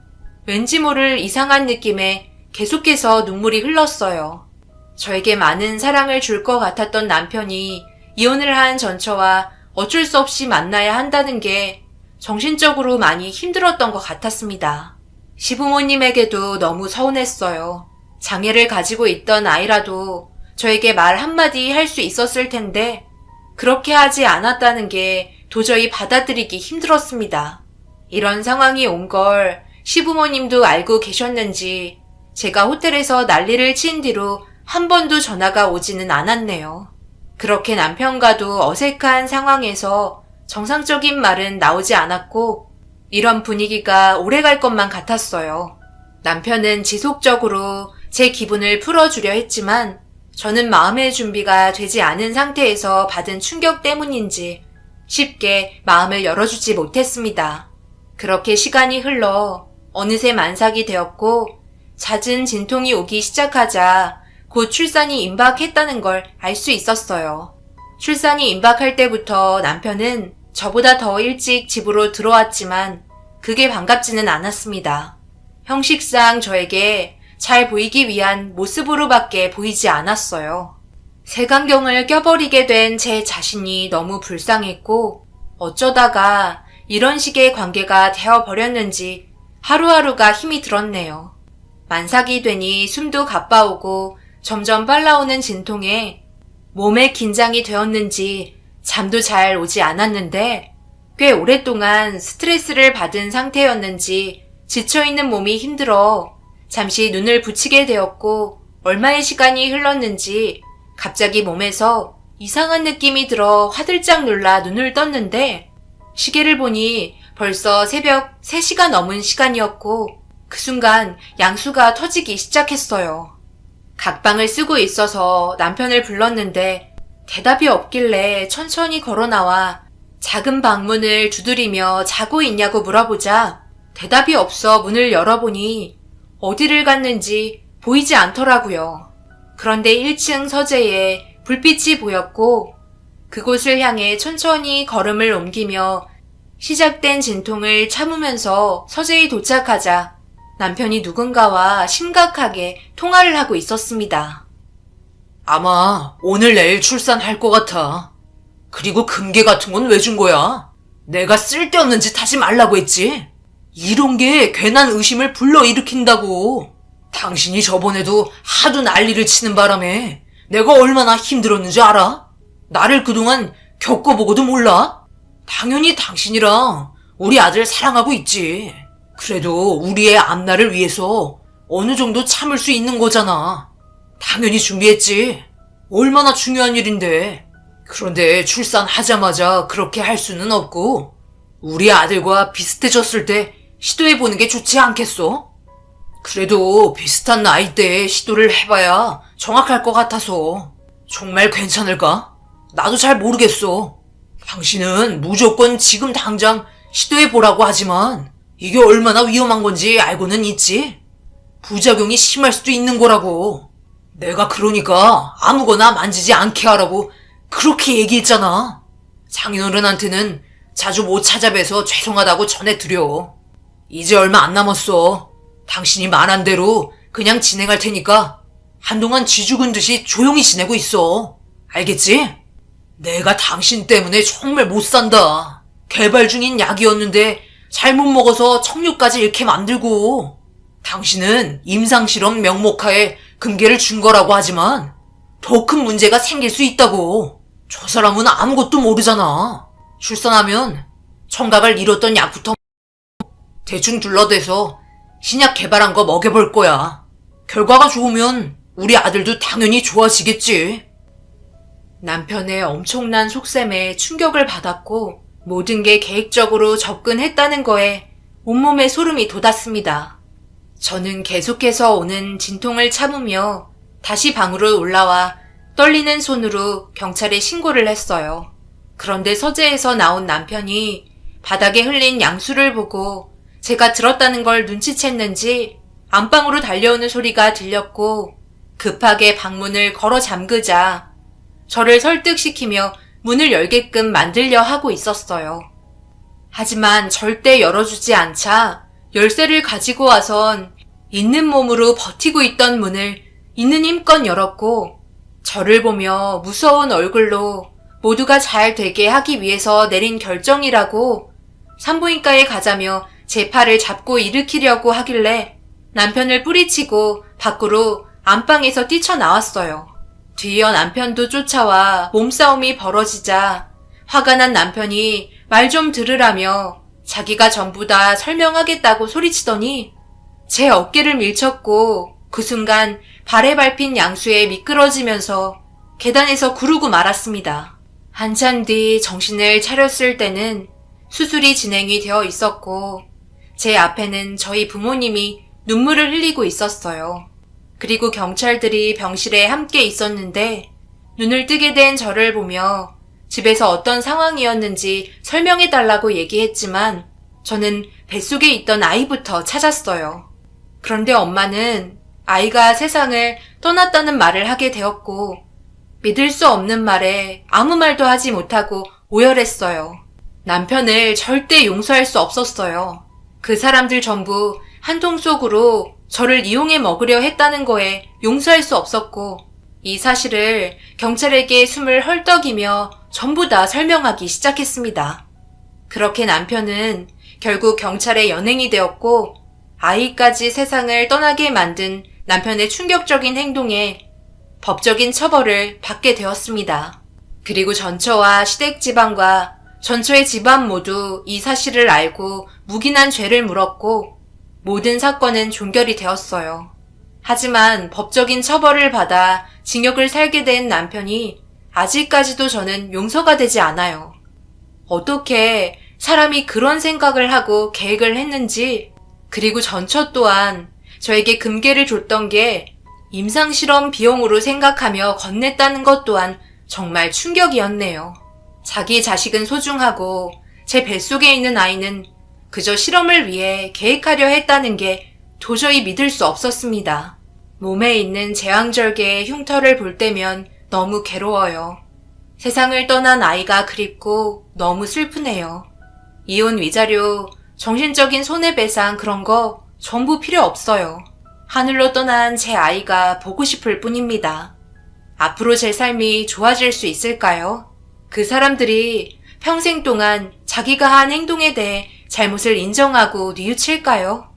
왠지 모를 이상한 느낌에 계속해서 눈물이 흘렀어요. 저에게 많은 사랑을 줄 것 같았던 남편이 이혼을 한 전처와 어쩔 수 없이 만나야 한다는 게 정신적으로 많이 힘들었던 것 같았습니다. 시부모님에게도 너무 서운했어요. 장애를 가지고 있던 아이라도 저에게 말 한마디 할 수 있었을 텐데 그렇게 하지 않았다는 게 도저히 받아들이기 힘들었습니다. 이런 상황이 온 걸 시부모님도 알고 계셨는지 제가 호텔에서 난리를 친 뒤로 한 번도 전화가 오지는 않았네요. 그렇게 남편과도 어색한 상황에서 정상적인 말은 나오지 않았고 이런 분위기가 오래갈 것만 같았어요. 남편은 지속적으로 제 기분을 풀어주려 했지만 저는 마음의 준비가 되지 않은 상태에서 받은 충격 때문인지 쉽게 마음을 열어주지 못했습니다. 그렇게 시간이 흘러 어느새 만삭이 되었고 잦은 진통이 오기 시작하자 곧 출산이 임박했다는 걸 알 수 있었어요. 출산이 임박할 때부터 남편은 저보다 더 일찍 집으로 들어왔지만 그게 반갑지는 않았습니다. 형식상 저에게 잘 보이기 위한 모습으로밖에 보이지 않았어요. 색안경을 껴버리게 된 제 자신이 너무 불쌍했고 어쩌다가 이런 식의 관계가 되어버렸는지 하루하루가 힘이 들었네요. 만삭이 되니 숨도 가빠오고 점점 빨라오는 진통에 몸에 긴장이 되었는지 잠도 잘 오지 않았는데 꽤 오랫동안 스트레스를 받은 상태였는지 지쳐있는 몸이 힘들어 잠시 눈을 붙이게 되었고 얼마의 시간이 흘렀는지 갑자기 몸에서 이상한 느낌이 들어 화들짝 놀라 눈을 떴는데 시계를 보니 벌써 새벽 3시가 넘은 시간이었고 그 순간 양수가 터지기 시작했어요. 각방을 쓰고 있어서 남편을 불렀는데 대답이 없길래 천천히 걸어 나와 작은 방문을 두드리며 자고 있냐고 물어보자 대답이 없어 문을 열어보니 어디를 갔는지 보이지 않더라고요. 그런데 1층 서재에 불빛이 보였고 그곳을 향해 천천히 걸음을 옮기며 시작된 진통을 참으면서 서재에 도착하자 남편이 누군가와 심각하게 통화를 하고 있었습니다. 아마 오늘 내일 출산할 것 같아. 그리고 금괴 같은 건 왜 준 거야? 내가 쓸데없는 짓 하지 말라고 했지. 이런 게 괜한 의심을 불러일으킨다고. 당신이 저번에도 하도 난리를 치는 바람에 내가 얼마나 힘들었는지 알아? 나를 그동안 겪어보고도 몰라? 당연히 당신이랑 우리 아들 사랑하고 있지. 그래도 우리의 앞날을 위해서 어느 정도 참을 수 있는 거잖아. 당연히 준비했지. 얼마나 중요한 일인데. 그런데 출산하자마자 그렇게 할 수는 없고 우리 아들과 비슷해졌을 때 시도해보는 게 좋지 않겠어? 그래도 비슷한 나이대에 시도를 해봐야 정확할 것 같아서. 정말 괜찮을까? 나도 잘 모르겠어. 당신은 무조건 지금 당장 시도해보라고 하지만 이게 얼마나 위험한 건지 알고는 있지? 부작용이 심할 수도 있는 거라고. 내가 그러니까 아무거나 만지지 않게 하라고 그렇게 얘기했잖아. 장인어른한테는 자주 못 찾아뵈서 죄송하다고 전해드려. 이제 얼마 안 남았어. 당신이 말한 대로 그냥 진행할 테니까 한동안 쥐 죽은 듯이 조용히 지내고 있어. 알겠지? 내가 당신 때문에 정말 못 산다. 개발 중인 약이었는데 잘못 먹어서 청류까지 잃게 만들고. 당신은 임상실험 명목하에 금괴를 준 거라고 하지만 더 큰 문제가 생길 수 있다고. 저 사람은 아무것도 모르잖아. 출산하면 청각을 잃었던 약부터 대충 둘러대서 신약 개발한 거 먹여볼 거야. 결과가 좋으면 우리 아들도 당연히 좋아지겠지. 남편의 엄청난 속셈에 충격을 받았고 모든 게 계획적으로 접근했다는 거에 온몸에 소름이 돋았습니다. 저는 계속해서 오는 진통을 참으며 다시 방으로 올라와 떨리는 손으로 경찰에 신고를 했어요. 그런데 서재에서 나온 남편이 바닥에 흘린 양수를 보고 제가 들었다는 걸 눈치챘는지 안방으로 달려오는 소리가 들렸고 급하게 방문을 걸어 잠그자 저를 설득시키며 문을 열게끔 만들려 하고 있었어요. 하지만 절대 열어주지 않자 열쇠를 가지고 와선 있는 몸으로 버티고 있던 문을 있는 힘껏 열었고 저를 보며 무서운 얼굴로 모두가 잘 되게 하기 위해서 내린 결정이라고 산부인과에 가자며 제 팔을 잡고 일으키려고 하길래 남편을 뿌리치고 밖으로 안방에서 뛰쳐나왔어요. 뒤이어 남편도 쫓아와 몸싸움이 벌어지자 화가 난 남편이 말 좀 들으라며 자기가 전부 다 설명하겠다고 소리치더니 제 어깨를 밀쳤고 그 순간 발에 밟힌 양수에 미끄러지면서 계단에서 구르고 말았습니다. 한참 뒤 정신을 차렸을 때는 수술이 진행이 되어 있었고 제 앞에는 저희 부모님이 눈물을 흘리고 있었어요. 그리고 경찰들이 병실에 함께 있었는데 눈을 뜨게 된 저를 보며 집에서 어떤 상황이었는지 설명해달라고 얘기했지만 저는 뱃속에 있던 아이부터 찾았어요. 그런데 엄마는 아이가 세상을 떠났다는 말을 하게 되었고 믿을 수 없는 말에 아무 말도 하지 못하고 오열했어요. 남편을 절대 용서할 수 없었어요. 그 사람들 전부 한 통 속으로 저를 이용해 먹으려 했다는 거에 용서할 수 없었고 이 사실을 경찰에게 숨을 헐떡이며 전부 다 설명하기 시작했습니다. 그렇게 남편은 결국 경찰에 연행이 되었고 아이까지 세상을 떠나게 만든 남편의 충격적인 행동에 법적인 처벌을 받게 되었습니다. 그리고 전처와 시댁 집안과 전처의 집안 모두 이 사실을 알고 묵인한 죄를 물었고 모든 사건은 종결이 되었어요. 하지만 법적인 처벌을 받아 징역을 살게 된 남편이 아직까지도 저는 용서가 되지 않아요. 어떻게 사람이 그런 생각을 하고 계획을 했는지, 그리고 전처 또한 저에게 금괴를 줬던 게 임상실험 비용으로 생각하며 건넸다는 것 또한 정말 충격이었네요. 자기 자식은 소중하고 제 뱃속에 있는 아이는 그저 실험을 위해 계획하려 했다는 게 도저히 믿을 수 없었습니다. 몸에 있는 제왕절개의 흉터를 볼 때면 너무 괴로워요. 세상을 떠난 아이가 그립고 너무 슬프네요. 이혼 위자료, 정신적인 손해배상 그런 거 전부 필요 없어요. 하늘로 떠난 제 아이가 보고 싶을 뿐입니다. 앞으로 제 삶이 좋아질 수 있을까요? 그 사람들이 평생 동안 자기가 한 행동에 대해 잘못을 인정하고 뉘우칠까요?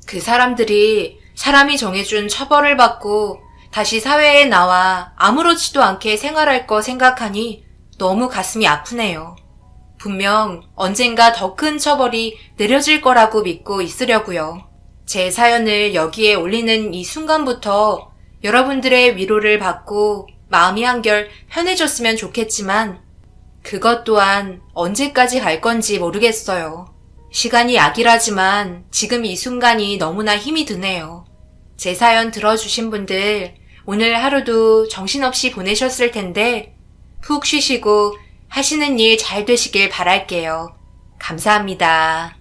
그 사람들이 사람이 정해준 처벌을 받고 다시 사회에 나와 아무렇지도 않게 생활할 거 생각하니 너무 가슴이 아프네요. 분명 언젠가 더 큰 처벌이 내려질 거라고 믿고 있으려고요. 제 사연을 여기에 올리는 이 순간부터 여러분들의 위로를 받고 마음이 한결 편해졌으면 좋겠지만 그것 또한 언제까지 갈 건지 모르겠어요. 시간이 약이라지만 지금 이 순간이 너무나 힘이 드네요. 제 사연 들어주신 분들 오늘 하루도 정신없이 보내셨을 텐데 푹 쉬시고 하시는 일 잘 되시길 바랄게요. 감사합니다.